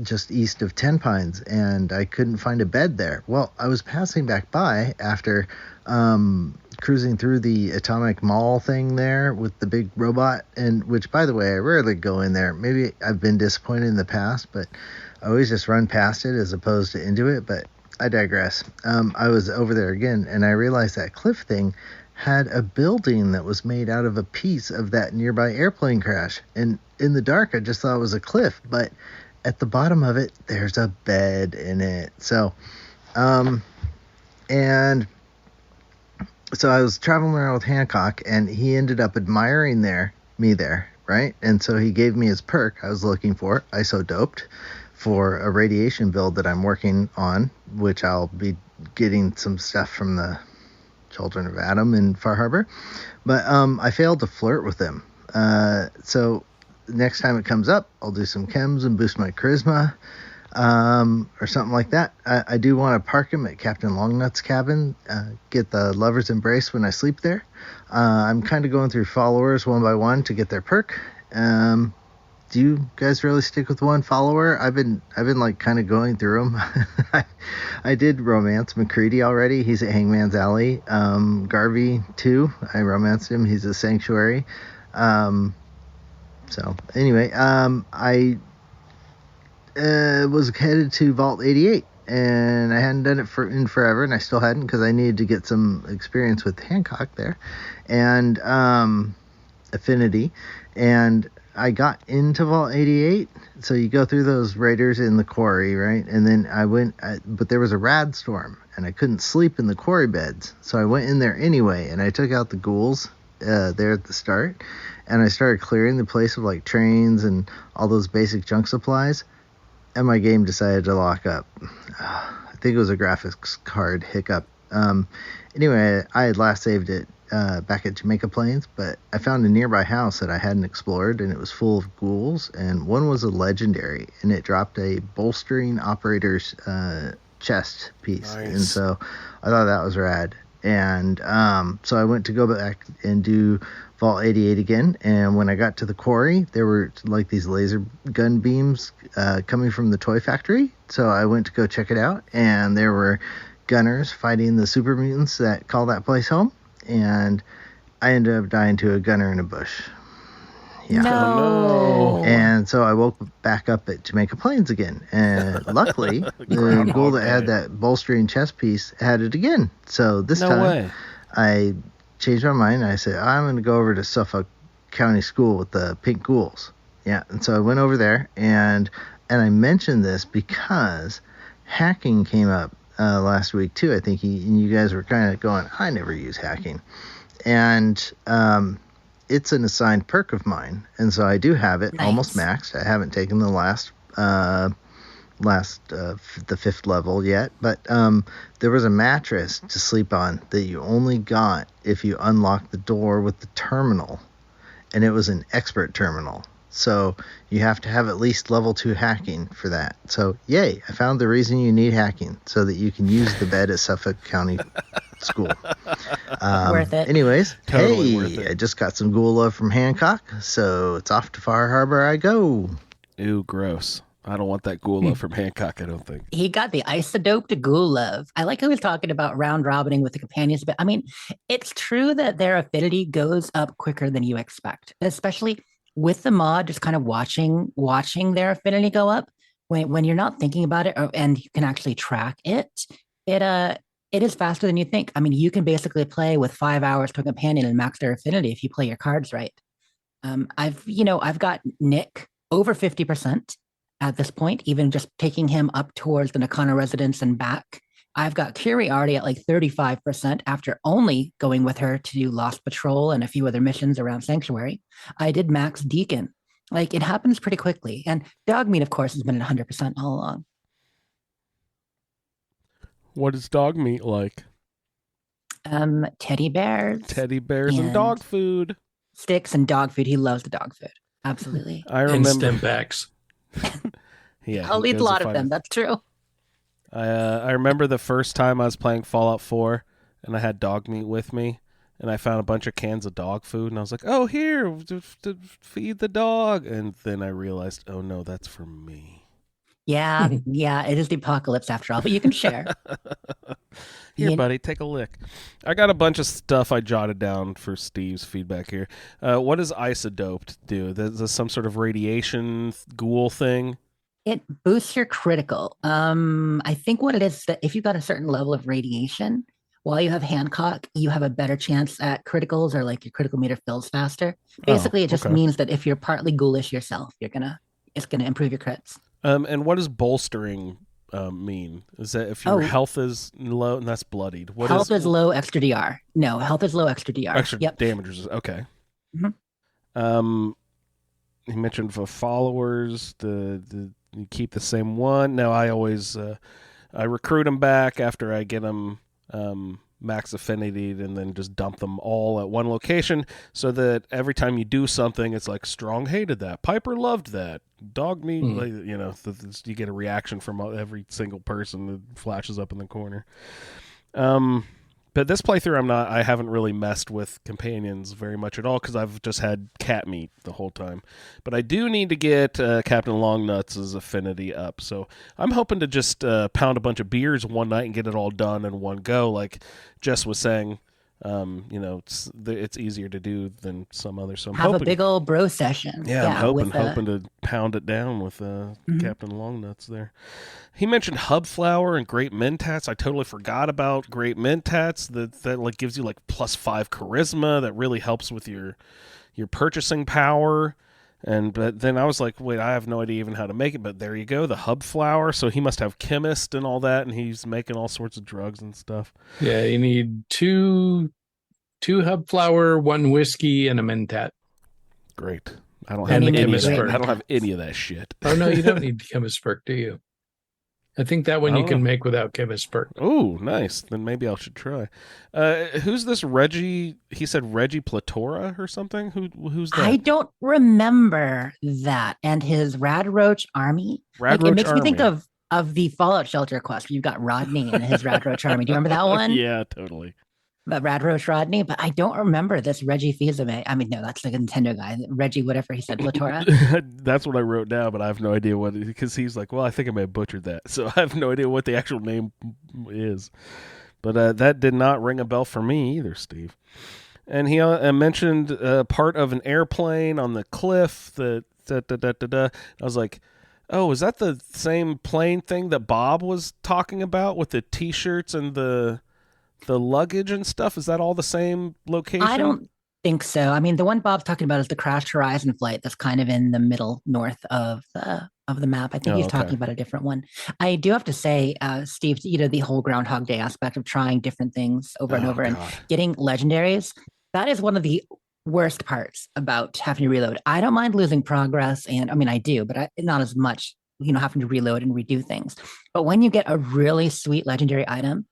just east of Ten Pines, and I couldn't find a bed there. Well, I was passing back by after cruising through the Atomic Mall thing there with the big robot, and which, by the way, I rarely go in there. Maybe I've been disappointed in the past, but I always just run past it as opposed to into it, but I digress. I was over there again, and I realized that cliff thing had a building that was made out of a piece of that nearby airplane crash. And in the dark, I just thought it was a cliff, but at the bottom of it, there's a bed in it. So, and so I was traveling around with Hancock, and he ended up admiring me there, right? And so he gave me his perk I was looking for, ISO doped, for a radiation build that I'm working on, which I'll be getting some stuff from the Children of Adam in Far Harbor. But I failed to flirt with him. So next time it comes up, I'll do some chems and boost my charisma, or something like that. I do want to park him at Captain Longnut's cabin, get the lover's embrace when I sleep there. I'm kind of going through followers one by one to get their perk. Do you guys really stick with one follower? I've been like kind of going through them. I did romance McCready already. He's at Hangman's Alley. Garvey too. I romanced him. He's a sanctuary. So anyway, I was headed to Vault 88, and I hadn't done it in forever, and I still hadn't because I needed to get some experience with Hancock there, and Affinity, and I got into Vault 88. So you go through those raiders in the quarry, right? And then but there was a rad storm, and I couldn't sleep in the quarry beds, so I went in there anyway, and I took out the ghouls there at the start, and I started clearing the place of like trains and all those basic junk supplies, and my game decided to lock up. I think it was a graphics card hiccup. Anyway, I had last saved it back at Jamaica Plains, but I found a nearby house that I hadn't explored, and it was full of ghouls, and one was a legendary, and it dropped a bolstering operator's chest piece. Nice. And so I thought that was rad. And so I went to go back and do Vault 88 again, and when I got to the quarry, there were like these laser gun beams coming from the toy factory, so I went to go check it out, and there were gunners fighting the super mutants that call that place home, and I ended up dying to a gunner in a bush. Yeah. No. And so I woke back up at Jamaica Plains again, and luckily the ghoul that had that bolstering chest piece had it again. So this time I changed my mind, and I said, I'm going to go over to Suffolk County School with the pink ghouls. Yeah, and so I went over there, and I mentioned this because hacking came up last week too. I think you guys were kind of going, I never use hacking, and it's an assigned perk of mine, and so I do have it almost maxed. I haven't taken the the 5th level yet, but there was a mattress to sleep on that you only got if you unlocked the door with the terminal, and it was an expert terminal. So you have to have at least level 2 hacking for that. So yay, I found the reason you need hacking, so that you can use the bed at Suffolk County School. Worth it. Anyways, Totally worth it. I just got some ghoul love from Hancock, so it's off to Far Harbor I go. Ew, gross. I don't want that ghoul love from Hancock, I don't think. He got the isodope to ghoul love. I like how he's talking about round robining with the companions, but I mean, it's true that their affinity goes up quicker than you expect, especially with the mod, just kind of watching their affinity go up when you're not thinking about it, and you can actually track it. It is faster than you think. I mean, you can basically play with 5 hours to a companion and max their affinity if you play your cards right. I've got Nick over 50% at this point, even just taking him up towards the Nakano residence and back. I've got Curie already at like 35% after only going with her to do Lost Patrol and a few other missions around Sanctuary. I did max Deacon. Like, it happens pretty quickly. And Dogmeat, of course, has been at 100% all along. What is dog meat like? Teddy bears. Teddy bears and dog food. Sticks and dog food. He loves the dog food. Absolutely. I remember. And stem packs. Yeah, I'll eat a lot of them. That's true. I remember the first time I was playing Fallout 4, and I had dog meat with me, and I found a bunch of cans of dog food, and I was like, oh, here, to feed the dog. And then I realized, oh, no, that's for me. Yeah, it is the apocalypse after all, but you can share. Here, buddy, take a lick. I got a bunch of stuff I jotted down for Steve's feedback here. What does isodoped do? Is this some sort of radiation ghoul thing? It boosts your critical. I think what it is that if you've got a certain level of radiation, while you have Hancock, you have a better chance at criticals, or like your critical meter fills faster. Basically, it just okay. means that if you're partly ghoulish yourself, it's gonna improve your crits. And what does bolstering mean? Is that if your health is low and that's bloodied? What health is low, extra DR. No, health is low, extra DR. Extra Yep. damage. Okay. Mm-hmm. He mentioned for followers, you keep the same one. Now I always I recruit them back after I get them max affinity, and then just dump them all at one location, so that every time you do something, it's like Strong hated that, Piper loved that, Dog me, you get a reaction from every single person that flashes up in the corner. But this playthrough, I haven't really messed with companions very much at all, because I've just had cat meat the whole time. But I do need to get Captain Longnuts' affinity up, so I'm hoping to just pound a bunch of beers one night and get it all done in one go, like Jess was saying. It's easier to do than some others. So I'm have hoping, a big old bro session. Yeah, I'm hoping to pound it down with Captain Longnuts there. He mentioned hub flower and great mentats. I totally forgot about great mentats. That like gives you like +5 charisma. That really helps with your purchasing power. But then I was like, wait, I have no idea even how to make it. But there you go, the hub flower. So he must have chemist and all that, and he's making all sorts of drugs and stuff. Yeah, you need two hub flower, 1 whiskey, and a mentat. Great. I don't have any of that. I don't have any of that shit. Oh no, you don't need chemist perk, do you? I think that one you can make without chemist perk. Oh, nice. Then maybe I should try. Who's this Reggie? He said Reggie Platora or something. Who's that? I don't remember that. And his Rad Roach army. It makes me think of the Fallout Shelter quest. You've got Rodney and his Rad Roach army. Do you remember that one? Yeah, totally. But Rad Roach Rodney, but I don't remember this Reggie Fils-Aimé. I mean, no, that's the Nintendo guy. Reggie, whatever he said, Platora. That's what I wrote down, but I have no idea what, because he's like, well, I think I may have butchered that. So I have no idea what the actual name is. But that did not ring a bell for me either, Steve. And he mentioned part of an airplane on the cliff. I was like, oh, is that the same plane thing that Bob was talking about with the T-shirts and the luggage and stuff? Is that all the same location? I don't think so. I mean, the one Bob's talking about is the Crashed Horizon flight that's kind of in the middle north of the map. I think he's talking about a different one. I do have to say, Steve, the whole Groundhog Day aspect of trying different things over and over and getting legendaries, that is one of the worst parts about having to reload. I don't mind losing progress, and I mean, I do, but not as much, having to reload and redo things. But when you get a really sweet legendary item,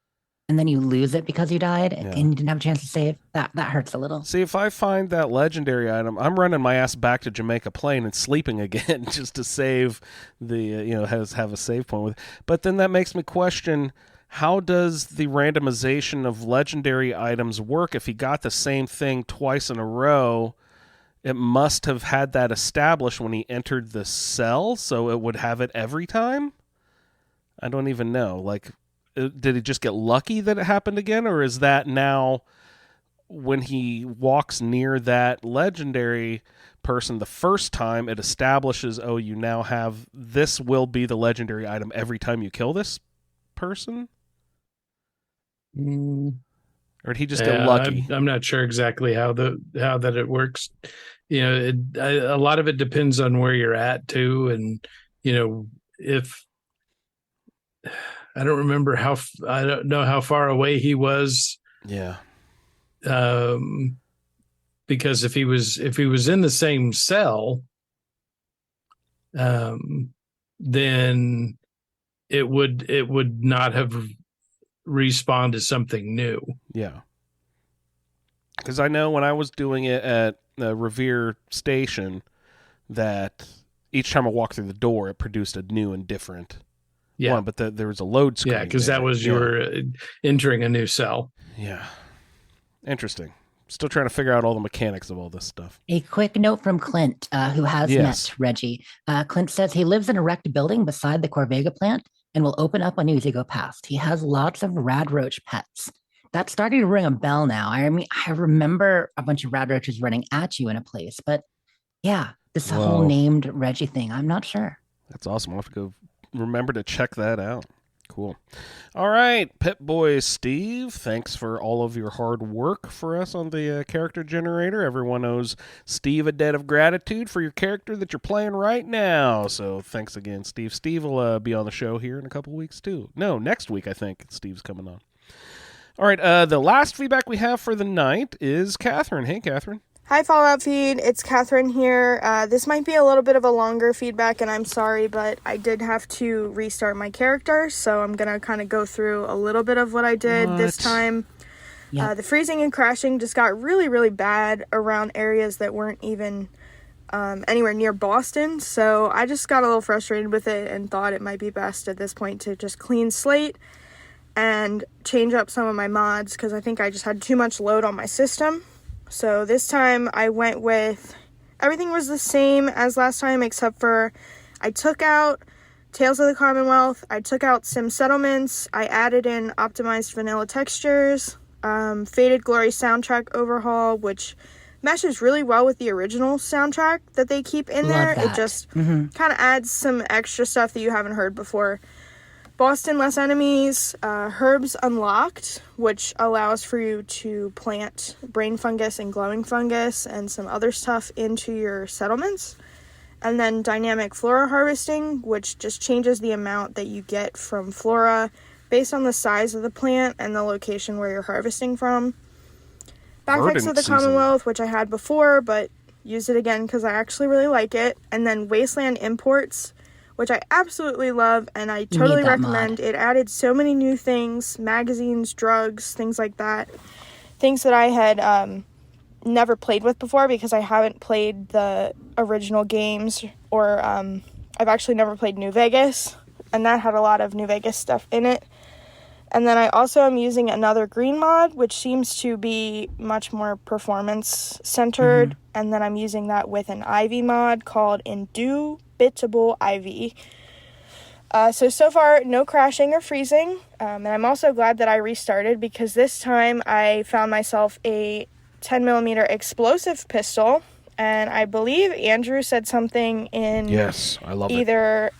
and then you lose it because you died and you didn't have a chance to save, that hurts a little. See, if I find that legendary item, I'm running my ass back to Jamaica Plain and sleeping again just to save have a save point with it. But then that makes me question, how does the randomization of legendary items work? If he got the same thing twice in a row, it must have had that established when he entered the cell, so it would have it every time? I don't even know. Like, did he just get lucky that it happened again, or is that now when he walks near that legendary person the first time, it establishes, oh, you now have, this will be the legendary item every time you kill this person? Or did he just get lucky? I'm not sure exactly how that it works. A lot of it depends on where you're at too, and if I don't remember I don't know how far away he was. Yeah. Because if he was in the same cell, then it would not have respawned to something new. Yeah. Because I know when I was doing it at Revere Station, that each time I walked through the door, it produced a new and different one, but there was a load screen. Yeah, because that was you were entering a new cell. Yeah. Interesting. Still trying to figure out all the mechanics of all this stuff. A quick note from Clint, who has met Reggie. Clint says he lives in a wrecked building beside the Corvega plant and will open up on you as you go past. He has lots of rad roach pets. That's starting to ring a bell now. I mean, I remember a bunch of rad roaches running at you in a place, but yeah, this whole named Reggie thing, I'm not sure. That's awesome. I'll have to go remember to check that out. Cool. All right, Pip-Boy Steve, thanks for all of your hard work for us on the character generator. Everyone owes Steve a debt of gratitude for your character that you're playing right now. So thanks again, Steve. Steve will be on the show here in a couple weeks, too. No, next week, I think, Steve's coming on. All right, the last feedback we have for the night is Katherine. Hey, Katherine. Hi, Fallout Feed. It's Katherine here. This might be a little bit of a longer feedback, and I'm sorry, but I did have to restart my character, so I'm going to kind of go through a little bit of what I did this time. Yep. The freezing and crashing just got really, really bad around areas that weren't even anywhere near Boston, so I just got a little frustrated with it and thought it might be best at this point to just clean slate and change up some of my mods, because I think I just had too much load on my system. So this time I went with, everything was the same as last time except for I took out Tales of the Commonwealth, I took out Sim Settlements, I added in optimized vanilla textures, Faded Glory soundtrack overhaul, which meshes really well with the original soundtrack that they keep in there. That. It just kind of adds some extra stuff that you haven't heard before. Boston, less enemies, herbs unlocked, which allows for you to plant brain fungus and glowing fungus and some other stuff into your settlements. And then dynamic flora harvesting, which just changes the amount that you get from flora based on the size of the plant and the location where you're harvesting from. Backpacks of the Commonwealth, which I had before, but used it again because I actually really like it. And then Wasteland Imports, which I absolutely love, and I totally recommend. It added so many new things, magazines, drugs, things like that. Things that I had never played with before because I haven't played the original games, or I've actually never played New Vegas, and that had a lot of New Vegas stuff in it. And then I also am using another green mod, which seems to be much more performance-centered, and then I'm using that with an Ivy mod called Indubitable Ivy. So far, no crashing or freezing, and I'm also glad that I restarted because this time I found myself a 10mm explosive pistol, and I believe Andrew said something in I love either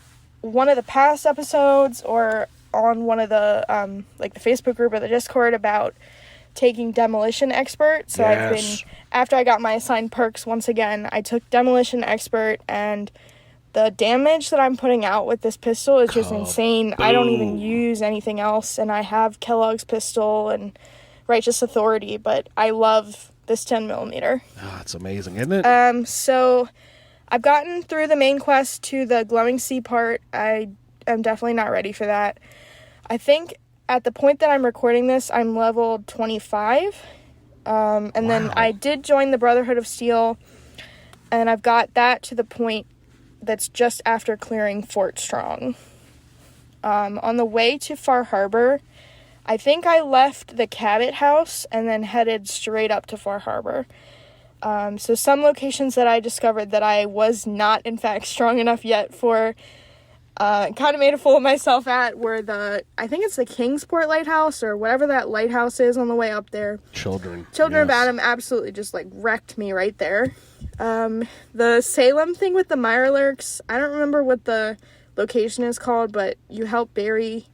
one of the past episodes or on one of the like the Facebook group or the Discord about taking Demolition Expert. So I've been, after I got my assigned perks once again, I took Demolition Expert, and the damage that I'm putting out with this pistol is just insane. I don't even use anything else, and I have Kellogg's pistol and Righteous Authority, but I love this 10mm. Oh, it's amazing, isn't it? So I've gotten through the main quest to the glowing sea part. I am definitely not ready for that. I think at the point that I'm recording this, I'm level 25. And then I did join the Brotherhood of Steel, and I've got that to the point that's just after clearing Fort Strong. On the way to Far Harbor, I think I left the Cabot House and then headed straight up to Far Harbor. So some locations that I discovered that I was not, in fact, strong enough yet for, kind of made a fool of myself at, were I think it's the Kingsport Lighthouse, or whatever that lighthouse is on the way up there. Children of Adam absolutely just, wrecked me right there. The Salem thing with the Mirelurks, I don't remember what the location is called, but you help Barry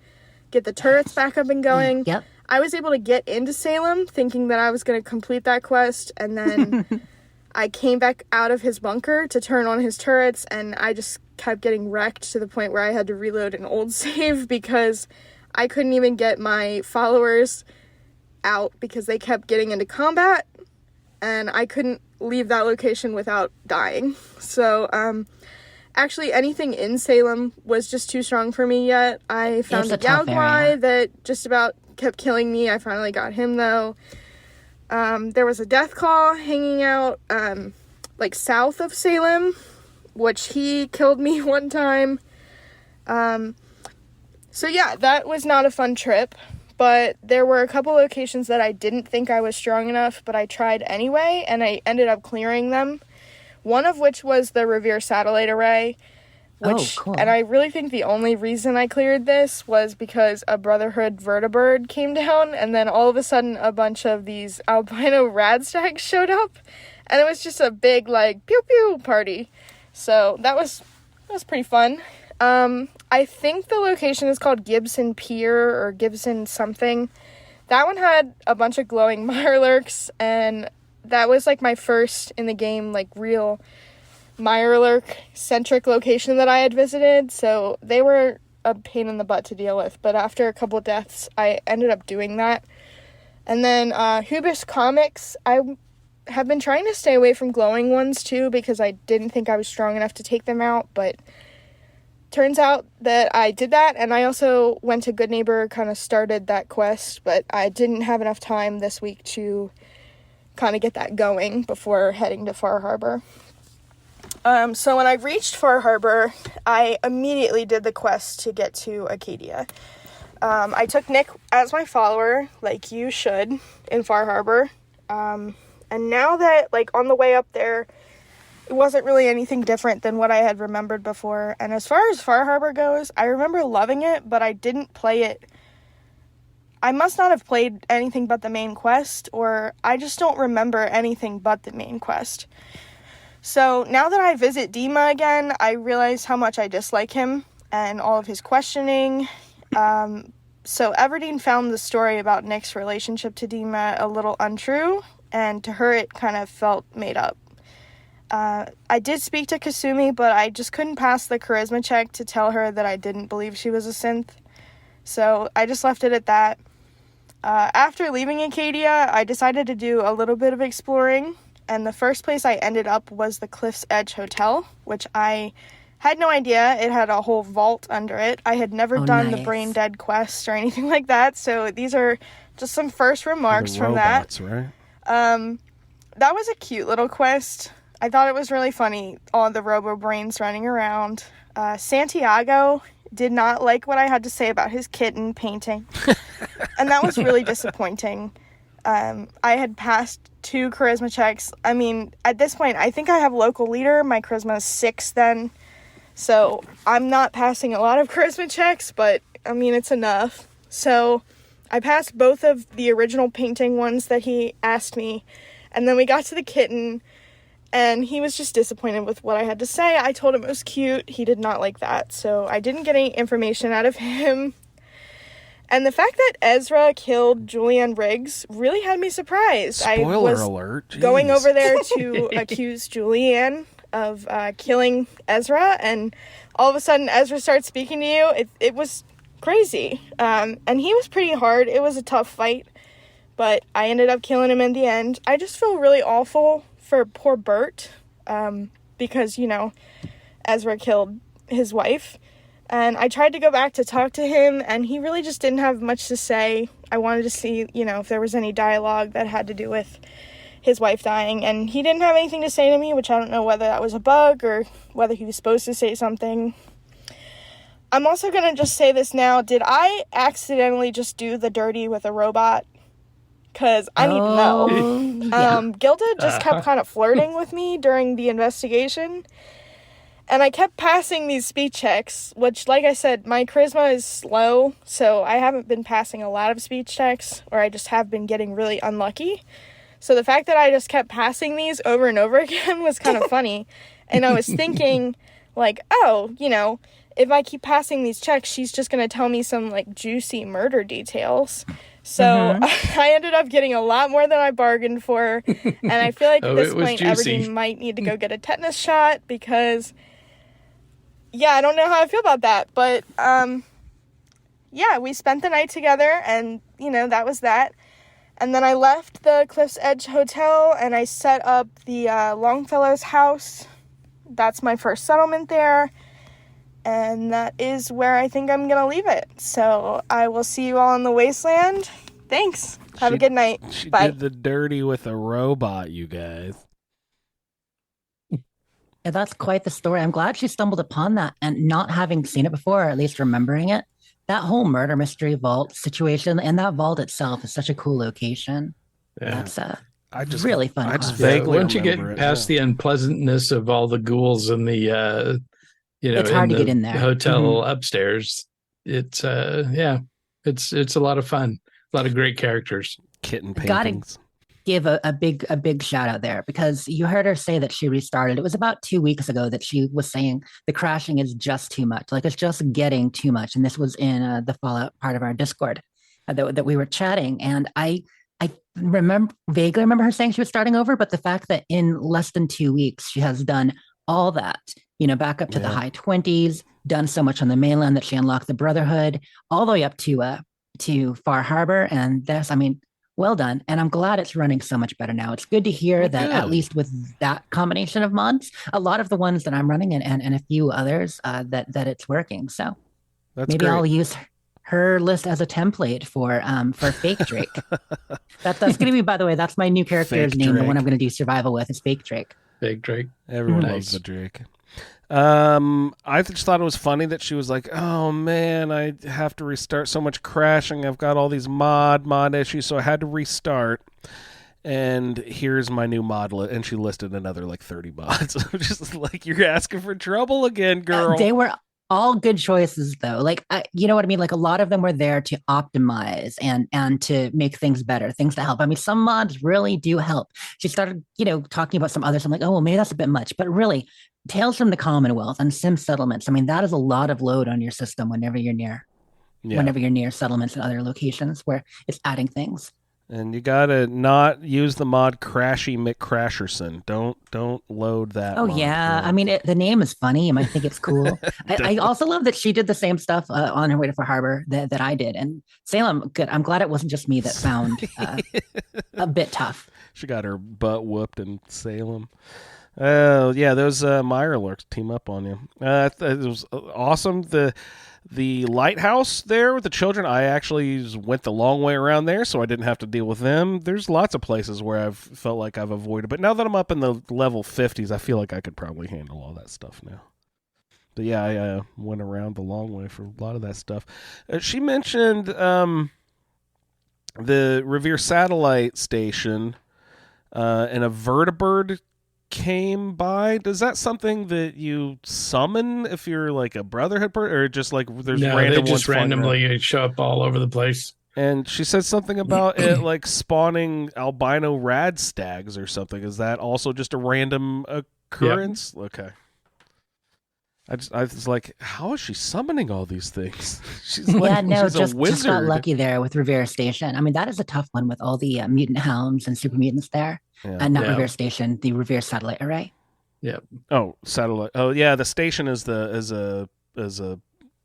get the turrets back up and going. Yep. I was able to get into Salem thinking that I was going to complete that quest, and then I came back out of his bunker to turn on his turrets, and I just kept getting wrecked to the point where I had to reload an old save because I couldn't even get my followers out because they kept getting into combat, and I couldn't leave that location without dying. So, actually, anything in Salem was just too strong for me yet. I found a Yaogwai that just about kept killing me. I finally got him, though. There was a Deathclaw hanging out, south of Salem, which he killed me one time. So yeah, that was not a fun trip, but there were a couple locations that I didn't think I was strong enough, but I tried anyway, and I ended up clearing them. One of which was the Revere Satellite Array, which, cool. And I really think the only reason I cleared this was because a Brotherhood vertibird came down, and then all of a sudden a bunch of these albino radstags showed up, and it was just a big, pew-pew party. So that was pretty fun. I think the location is called Gibson Pier or Gibson something. That one had a bunch of glowing Mirelurks, and that was like my first in the game, like real Mirelurk-centric location that I had visited, so they were a pain in the butt to deal with, but after a couple deaths, I ended up doing that. And then Hubris Comics, I have been trying to stay away from glowing ones too, because I didn't think I was strong enough to take them out, but turns out that I did that, and I also went to Good Neighbor, kind of started that quest, but I didn't have enough time this week to kind of get that going before heading to Far Harbor. So when I reached Far Harbor, I immediately did the quest to get to Acadia. I took Nick as my follower, like you should, in Far Harbor. And now that, like, on the way up there, it wasn't really anything different than what I had remembered before. And as far as Far Harbor goes, I remember loving it, but I didn't play it. I must not have played anything but the main quest, or I just don't remember anything but the main quest. So now that I visit Dima again, I realize how much I dislike him and all of his questioning. So Everdeen found the story about Nick's relationship to Dima a little untrue, and to her it kind of felt made up. I did speak to Kasumi, but I just couldn't pass the charisma check to tell her that I didn't believe she was a synth. So I just left it at that. After leaving Acadia, I decided to do a little bit of exploring, and the first place I ended up was the Cliff's Edge Hotel, which I had no idea it had a whole vault under it. I had never done the Brain Dead quest or anything like that, so these are just some first remarks from robots, that. Right? That was a cute little quest. I thought it was really funny, all the robo-brains running around. Santiago did not like what I had to say about his kitten painting, and that was really disappointing. I had passed 2 charisma checks. I mean, at this point, I think I have local leader. My charisma is 6 then, so I'm not passing a lot of charisma checks, but, I mean, it's enough. So I passed both of the original painting ones that he asked me, and then we got to the kitten, and he was just disappointed with what I had to say. I told him it was cute. He did not like that, so I didn't get any information out of him. And the fact that Ezra killed Julianne Riggs really had me surprised. Spoiler I was alert. going over there to accuse Julianne of killing Ezra, and all of a sudden Ezra starts speaking to you. It was crazy. And he was pretty hard. It was a tough fight, but I ended up killing him in the end. I just feel really awful for poor Bert, because, you know, Ezra killed his wife. And I tried to go back to talk to him, and he really just didn't have much to say. I wanted to see, you know, if there was any dialogue that had to do with his wife dying, and he didn't have anything to say to me, which I don't know whether that was a bug or whether he was supposed to say something. I'm also going to just say this now. Did I accidentally just do the dirty with a robot? Because I need to know. Yeah. Gilda just kept kind of flirting with me during the investigation. And I kept passing these speech checks, which, like I said, my charisma is slow, so I haven't been passing a lot of speech checks, or I just have been getting really unlucky. So the fact that I just kept passing these over and over again was kind of funny. And I was thinking, like, oh, you know, if I keep passing these checks, she's just going to tell me some, like, juicy murder details. So I ended up getting a lot more than I bargained for. And I feel like at this point, Everdeen might need to go get a tetanus shot because... yeah, I don't know how I feel about that, but, yeah, we spent the night together, and, you know, that was that. And then I left the Cliff's Edge Hotel, and I set up the Longfellow's house. That's my first settlement there, and that is where I think I'm going to leave it. So I will see you all in the wasteland. Thanks. Have a good night. Bye. Did the dirty with a robot, you guys. Yeah, that's quite the story. I'm glad she stumbled upon that, and not having seen it before, or at least remembering it. That whole murder mystery vault situation and that vault itself is such a cool location. Yeah. That's really fun. I just vaguely once you get past the unpleasantness of all the ghouls in the, you know, it's hard to get in there. Hotel upstairs. It's it's a lot of fun. A lot of great characters. Kitten paintings. give a big shout out there because you heard her say that she restarted. It was about 2 weeks ago that she was saying the crashing is just too much. Like it's just getting too much. And this was in the Fallout part of our Discord that we were chatting. And I vaguely remember her saying she was starting over, but the fact that in less than 2 weeks she has done all that, back up to the high 20s, done so much on the mainland that she unlocked the Brotherhood, all the way up to Far Harbor, and well done. And I'm glad it's running so much better now. It's good to hear that at least with that combination of mods, a lot of the ones that I'm running and a few others that it's working. So maybe great. I'll use her list as a template for Fake Drake. That's going to be, by the way, that's my new character's name. The one I'm going to do survival with is Fake Drake. Fake Drake. Everyone loves the Drake. I just thought it was funny that she was like, oh man, I have to restart, so much crashing. I've got all these mod issues, so I had to restart. And here's my new mod list. And she listed another like 30 mods. I'm just like, you're asking for trouble again, girl. They were all good choices though. Like, you know what I mean? Like a lot of them were there to optimize and to make things better, things to help. I mean, some mods really do help. She started, talking about some others. I'm like, oh, well, maybe that's a bit much, but really Tales from the Commonwealth and Sim Settlements. I mean, that is a lot of load on your system whenever you're near settlements and other locations where it's adding things. And you gotta not use the mod Crashy McCrasherson. Don't load that. Oh mod. yeah, I mean the name is funny. You might think it's cool. I also love that she did the same stuff on her way to Far Harbor that I did. And Salem, good. I'm glad it wasn't just me that found a bit tough. She got her butt whooped in Salem. Oh yeah, those Mirelurks team up on you. It was awesome. The lighthouse there with the children, I actually went the long way around there, so I didn't have to deal with them. There's lots of places where I've felt like I've avoided, but now that I'm up in the level 50s, I feel like I could probably handle all that stuff now. But yeah, I went around the long way for a lot of that stuff. She mentioned the Revere Satellite Station and a vertibird came by. Does that something that you summon if you're like a Brotherhood or just like there's random they just ones randomly show up all over the place? And she said something about it like spawning albino rad stags or something. Is that also just a random occurrence? Yep. Okay. I was like, how is she summoning all these things? She's like, just got lucky there with Revere Station. I mean, that is a tough one with all the mutant hounds and super mutants there. Yeah. Not Revere Station, the Revere Satellite Array. Yep. Oh, satellite. Oh, yeah. The station is a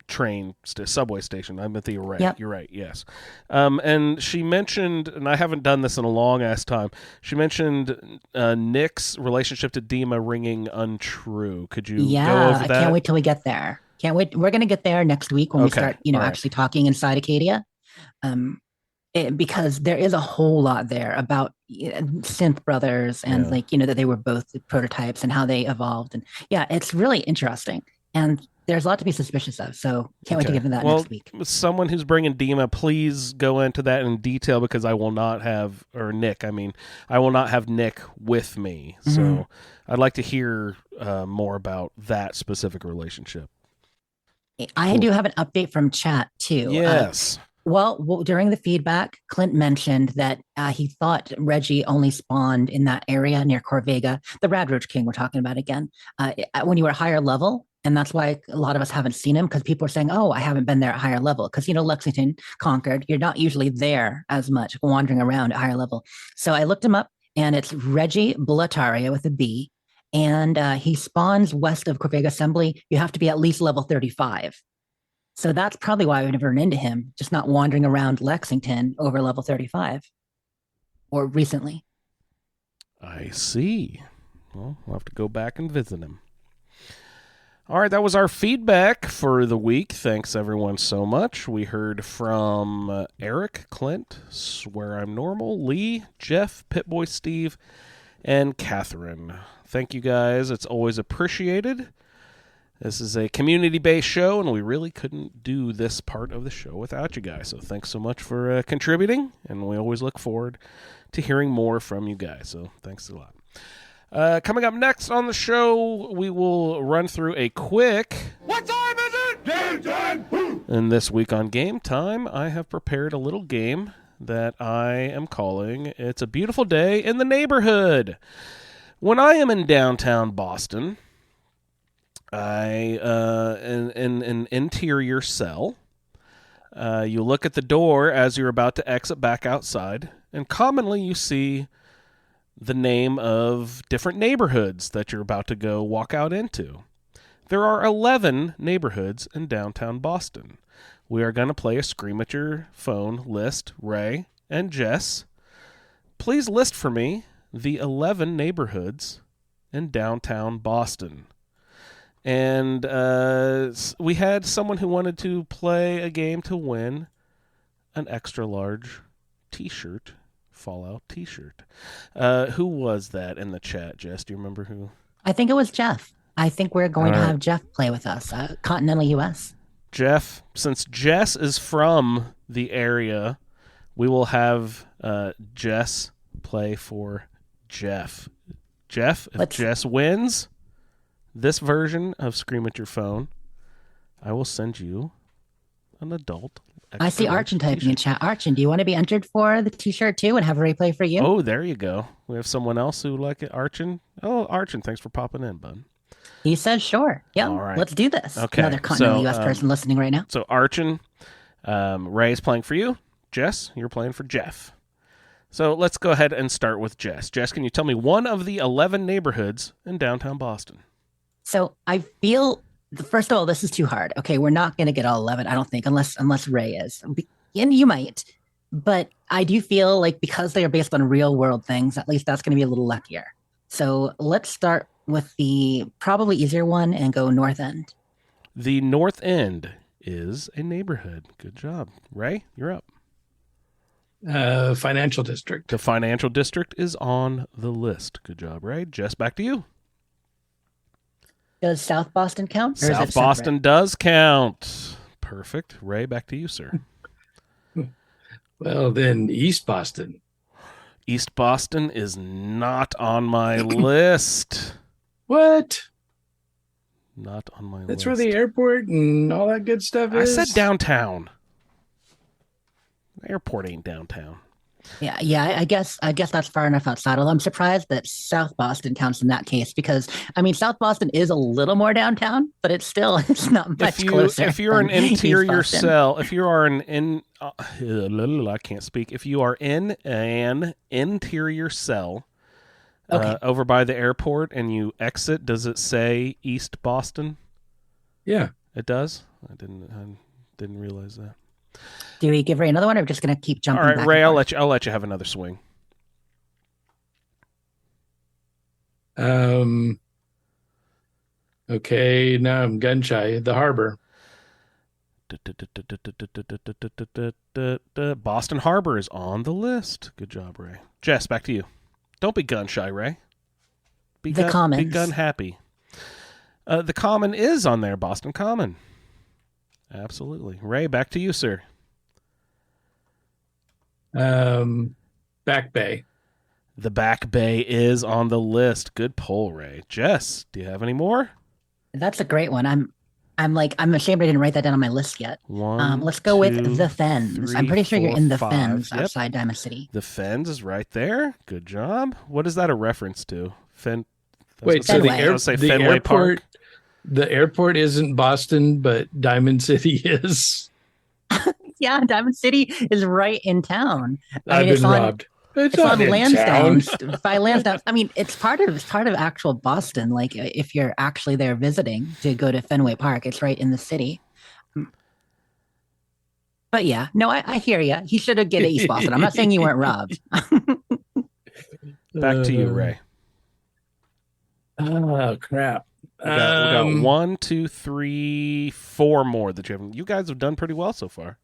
train subway station. I meant the array. Yep. You're right. Yes. And she mentioned, and I haven't done this in a long ass time. She mentioned Nick's relationship to Dima ringing untrue. Could you go over that? I can't wait till we get there. Can't wait. We're gonna get there next week when we start, actually talking inside Acadia. Because there is a whole lot there about Synth Brothers and that they were both prototypes and how they evolved. And it's really interesting. And there's a lot to be suspicious of. So can't wait to get into that next week. Someone who's bringing Dima, please go into that in detail because I will not have, or Nick, I will not have Nick with me. Mm-hmm. So I'd like to hear more about that specific relationship. I do have an update from chat too. Yes. Well, during the feedback, Clint mentioned that he thought Reggie only spawned in that area near Corvega, the Radroach King we're talking about again, when you were higher level. And that's why a lot of us haven't seen him because people are saying, oh, I haven't been there at higher level. Because, Lexington, Concord, you're not usually there as much, wandering around at higher level. So I looked him up, and it's Reggie Bulataria with a B. And he spawns west of Corvega Assembly. You have to be at least level 35. So that's probably why I've never run into him, just not wandering around Lexington over level 35 or recently. I see. Well, we'll have to go back and visit him. All right, that was our feedback for the week. Thanks, everyone, so much. We heard from Eric, Clint, SwearImNormal, Lee, Jeff, Pip-Boy Steve, and Katherine. Thank you, guys. It's always appreciated. This is a community-based show, and we really couldn't do this part of the show without you guys. So thanks so much for contributing, and we always look forward to hearing more from you guys. So thanks a lot. Coming up next on the show, we will run through a quick... What time is it? Game time! And this week on Game Time, I have prepared a little game that I am calling It's a Beautiful Day in the Neighborhood. When I am in downtown Boston, in an interior cell, you look at the door as you're about to exit back outside, and commonly you see the name of different neighborhoods that you're about to go walk out into. There are 11 neighborhoods in downtown Boston. We are going to play a Scream at Your Phone list. Ray and Jess, please list for me the 11 neighborhoods in downtown Boston. And we had someone who wanted to play a game to win an extra large t-shirt, Fallout t-shirt. Who was that in the chat, Jess? Do you remember who? I think it was Jeff. I think we're going to have Jeff play with us, continental U.S. Jeff, since Jess is from the area, we will have Jess play for Jeff. Jeff, if Jess wins this version of Scream at Your Phone, I will send you an adult. I see Archon typing in chat. Archon, do you want to be entered for the t-shirt too and have Ray play for you? Oh, there you go. We have someone else who like it. Archon. Oh, Archon, thanks for popping in, bud. He says sure. Yeah, all right. Let's do this. Okay. Another continental U.S. person listening right now. So Archon, Ray's playing for you. Jess, you're playing for Jeff. So let's go ahead and start with Jess. Jess, can you tell me one of the 11 neighborhoods in downtown Boston? So I feel, first of all, this is too hard. Okay, we're not going to get all 11, I don't think, unless Ray is. And you might. But I do feel like because they are based on real world things, at least that's going to be a little luckier. So let's start with the probably easier one and go North End. The North End is a neighborhood. Good job. Ray, you're up. Financial District. The Financial District is on the list. Good job, Ray. Jess, back to you. Does South Boston count? South Boston does count. Perfect. Ray, back to you, sir. Well, then East Boston. East Boston is not on my list. What? Not on my list. That's where the airport and all that good stuff is? I said downtown. The airport ain't downtown. Yeah. I guess that's far enough outside. Although I'm surprised that South Boston counts in that case because I mean South Boston is a little more downtown, but it's not much closer. If you're an interior cell, if you are I can't speak. If you are in an interior cell over by the airport and you exit, does it say East Boston? Yeah, it does. I didn't realize that. Do we give Ray another one, or are we just going to keep jumping? All right, back Ray, I'll let you have another swing. Okay, now I'm gun shy. The Harbor. Boston Harbor is on the list. Good job, Ray. Jess, back to you. Don't be gun shy, Ray. Be gun happy. The Common is on there. Boston Common. Absolutely. Ray, back to you, sir. Back Bay. The Back Bay is on the list. Good pull, Ray. Jess, do you have any more? That's a great one. I'm ashamed I didn't write that down on my list yet. Let's go with the Fens. I'm pretty sure you're in the Fens outside Diamond City. The Fens is right there. Good job. What is that a reference to? Wait, so Fenway Park? The airport isn't Boston, but Diamond City is. Yeah, Diamond City is right in town. I've been robbed. It's on Lansdowne. By Lansdowne, I mean it's part of actual Boston. Like if you're actually there visiting to go to Fenway Park, it's right in the city. But yeah, no, I hear you. He should have get East Boston. I'm not saying you weren't robbed. Back to you, Ray. Oh crap. We got 1, 2, 3, 4 more that you haven't. You guys have done pretty well so far.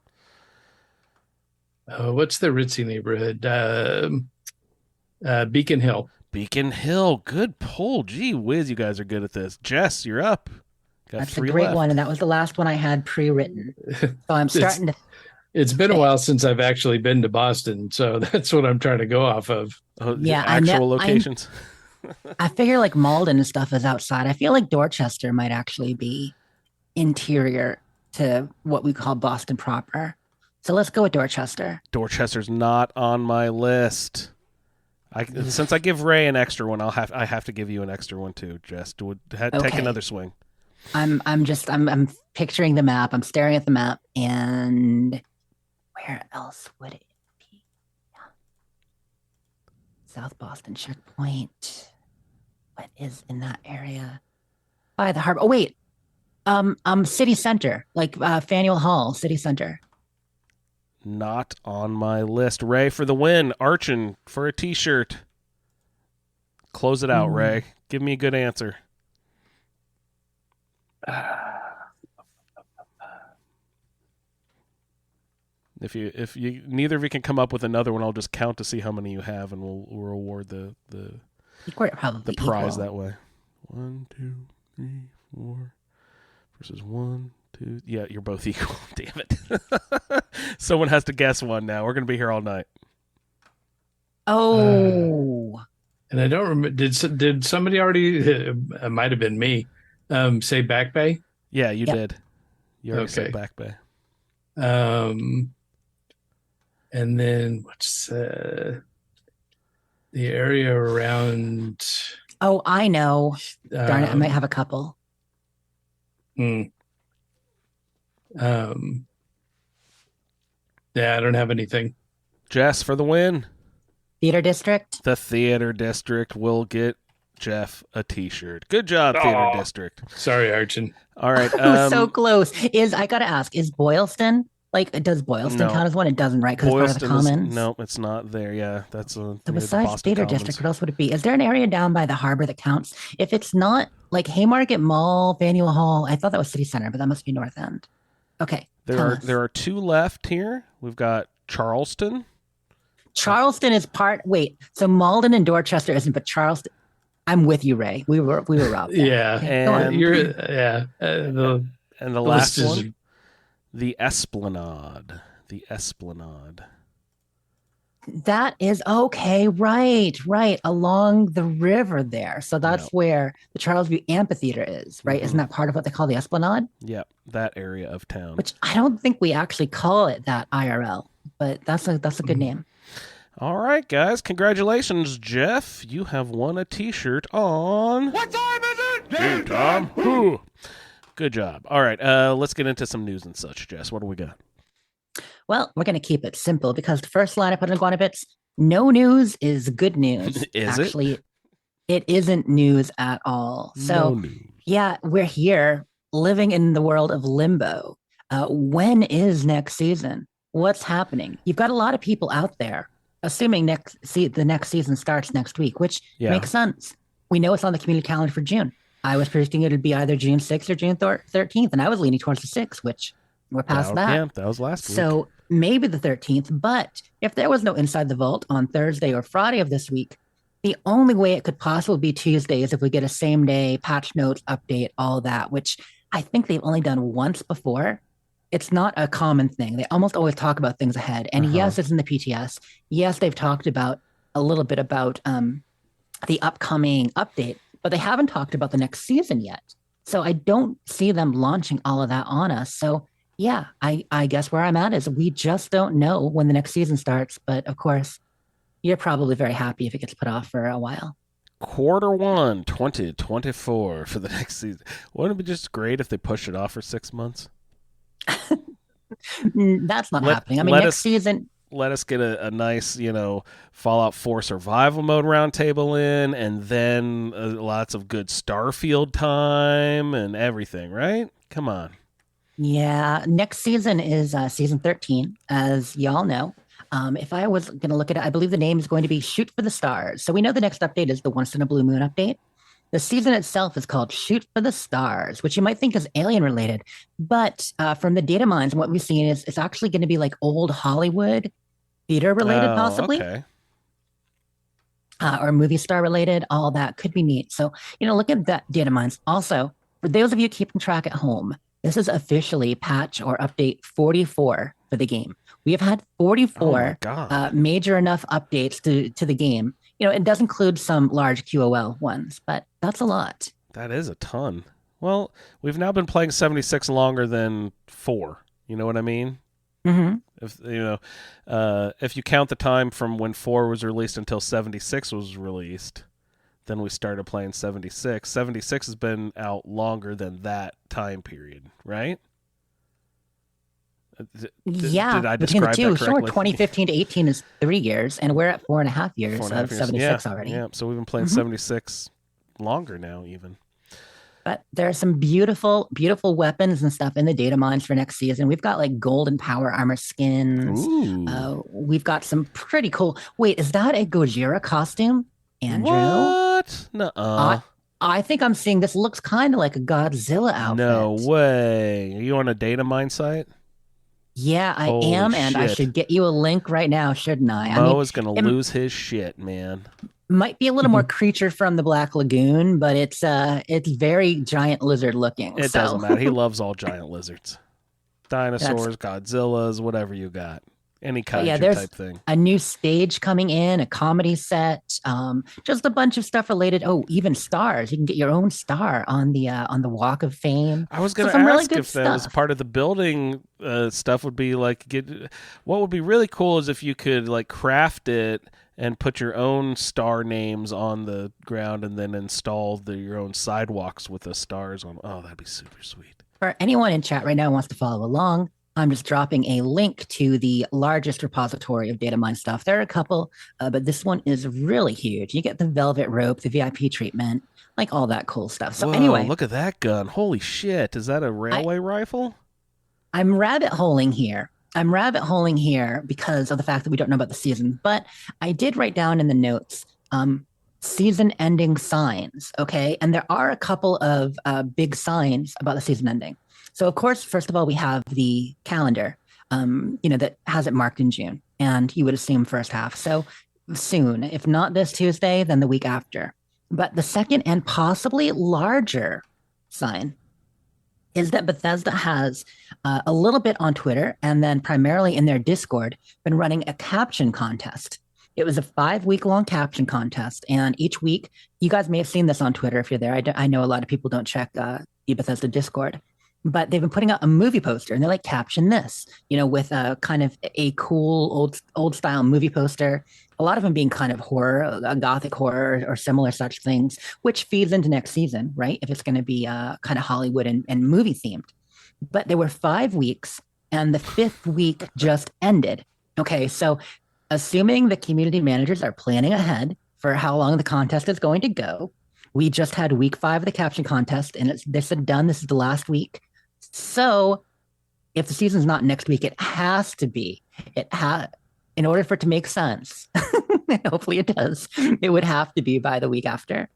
What's the ritzy neighborhood? Beacon Hill. Beacon Hill. Good pull. Gee whiz, you guys are good at this. Jess, you're up. That's a great one, and that was the last one I had pre-written. So I'm starting to. It's been a while since I've actually been to Boston, so that's what I'm trying to go off of. Yeah, actual locations. I figure like Malden and stuff is outside. I feel like Dorchester might actually be interior to what we call Boston proper. So let's go with Dorchester. Dorchester's not on my list. Since I give Ray an extra one, I have to give you an extra one too, Jess. Take another swing. I'm picturing the map. I'm staring at the map, and where else would it be? Yeah. South Boston checkpoint. What is in that area? By the harbor. Oh wait. City Center, like Faneuil Hall, City Center. Not on my list. Ray for the win. Archon for a t-shirt. Close it out, Ray. Give me a good answer. If you neither of you can come up with another one, I'll just count to see how many you have, and we'll award the prize that way. 1, 2, 3, 4 versus 1, 2. Yeah, you're both equal. Damn it! Someone has to guess one now. We're gonna be here all night. Oh. And I don't remember. Did somebody already? It might have been me. Say Back Bay. Yeah, you did. You already said Back Bay. And then what's the area around? Oh, I know. Darn it, I might have a couple. Yeah, I don't have anything. Jess for the win. Theater District. The Theater District will get Jeff a t-shirt. Good job, Theater District. Sorry, Archon. All right. So close. I gotta ask, is Boylston, does Boylston count as one? It doesn't, right? Because it's part of the Commons. No, it's not there. Yeah, that's So besides Theater District, what else would it be? Is there an area down by the harbor that counts? If it's not like Haymarket Mall, Faneuil Hall, I thought that was City Center, but that must be North End. Okay. There are 2 left here. We've got Charleston. Charleston is so Malden and Dorchester isn't, but Charleston. I'm with you, Ray. We were robbed. Yeah, and the last one, the Esplanade. The Esplanade. That is okay, right, along the river there. So that's where the Charlesview Amphitheater is, right? Mm-hmm. Isn't that part of what they call the Esplanade? Yep, that area of town. Which I don't think we actually call it that IRL, but that's a good name. All right, guys. Congratulations, Jeff. You have won a t-shirt on... What time is it? Game time. Who? Good job. All right, let's get into some news and such, Jess. What do we got? Well, we're going to keep it simple because the first line I put in Iguana Bits, no news is good news. Actually, it isn't news at all. So, yeah, we're here living in the world of limbo. When is next season? What's happening? You've got a lot of people out there assuming the next season starts next week, which makes sense. We know it's on the community calendar for June. I was predicting it would be either June 6th or June 13th, and I was leaning towards the 6th, which we're past that. Yeah, that was last week. So maybe the 13th, but if there was no Inside the Vault on Thursday or Friday of this week, the only way it could possibly be Tuesday is if we get a same-day patch notes update, all that, which I think they've only done once before. It's not a common thing. They almost always talk about things ahead. And yes, it's in the PTS. Yes, they've talked about a little bit about the upcoming update, but they haven't talked about the next season yet. So I don't see them launching all of that on us. So yeah, I guess where I'm at is we just don't know when the next season starts. But of course, you're probably very happy if it gets put off for a while. Q1 2024 for the next season. Wouldn't it be just great if they pushed it off for 6 months? That's not happening. I mean, next season. Let us get a nice, Fallout 4 survival mode roundtable in, and then lots of good Starfield time and everything, right? Come on. Yeah, next season is season 13, as y'all know. If I was going to look at it, I believe the name is going to be Shoot for the Stars. So we know the next update is the Once in a Blue Moon update. The season itself is called Shoot for the Stars, which you might think is alien related. But from the data mines, what we've seen is it's actually going to be like old Hollywood theater related, possibly. Okay. Or movie star related. All that could be neat. So, look at that data mines. Also, for those of you keeping track at home, this is officially patch or update 44 for the game. We have had 44 major enough updates to the game. It does include some large QOL ones, but that's a lot. That is a ton. Well, we've now been playing 76 longer than 4. You know what I mean? Mm-hmm. If you count the time from when 4 was released until 76 was released, then we started playing 76. 76 has been out longer than that time period, right? Yeah, did I between the describe two, that sure. correctly? 2015 to 18 is 3 years, and we're at 4.5 years 4.5 of years. 76 Yeah, already. yeah. So we've been playing 76 longer now, even. But there are some beautiful, beautiful weapons and stuff in the data mines for next season. We've got like golden power armor skins. Ooh. We've got some pretty cool. Wait, is that a Gojira costume, Andrew? What? Nuh-uh. I think I'm seeing this. Looks kind of like a Godzilla outfit. No way. Are you on a data mine site? Yeah, I Holy am, and I shit. should get you a link right now, shouldn't I? Mo is going to lose his shit, man. Might be a little more creature from the Black Lagoon, but it's very giant lizard looking. It doesn't matter. He loves all giant lizards. Dinosaurs, Godzillas, whatever you got. Any kaiju type thing. A new stage coming in, a comedy set, just a bunch of stuff related. Oh, even stars. You can get your own star on the Walk of Fame. I was going to ask if that was part of the building stuff. Would be like what would be really cool is if you could like craft it and put your own star names on the ground and then install your own sidewalks with the stars on. Oh, that'd be super sweet. For anyone in chat right now who wants to follow along, I'm just dropping a link to the largest repository of data mine stuff. There are a couple, but this one is really huge. You get the velvet rope, the VIP treatment, like all that cool stuff. So anyway, look at that gun. Holy shit. Is that a railway rifle? I'm rabbit holing here. Because of the fact that we don't know about the season, but I did write down in the notes season ending signs, okay? And there are a couple of big signs about the season ending. So, of course, first of all, we have the calendar, that has it marked in June, and you would assume first half. So soon, if not this Tuesday, then the week after. But the second and possibly larger sign is that Bethesda has a little bit on Twitter and then primarily in their Discord been running a caption contest. It was a 5-week-long caption contest, and each week, you guys may have seen this on Twitter if you're there. I know a lot of people don't check the Bethesda Discord. But they've been putting out a movie poster, and they're like, caption this, with a kind of a cool old style movie poster. A lot of them being kind of horror, gothic horror or similar such things, which feeds into next season, right? If it's going to be kind of Hollywood and movie themed. But there were 5 weeks, and the 5th week just ended. Okay, so assuming the community managers are planning ahead for how long the contest is going to go, we just had week 5 of the caption contest, and they said done. This is the last week. So if the season's not next week, it has to be. In order for it to make sense, and hopefully it does, it would have to be by the week after.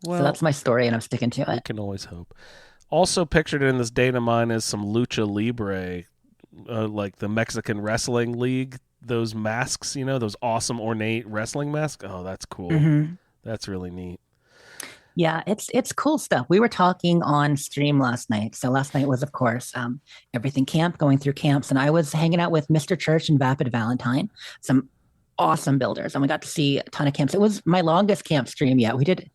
Well, so that's my story, and I'm sticking to it. We can always hope. Also pictured in this data mine is some lucha libre, like the Mexican Wrestling League, those masks, those awesome ornate wrestling masks. Oh, that's cool. Mm-hmm. That's really neat. Yeah, it's cool stuff. We were talking on stream last night. So last night was, of course, everything camp, going through camps. And I was hanging out with Mr. Church and Vapid Valentine, some awesome builders. And we got to see a ton of camps. It was my longest camp stream yet. We did,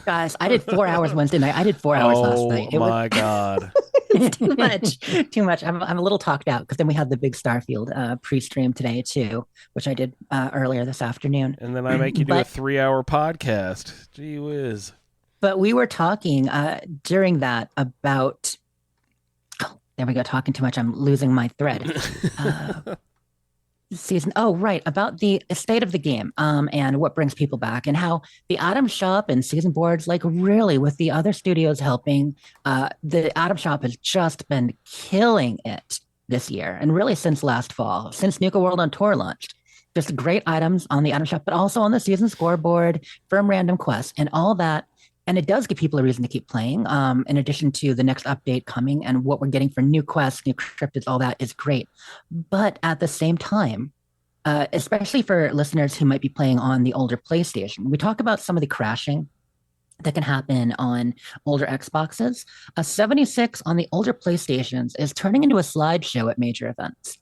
guys, I did 4 hours Wednesday night. I did 4 hours last night. Oh, my God. It's too much. I'm a little talked out because then we had the big Starfield pre-stream today too, which I did earlier this afternoon. And then I make you do a 3-hour podcast. Gee whiz. But we were talking during that about, there we go, talking too much. I'm losing my thread. Season, right, about the state of the game and what brings people back and how the Atom Shop and Season Boards, like really with the other studios helping, the Atom Shop has just been killing it this year and really since last fall, since Nuka World on Tour launched. Just great items on the Atom Shop, but also on the season scoreboard, from random quests and all that. And it does give people a reason to keep playing, in addition to the next update coming and what we're getting for new quests, new cryptids, all that is great. But at the same time, especially for listeners who might be playing on the older PlayStation, we talk about some of the crashing that can happen on older Xboxes. A 76 on the older PlayStations is turning into a slideshow at major events.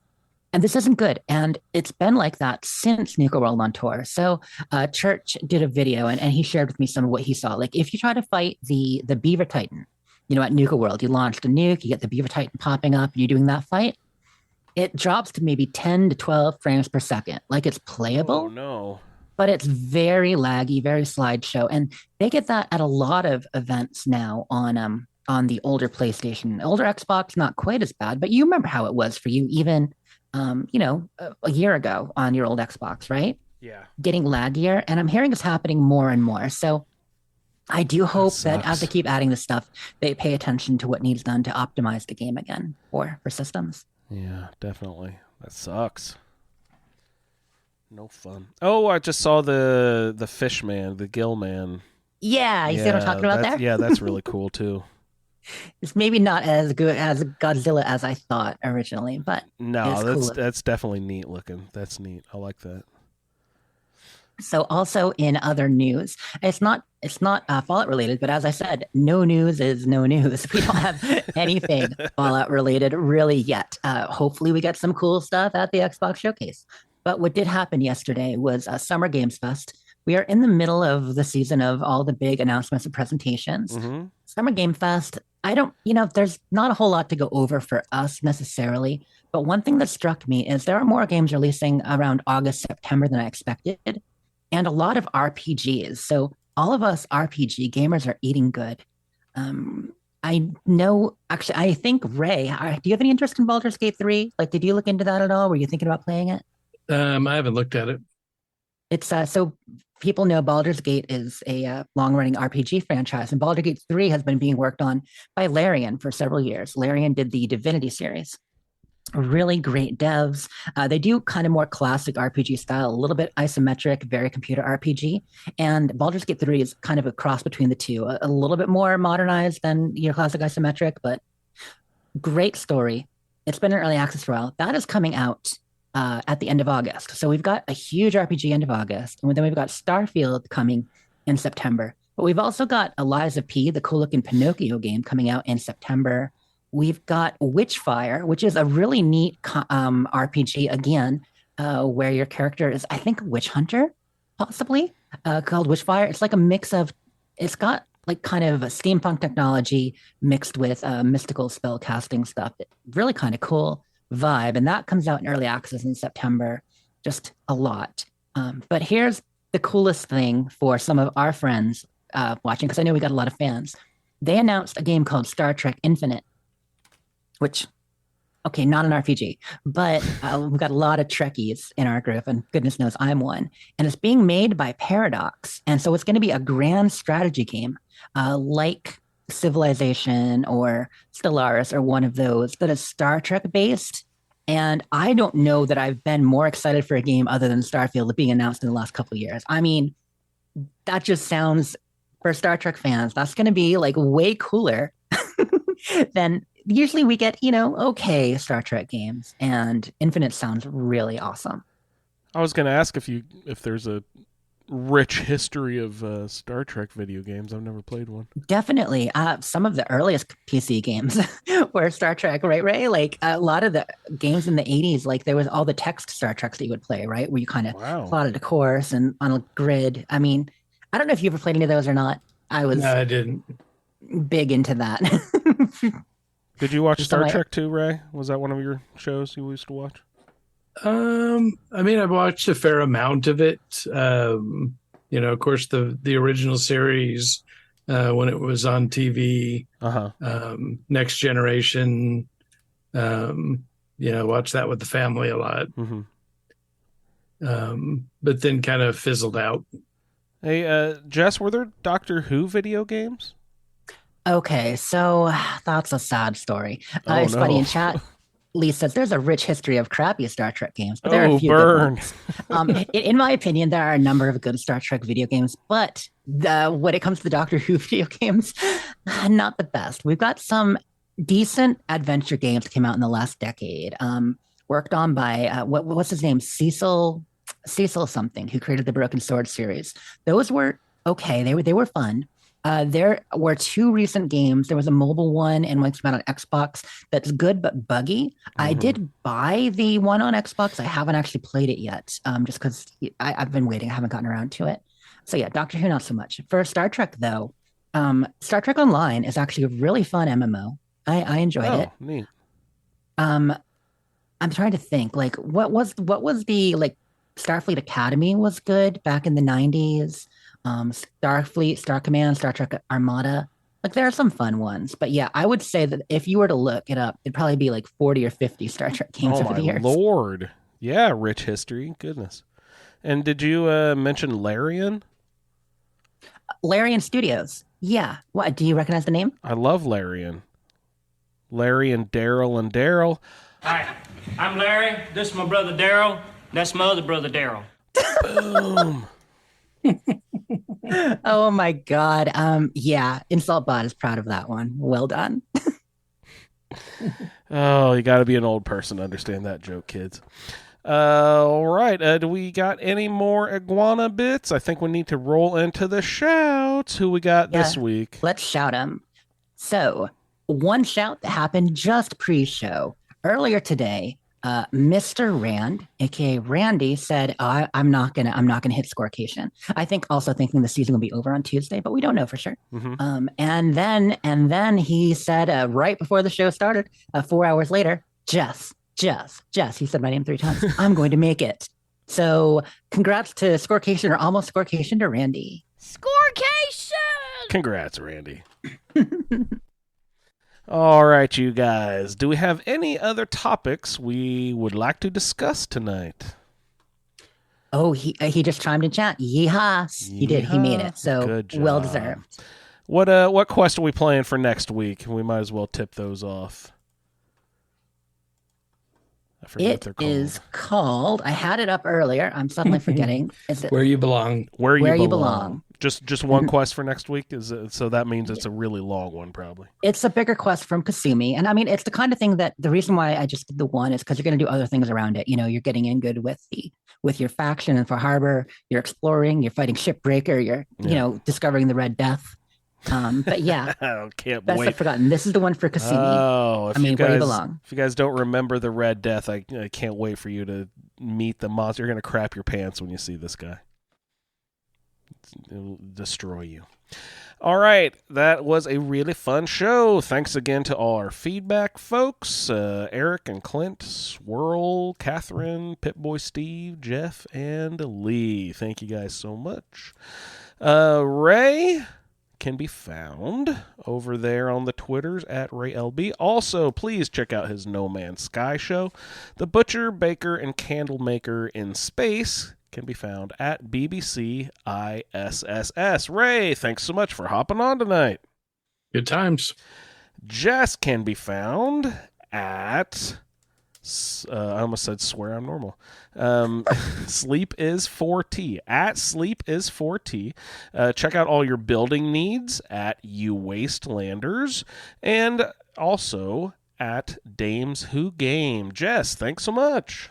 And this isn't good. And it's been like that since Nuka World on Tour. So Church did a video and he shared with me some of what he saw. Like if you try to fight the Beaver Titan, at Nuka World, you launched a nuke, you get the Beaver Titan popping up, and you're doing that fight. it drops to maybe 10 to 12 frames per second. Like it's playable. Oh no. But it's very laggy, very slideshow, and they get that at a lot of events now on the older PlayStation, older Xbox, not quite as bad. But you remember how it was for you, even a year ago on your old Xbox, right? Yeah. Getting laggier, and I'm hearing it's happening more and more. So I do hope that as they keep adding this stuff, they pay attention to what needs done to optimize the game again for systems. Yeah, definitely. That sucks. No fun. Oh, I just saw the fish man, the gill man. Yeah, you see what I'm talking about there? Yeah, that's really cool too. It's maybe not as good as Godzilla as I thought originally, but no, cool. That's definitely neat looking. That's neat. I like that. So also in other news, it's not Fallout related, but as I said, no news is no news. We don't have anything Fallout related really yet. Hopefully we get some cool stuff at the Xbox Showcase. But what did happen yesterday was Summer Games Fest. We are in the middle of the season of all the big announcements and presentations. Mm-hmm. Summer Game Fest, there's not a whole lot to go over for us necessarily. But one thing that struck me is there are more games releasing around August, September than I expected, and a lot of RPGs. So all of us RPG gamers are eating good. I know, actually, I think, Ray, do you have any interest in Baldur's Gate 3? Like, did you look into that at all? Were you thinking about playing it? I haven't looked at it. It's so people know Baldur's Gate is a long-running RPG franchise, and Baldur's Gate 3 has been being worked on by Larian for several years. Larian did the Divinity series. Really great devs. They do kind of more classic RPG style, a little bit isometric, very computer RPG. And Baldur's Gate 3 is kind of a cross between the two, a little bit more modernized than your classic isometric, but great story. It's been in early access for a while. That is coming out at the end of August. So we've got a huge RPG end of August, and then we've got Starfield coming in September. But we've also got Eliza P., the cool-looking Pinocchio game, coming out in September. We've got Witchfire, which is a really neat RPG, again, where your character is, I think, a witch hunter, possibly, called Witchfire. It's like a mix of, it's got like kind of a steampunk technology mixed with mystical spell casting stuff. Really kind of cool vibe, and that comes out in early access in September. Just a lot. But here's the coolest thing for some of our friends watching, because I know we got a lot of fans. They announced a game called Star Trek Infinite, which, okay, not an RPG, but we've got a lot of Trekkies in our group, and goodness knows I'm one. And it's being made by Paradox, and so it's going to be a grand strategy game, like Civilization or Stellaris or one of those that is Star Trek based. And I don't know that I've been more excited for a game other than Starfield being announced in the last couple of years. I mean, that just sounds, for Star Trek fans, that's going to be like way cooler than usually we get, okay Star Trek games. And Infinite sounds really awesome. I was going to ask if there's a rich history of Star Trek video games. I've never played one. Definitely. Some of the earliest PC games were Star Trek, right, Ray? Like a lot of the games in the 80s, like there was all the text Star Treks that you would play, right? Where you kind of plotted a course and on a grid. I mean, I don't know if you ever played any of those or not. No, I didn't. Big into that. Did you watch Star Trek 2, Ray? Was that one of your shows you used to watch? I mean, I've watched a fair amount of it. Of course, the original series when it was on TV. Next Generation. Watched that with the family a lot. Mm-hmm. But then kind of fizzled out. Hey, Jess, were there Doctor Who video games? Okay, so that's a sad story. It's funny in chat. Lee says there's a rich history of crappy Star Trek games, but there are a few good ones. In my opinion, there are a number of good Star Trek video games, but when it comes to the Doctor Who video games, not the best. We've got some decent adventure games that came out in the last decade, worked on by what's his name, Cecil something, who created the Broken Sword series. Those were okay. They were fun. There were two recent games. There was a mobile one and one came out on Xbox that's good but buggy. Mm-hmm. I did buy the one on Xbox. I haven't actually played it yet, just because I've been waiting. I haven't gotten around to it. So yeah, Doctor Who, not so much. For Star Trek, though, Star Trek Online is actually a really fun MMO. I enjoyed it. Neat. I'm trying to think. Like, what was the like Starfleet Academy was good back in the '90s. Starfleet, Star Command, Star Trek Armada. Like, there are some fun ones, but yeah, I would say that if you were to look it up, it'd probably be like 40 or 50 Star Trek games Oh over my the years. lord! Yeah, rich history. Goodness. And did you mention Larian? Larian Studios. Yeah. What? Do you recognize the name? I love Larian. Larry and Daryl. Hi, I'm Larry. This is my brother Daryl. That's my other brother Daryl. Boom. Oh my God. Yeah. InsultBot is proud of that one. Well done. Oh, you got to be an old person to understand that joke, kids. All right. Do we got any more iguana bits? I think we need to roll into the shouts. Who we got this week? Let's shout them. So, one shout that happened just pre-show earlier today. Mr. Rand, aka Randy, said, "I'm not gonna hit Scorecation." I think also thinking the season will be over on Tuesday, but we don't know for sure. Mm-hmm. And then he said right before the show started, 4 hours later, Jess. He said my name 3 times. I'm going to make it. So congrats to Scorecation, or almost Scorecation, to Randy. Scorecation! Congrats, Randy. All right, you guys. Do we have any other topics we would like to discuss tonight? Oh, he just chimed in chat. Yeehaw. He did. He made it. So good job. Well deserved. What quest are we playing for next week? We might as well tip those off. I forget what they're called. It is called, I had it up earlier. I'm suddenly forgetting. Is it Where You Belong. Where You Belong. Just one quest for next week? So that means it's a really long one, probably. It's a bigger quest from Kasumi. And I mean, it's the kind of thing that the reason why I just did the one is because you're going to do other things around it. You know, you're getting in good with your faction and for Harbor. You're exploring, you're fighting Shipbreaker, you're, you know, discovering the Red Death. But yeah, can't best wait. I've forgotten. This is the one for Kasumi. Oh, Where You Belong. If you guys don't remember the Red Death, I can't wait for you to meet the monster. You're going to crap your pants when you see this guy. It'll destroy you. All right, that was a really fun show. Thanks again to all our feedback folks, Eric and Clint, Swirl, Katherine, Pip-Boy Steve, Jeff, and Lee. Thank you guys so much. Ray can be found over there on the Twitters at RayLB. Also, please check out his No Man's Sky show. The Butcher, Baker, and Candlemaker in Space can be found at BBC ISSS. Ray, thanks so much for hopping on tonight. Good times. Jess can be found at... I almost said SwearImNormal. Sleep is 4T. At Sleep is 4T. Check out all your building needs at You Wastelanders. And also at Dames Who Game. Jess, thanks so much.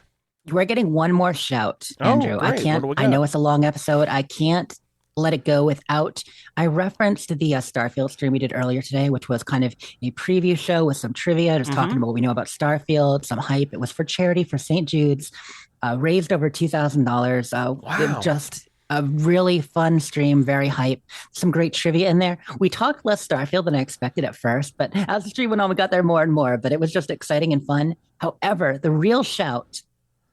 We're getting one more shout, Andrew. Great. I know it's a long episode. I can't let it go without. I referenced the Starfield stream we did earlier today, which was kind of a preview show with some trivia, just talking about what we know about Starfield, some hype. It was for charity for St. Jude's, raised over $2,000. Wow. Just a really fun stream, very hype. Some great trivia in there. We talked less Starfield than I expected at first, but as the stream went on, we got there more and more. But it was just exciting and fun. However, the real shout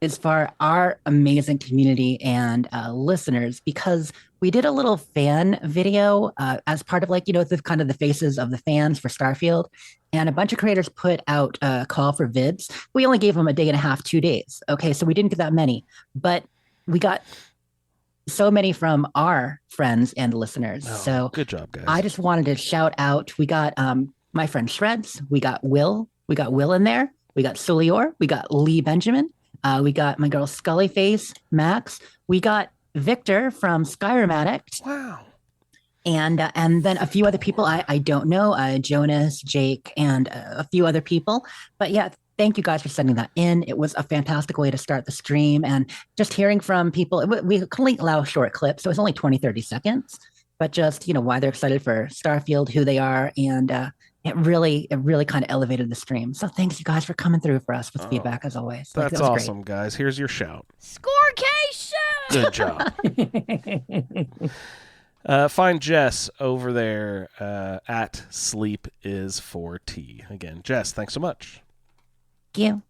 is for our amazing community and listeners, because we did a little fan video as part of, like, you know, the kind of the faces of the fans for Starfield, and a bunch of creators put out a call for vids. We only gave them a day and a half, 2 days. Okay, so we didn't get that many, but we got so many from our friends and listeners. So good job, guys. I just wanted to shout out. We got my friend Shreds. We got Will in there. We got Sulior. We got Lee Benjamin. We got my girl Scullyface, Max. We got Victor from Skyrim Addict. Wow. And then a few other people I don't know, Jonas, Jake, and a few other people. But yeah, thank you guys for sending that in. It was a fantastic way to start the stream. And just hearing from people, we could only allow short clips, so it was only 20, 30 seconds. But just, you know, why they're excited for Starfield, who they are, and it really kind of elevated the stream. So thanks, you guys, for coming through for us with feedback, as always. That's that awesome, guys. Here's your shout. Scorecation! Good job. Find Jess over there at Sleep is 4T. Again, Jess, thanks so much. Thank you.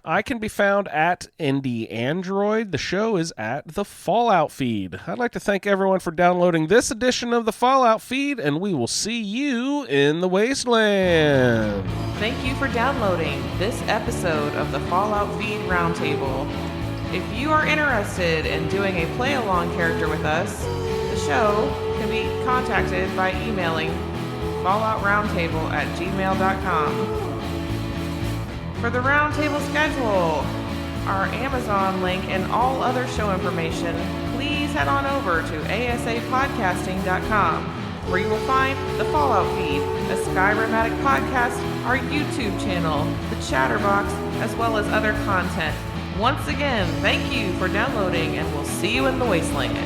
I can be found at Indie Android. The show is at the Fallout Feed. I'd like to thank everyone for downloading this edition of the Fallout Feed, and we will see you in the Wasteland. Thank you for downloading this episode of the Fallout Feed Roundtable. If you are interested in doing a play-along character with us, the show can be contacted by emailing falloutroundtable@gmail.com. For the Roundtable schedule, our Amazon link, and all other show information, please head on over to asapodcasting.com, where you will find the Fallout Feed, a Skyrimatic podcast, our YouTube channel, the Chatterbox, as well as other content. Once again, thank you for downloading, and we'll see you in the Wasteland.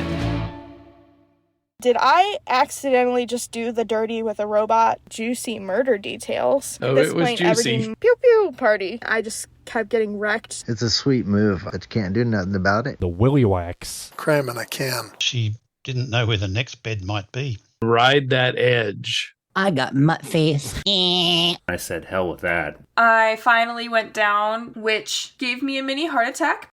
Did I accidentally just do the dirty with a robot juicy murder details? Oh, At this it was point, juicy. everything pew pew party. I just kept getting wrecked. It's a sweet move, but you can't do nothing about it. The willy wax. Cram in a can. She didn't know where the next bed might be. Ride that edge. I got mutt face. I said hell with that. I finally went down, which gave me a mini heart attack.